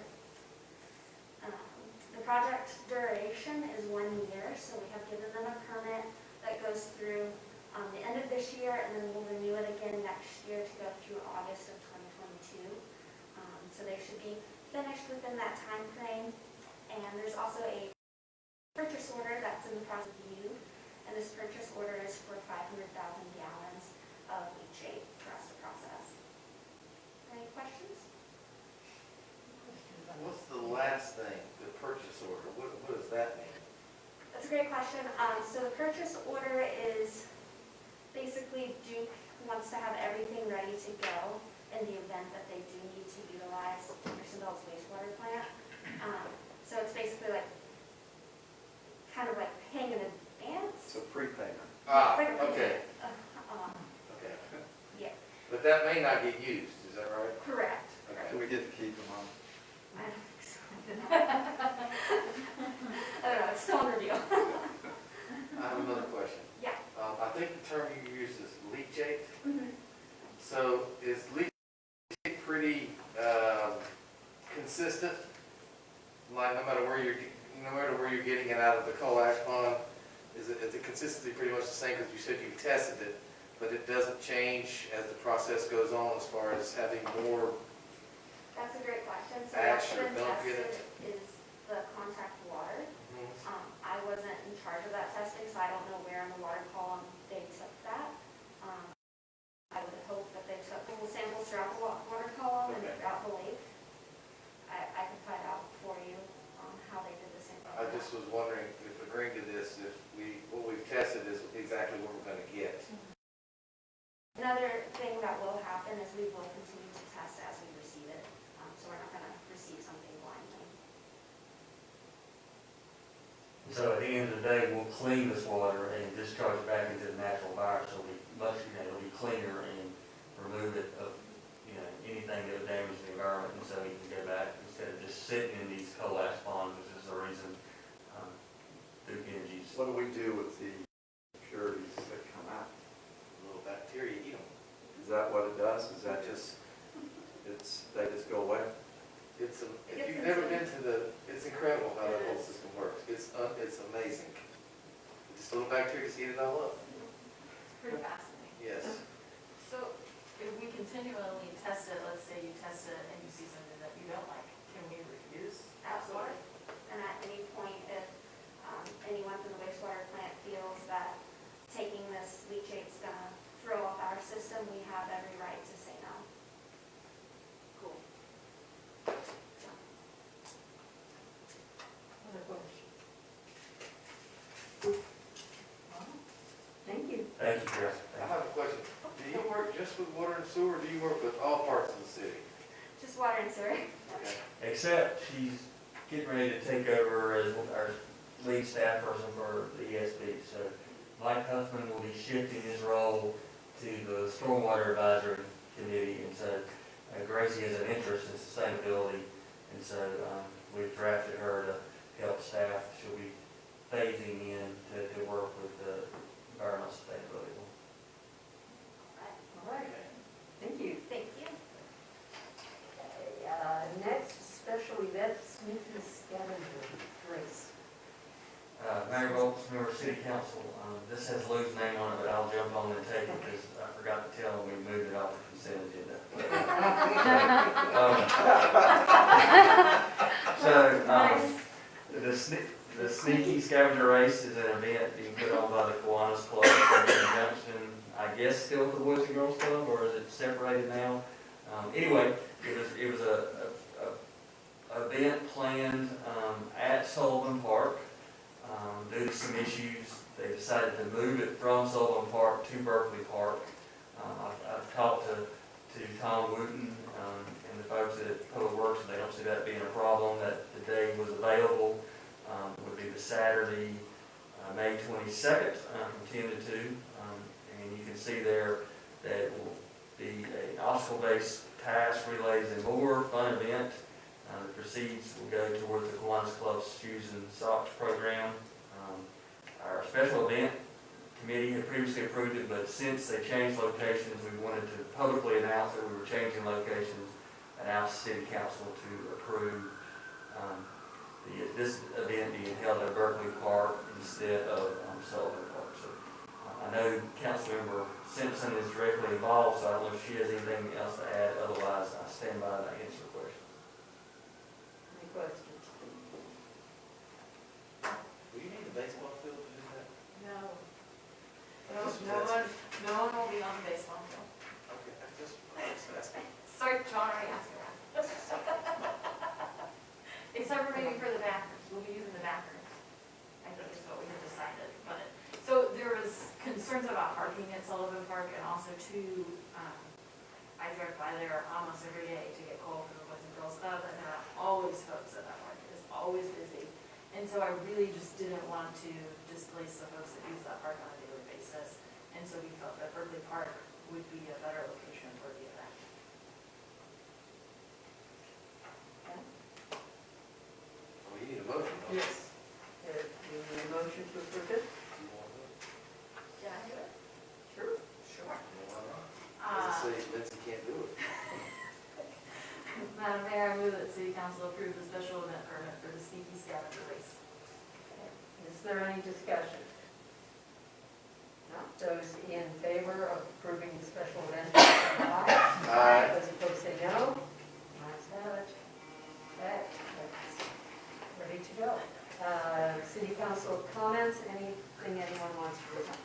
The project duration is 1 year, so we have given them a permit that goes through the end of this year, and then we'll renew it again next year to go through August of 2022. So they should be finished within that time frame. And there's also a purchase order that's in the process of review, and this purchase order is for 500,000 gallons of leachate for us to process. Any questions? What's the last thing, the purchase order? What does that mean? That's a great question. So the purchase order is basically Duke wants to have everything ready to go in the event that they do need to utilize Hendersonville's wastewater plant. So it's basically like, kind of like paying in advance. So prepayment. Ah, It's like a okay, prepayment. okay. Yeah, But that may not get used, is that right? correct. Okay. Do we get to keep them on? I don't think so. I don't know, it's still in review. I have another question. Yeah. I think the term you used is leachate. Mhm. So is leachate pretty consistent? Like no matter where you're getting it out of the coal ash pond, is the consistency pretty much the same? Because you said you've tested it, but it doesn't change as the process goes on as far as having more. That's a great question. So Ash what's or been don't get tested is the contact water. Mhm. I wasn't in charge of that testing, so I don't know where in the water column they took that. I would hope that they took full samples throughout the water column and Okay. throughout the lake. I could find out for you how they did the sample. I just was wondering if agreeing to this, if what we've tested is exactly what we're going to get. Another thing that will happen is we will continue to test as we receive it. So we're not going to receive something blind. And so at the end of the day, we'll clean this water and discharge it back into the natural environment, so it'll be much, it'll be cleaner and remove it of, anything that would damage the environment, and so you can go back instead of just sitting in these collapsed ponds, which is the reason Duke Energy's. What do we do with the impurities that come out? Little bacteria eat them. Is that what it does? Is that just, they just go away? If you've never been to it's incredible how that whole system works. It's amazing. Just little bacteria just eat it all up. It's pretty fascinating. Yes. So if we continually test it, let's say you test it and you see something that you don't like, can we refuse? Absolutely. And at any point, if anyone from the wastewater plant feels that taking this leachate is going to throw off our system, we have every right to say no. Cool. Other questions? Thank you. Thank you, Chris. I have a question. Do you work just with water and sewer, or do you work with all parts of the city? Just water and sewer. Okay. Except she's getting ready to take over as our lead staff person for the ESB. So Mike Huffman will be shifting his role to the Stormwater Advisory Committee. And so Gracie has an interest in sustainability. And so we've drafted her to help staff. She'll be phasing in to work with the environmental sustainability. All right. Thank you. Thank you. Next, special event, Smithy Scavenger Race. Mayor Volk, member of City Council, this has Lou's name on it, but I'll jump on and take it because I forgot to tell him we moved it off the consent agenda. The Sneaky Scavenger Race is an event being put on by the Kiwanis Club in conjunction, I guess, still with the Boys and Girls Club, or is it separated now? Anyway, it was a event planned at Sullivan Park. Due to some issues, they decided to move it from Sullivan Park to Berkeley Park. I've talked to Tom Wooten and the folks at Public Works, and they don't see that being a problem. That the day was available would be the Saturday, May 22nd, from 10 to 2. And you can see there that it will be an obstacle-based task, relays, and more fun event. The proceeds will go towards the Kiwanis Club's Shoes and Socks program. Our special event committee had previously approved it, but since they changed locations, we wanted to publicly announce that we were changing locations and ask City Council to approve this event being held at Berkeley Park instead of Sullivan Park. So I know Councilmember Simpson is directly involved, so I don't know if she has anything else to add. Otherwise, I stand by and answer the question. Any questions? Do you need a baseball field to do that? No. Just No one will be on the baseball field. Okay, I just asking. Sorry, John already asked me that. Except for maybe for the bathrooms, we'll be using the bathrooms. I think is what we had decided. But so there was concerns about parking at Sullivan Park, and also too, I drive by there almost every day to get coal for the Boys and Girls Club, and there are always folks at that park. It is always busy. And so I really just didn't want to displace the folks that use that park on a daily basis. And so we felt that Berkeley Park would be a better location for the event. Well, you need a motion. don't you? Yes. You need a motion to approve it? Do you want to? Can I do it? Sure. Sure. Why not? Doesn't say Lindsay can't do it. Madam Mayor, I move that City Council approve the special event permit for the Sneaky Scavenger Race. Is there any discussion? No? Those in favor of approving the special event, say aye. Aye. Those opposed, say no. Ayes have it. Okay, that's ready to go. City Council comments, anything anyone wants to present?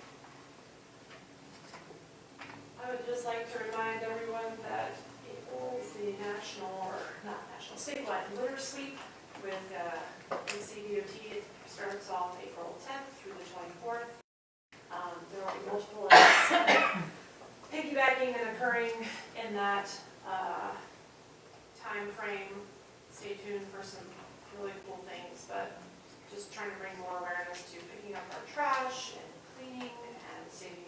I would just like to remind everyone that April is the statewide litter sweep with NCDOT. It starts off April 10th through the 24th. There will be multiple events piggybacking and occurring in that time frame. Stay tuned for some really cool things, but just trying to bring more awareness to picking up our trash and cleaning and saving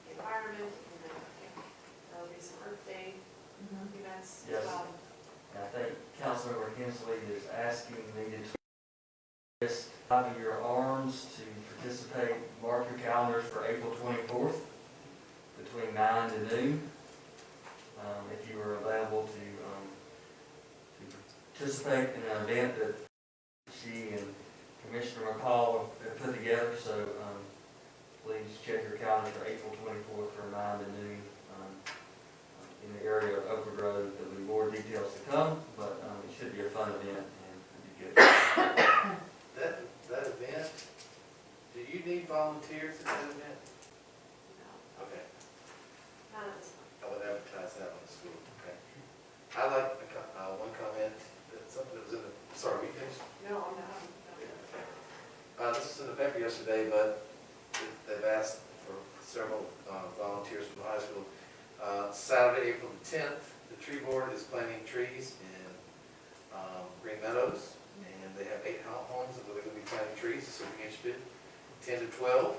the environment. And then I think there'll be some Earth Day events as Yes. well. And I think Councilmember Hensley is asking me to list top of your arms to participate. Mark your calendars for April 24th between 9 to noon. If you are available to participate in an event that she and Commissioner McCall have put together, so please check your calendar for April 24th from 9 to noon in the area of Oak Road. There'll be more details to come, but it should be a fun event and it'll be good. That event, do you need volunteers at that event? No, Okay, not at this point. I would advertise that on the school, okay. I like one comment, that something that was in the, sorry, we finished? No, I'm not. This was in the paper yesterday, but they've asked for several volunteers from the high school. Saturday, April the 10th, the tree board is planting trees in Green Meadows, and they have 8 homes that they're going to be planting trees, so if you're interested, 10 to 12,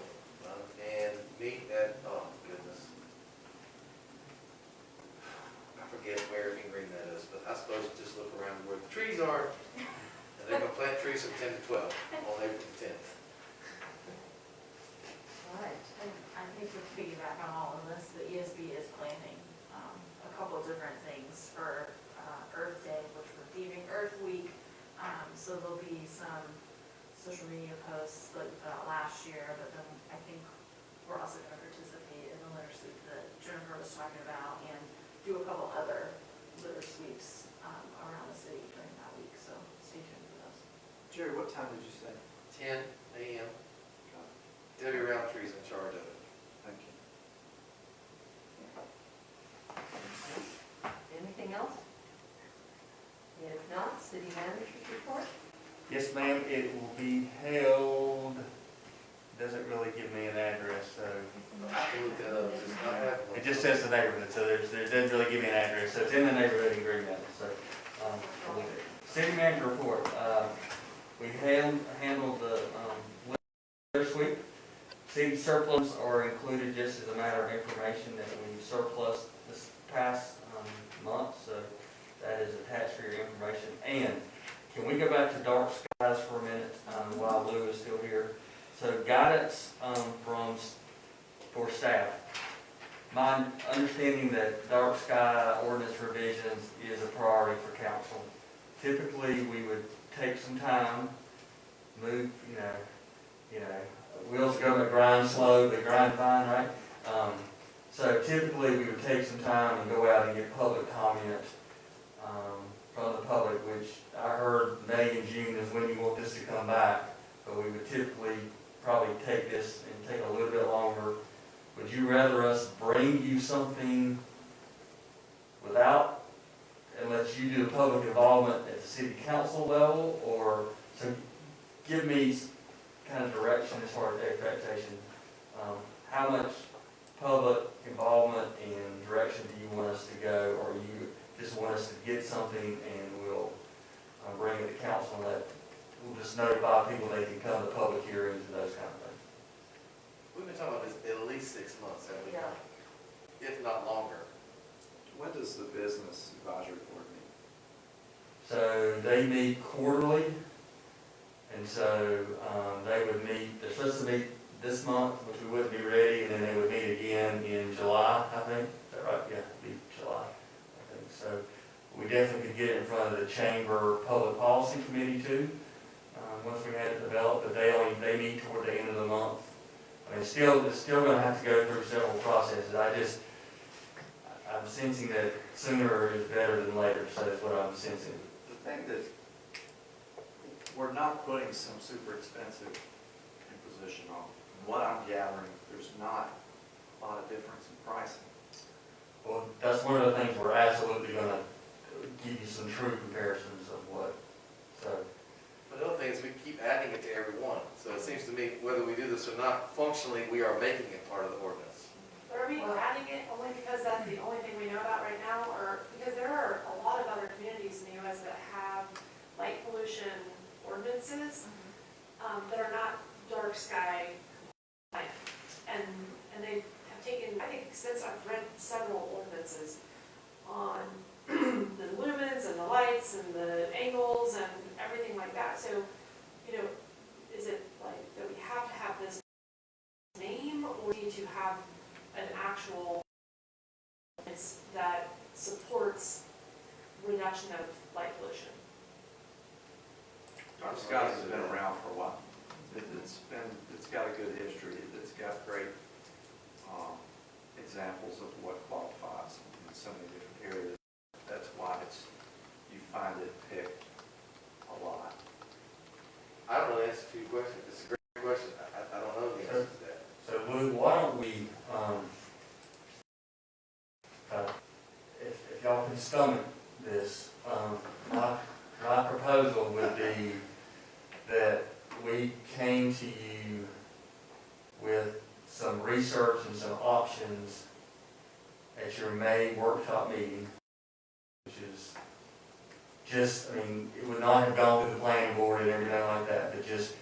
and meet at, oh goodness, I forget where in Green Meadows, but I suppose just look around where the trees are, and they're going to plant trees from 10 to 12 on April the 10th. Right. I think to piggyback on all of this, the ESB is planning a couple of different things for Earth Day, which we're deeming Earth Week. So there'll be some social media posts like last year, but then I think we're also going to participate in the litter sweep that Jennifer was talking about and do a couple other litter sweeps around the city during that week. So stay tuned for those. Jerry, what time did you say? 10 a.m. Debbie Roundtree's in charge of it. Thank you. Anything else? If not, city manager's report? Yes, ma'am, it will be held, doesn't really give me an address, so. I can look that up, just not have one. It just says the neighborhood, so it doesn't really give me an address, so it's in the neighborhood in Green Meadows, so. I'll leave it. City manager report, we handled the litter sweep. City surplus are included just as a matter of information that we surplus this past month, so that is attached for your information. And can we go back to dark skies for a minute while Lou is still here? So guidance for staff. My understanding that dark sky ordinance revisions is a priority for council. Typically, we would take some time, move, wheels of government grind slow, they grind fine, right? So typically, we would take some time and go out and get public comment from the public, which I heard May and June is when you want this to come back, but we would typically probably take this and take a little bit longer. Would you rather us bring you something without, and let you do the public involvement at the city council level, or, so give me kind of direction as far as expectation. How much public involvement and direction do you want us to go, or you just want us to get something and we'll bring it to council and we'll just notify people they can come to public hearings and those kind of things? We've been talking about this at least 6 months, haven't we? Yeah. If not longer. When does the business advisory board meet? So they meet quarterly, and so they would meet, they're supposed to meet this month, which we wouldn't be ready, and then they would meet again in July, I think. Is that right? Yeah, it'd be July, I think. So we definitely could get it in front of the Chamber Public Policy Committee too, once we had it developed, but they meet toward the end of the month. I mean, it's still going to have to go through several processes. I'm sensing that sooner is better than later, so that's what I'm sensing. The thing that, we're not putting some super expensive imposition on. What I'm gathering, there's not a lot of difference in pricing. Well, that's one of the things we're absolutely going to give you some true comparisons of what, so. But the other thing is we keep adding it to every one. So it seems to me, whether we do this or not, functionally, we are making it part of the ordinance. But are we adding it only because that's the only thing we know about right now, or because there are a lot of other communities in the U.S. that have light pollution ordinances? that are not dark sky compliant. And they have taken, I think since I've read several ordinances on the lumens and the lights and the angles and everything like that. So, you know, is it like that we have to have this name, or need to have an actual ordinance that supports reduction of light pollution? Dark skies has been around for a while. It's got a good history. It's got great examples of what qualifies in so many different areas. That's why you find it picked a lot. I don't know the answer to your question. It's a great question. I don't know the answer to that. So Lou, why don't we, if y'all can stomach this, my proposal would be that we came to you with some research and some options at your May workshop meeting, which is just, I mean, it would not have gone through the planning board and everything like that, but just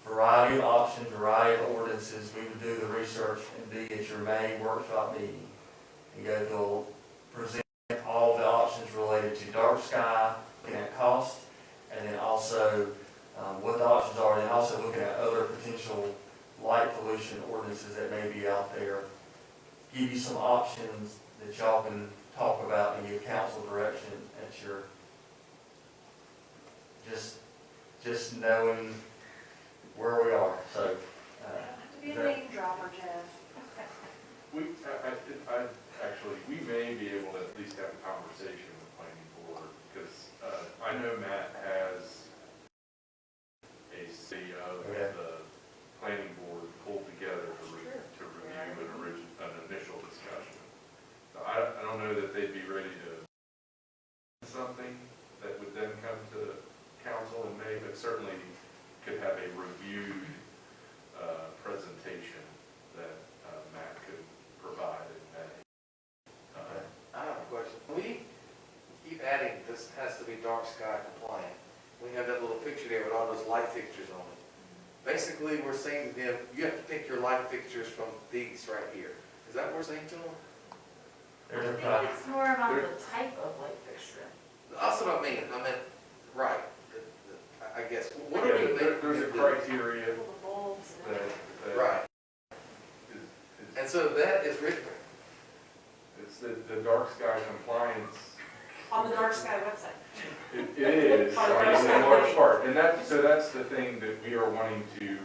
variety of options, variety of ordinances. We would do the research and be at your May workshop meeting and go to present all the options related to dark sky, looking at cost, and then also what the options are, and also looking at other potential light pollution ordinances that may be out there. Give you some options that y'all can talk about and give council direction at your, just knowing where we are. So, To be a name dropper, Jeff. We may be able to at least have a conversation with the planning board, because I know Matt has a city of the planning board pulled together to review an initial discussion. So I don't know that they'd be ready to something that would then come to council in May, but certainly could have a reviewed presentation that Matt could provide in May. I have a question. We keep adding, this has to be dark sky compliant. We have that little picture there with all those light fixtures on it. Basically, we're saying to them, you have to pick your light fixtures from these right here. Is that what we're saying to them? I think it's more about the type of light fixture. That's what I mean. I meant, right. I guess. What Yeah, do we make? there's a criteria The bulbs and that Right. is And so that is written. it's the dark sky compliance. on the dark sky website. It is, in large part, and so that's the thing that we are wanting to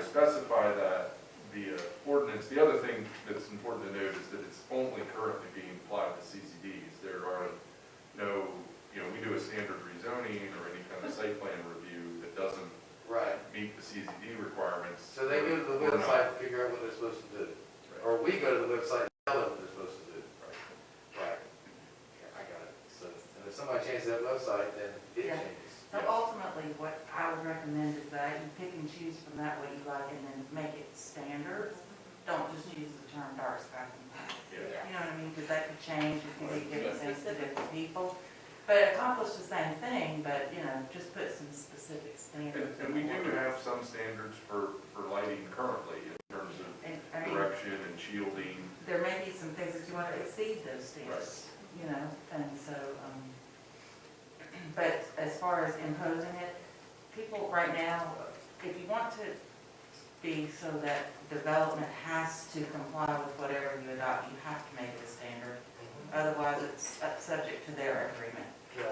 specify that via ordinance. The other thing that's important to note is that it's only currently being applied to CCDs. There are no, we do a standard rezoning or any kind of site plan review that doesn't meet the CCD requirements. So they go to the website and figure out what they're supposed to do. Or we go to the website and tell them what they're supposed to do. Right. Yeah, I got it. So, and if somebody changes that website, then it changes. So ultimately, what I would recommend is that you pick and choose from that what you like and then make it standard. Don't just use the term dark sky compliant. You know what I mean? Because that could change, it can make different things to different people. But accomplish the same thing, but, just put some specific standards. And we do have some standards for lighting currently in terms of direction and shielding. There may be some things that you want to exceed those standards, and so, but as far as imposing it, people right now, if you want to be so that development has to comply with whatever you adopt, you have to make it a standard. Otherwise, it's subject to their agreement. Yeah,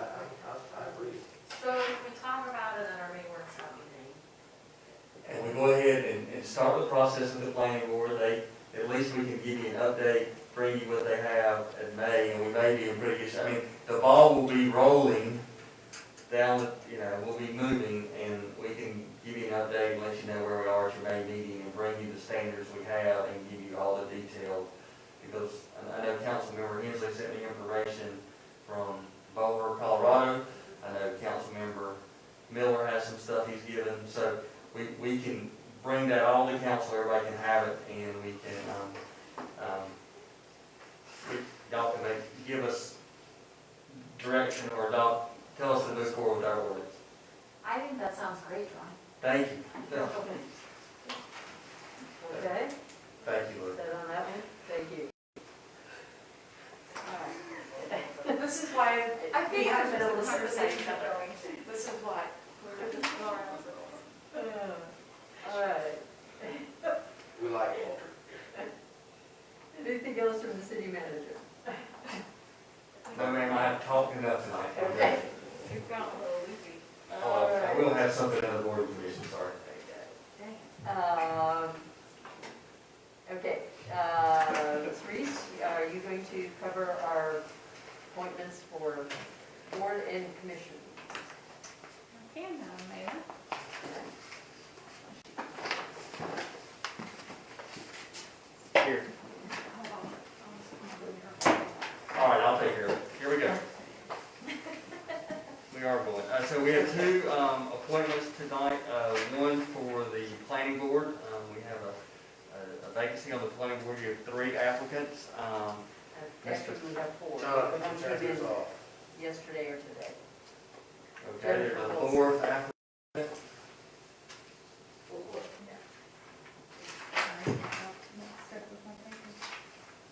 I agree. So we talk about it at our May workshop meeting. And we go ahead and start the process with the planning board. At least we can give you an update, bring you what they have in May, and we may be in pretty good shape. I mean, the ball will be rolling down, we'll be moving, and we can give you an update and let you know where we are at your May meeting and bring you the standards we have and give you all the details. Because I know Councilmember Hensley sent me information from Boulder, Colorado. I know Councilmember Miller has some stuff he's given. So we can bring that all to council, everybody can have it, and we can, y'all can give us direction or tell us to move forward with our ordinance. I think that sounds great, John. Thank you. this is why I we think haven't been that's able to the service each conversation other. going. This is why. All right. We like Walter. Anything else from the city manager? No, ma'am, I have talked enough tonight. Okay. You've gone a little loopy. I will have something on the board of commission, sorry. Okay, Reese, are you going to cover our appointments for board and commission? Okay, now, Mayor. Here. All right, I'll take care of it. Here we go. We are going. So we have two appointments tonight. One for the planning board. We have a vacancy on the planning board. You have 3 applicants. Actually, we have 4. Jonathan, One turn came yours in off. yesterday or today. Okay, there's a 4th applicant.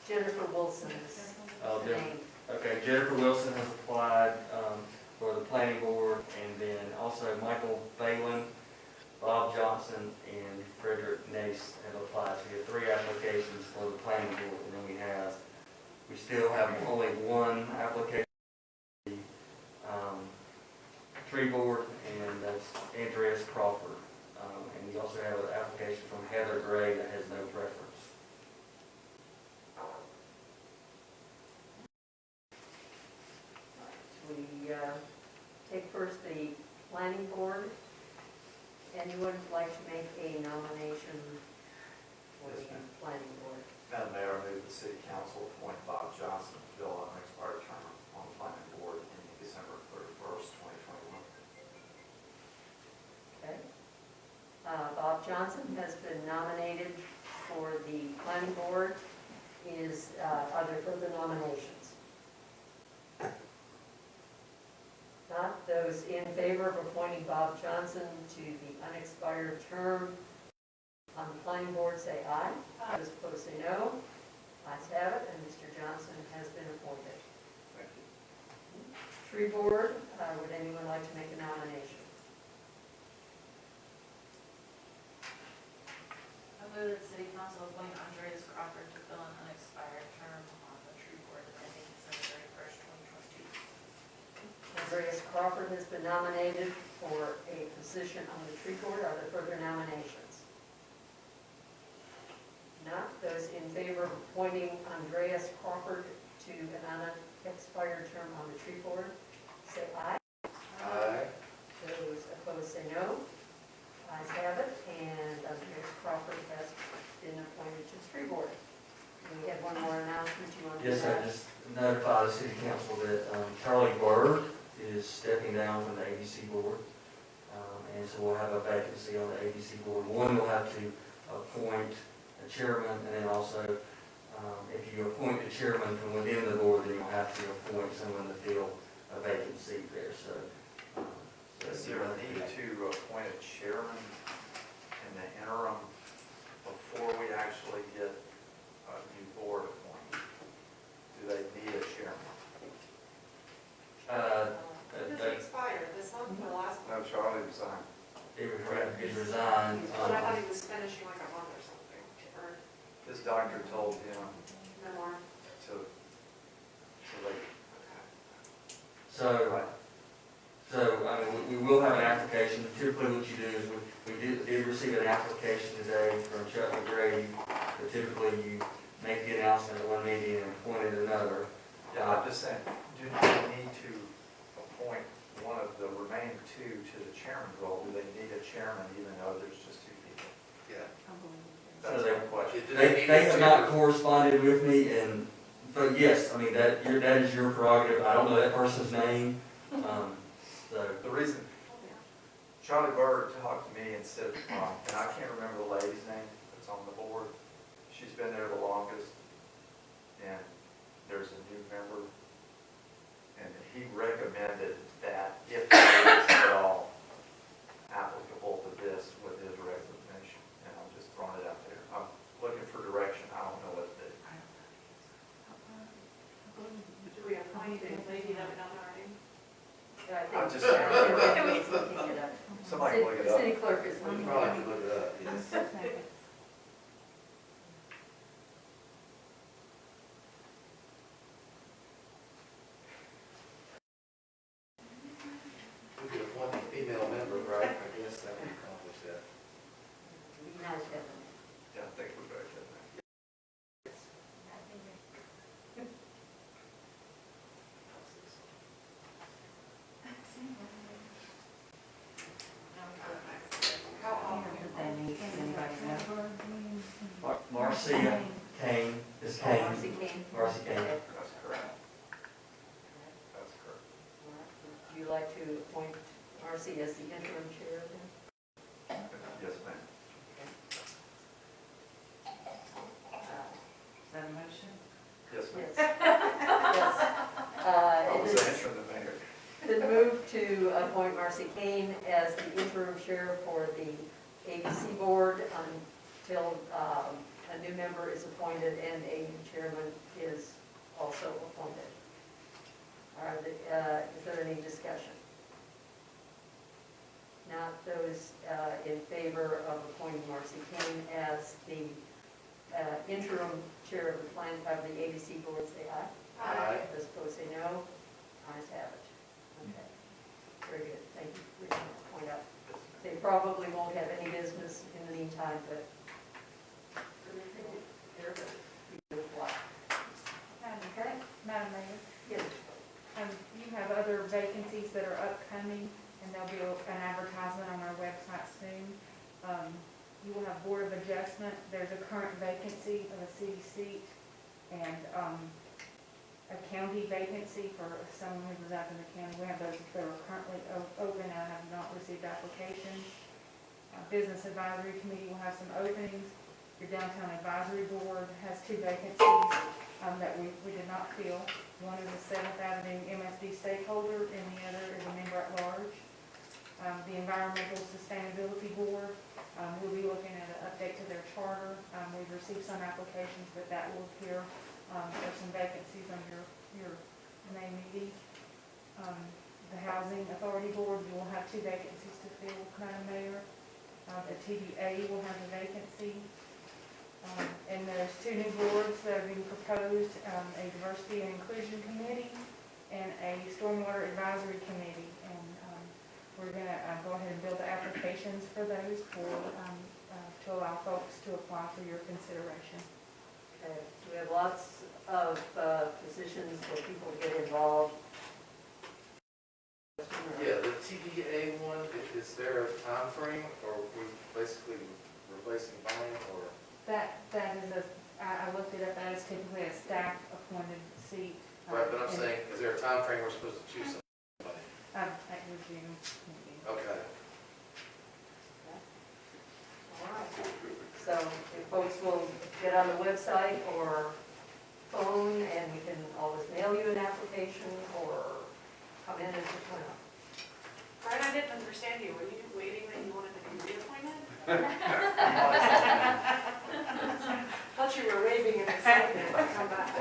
Jennifer Wilson's name. Okay, Jennifer Wilson has applied for the planning board, and then also Michael Phelan, Bob Johnson, and Frederick Nace have applied. So we have 3 applications for the planning board, and then we still have only 1 application for the tree board, and that's Andreas Crawford. And we also have an application from Heather Gray that has no preference. We take first the planning board. Anyone like to make a nomination for the planning board? Madam Mayor, I move the city council appoint Bob Johnson to fill an unexpired term on the planning board ending December 31st, 2021. Okay. Bob Johnson has been nominated for the planning board. Are there further nominations? Not. Those in favor of appointing Bob Johnson to the unexpired term on the planning board say aye. Those opposed say no. Ayes have it, and Mr. Johnson has been appointed. Thank you. Tree board, would anyone like to make a nomination? I move that the city council appoint Andreas Crawford to fill an unexpired term on the tree board ending December 31st, 2022. Andreas Crawford has been nominated for a position on the tree board. Are there further nominations? Not. Those in favor of appointing Andreas Crawford to an unexpired term on the tree board, say aye. Aye. Those opposed say no. Ayes have it, and Andreas Crawford has been appointed to the tree board. We have one more announcement you want to Yes, make? I just notify the city council that Charlie Bird is stepping down from the ABC board. And so we'll have a vacancy on the ABC board. One, we'll have to appoint a chairman, and then also, if you appoint a chairman from within the board, then you'll have to appoint someone to fill a vacant seat there, so. Is there a need to appoint a chairman in the interim before we actually get a new board appointed? Do they need a chairman? It doesn't expire, this month or last No, month? Charlie resigned. He's resigned. But I thought he was finishing like a month or something, or His doctor told him no more. to like, So, I mean, we will have an application. Typically what you do is we did receive an application today from Chuck McGrady, but typically you make the announcement at one meeting and appoint at another. yeah, I'm just saying, do they need to appoint one of the remaining 2 to the chairman role? Do they need a chairman even though there's just 2 people? Yeah. That's So my question. They have not corresponded with me, but yes, I mean, that is your prerogative. I don't know that person's name, so. The reason, Charlie Bird talked to me and said, and I can't remember the lady's name that's on the board. She's been there the longest, and there's a new member. And he recommended that if there is at all applicable to this with his resignation, and I'm just throwing it out there. I'm looking for direction, I don't know what to do. Do we have want to. Maybe that we don't already. I I'm think just- everyone's looking it up. Somebody can look it The up. city clerk is We looking it probably up. could look it up, yes. We could appoint a female member, right? I guess that would accomplish that. Be nice, Evan. Yeah, I think we're better than that. How often do they meet? Does anybody know? Marcia Kane, is Kane. Marcy Kane. Marcy Kane. Okay. That's correct. That's correct. Would you like to appoint Marcy as the interim chair then? Yes, ma'am. Is that a motion? Yes, ma'am. Yes. I It was is answering the mayor. been moved to appoint Marcy Kane as the interim chair for the ABC board until a new member is appointed and a new chairman is also appointed. Is there any discussion? Not those in favor of appointing Marcy Kane as the interim chair of the ABC board, say aye. Aye. Those opposed say no. Ayes have it. Okay. Very good. Thank you for bringing that point up. They probably won't have any business in the meantime, but they're good. You do what? Okay? Madam Mayor, Yes. you have other vacancies that are upcoming, and there'll be an advertisement on our website soon. You will have Board of Adjustment, there's a current vacancy of a city seat, and a county vacancy for someone who resides in the county. We have those that are currently open and have not received applications. Business Advisory Committee will have some openings. Your Downtown Advisory Board has 2 vacancies that we did not fill. One is a 7th Avenue MSD stakeholder, and the other is a member at large. The Environmental Sustainability Board, we'll be looking at an update to their charter. We've received some applications, but that will appear. There's some vacancies on your May meeting. The Housing Authority Board, you will have 2 vacancies to fill, Madam Mayor. The TDA will have a vacancy. And there's 2 new boards that are being proposed, a Diversity and Inclusion Committee and a Stormwater Advisory Committee. And we're going to go ahead and build the applications for those to allow folks to apply for your consideration. Okay. We have lots of positions for people to get involved. Yeah, the TDA one, is there a time frame, or we basically replacing mine, or? That is I looked it up, that is typically a staff appointed seat. Right, but I'm saying, is there a time frame we're supposed to choose somebody? At your June meeting. Okay. All right. So if folks will get on the website or phone, and we can always mail you an application or come in and just went up. Brian, I didn't understand you. Were you waiting that you wanted to be reappointed? Thought you were waving in excitement to come back.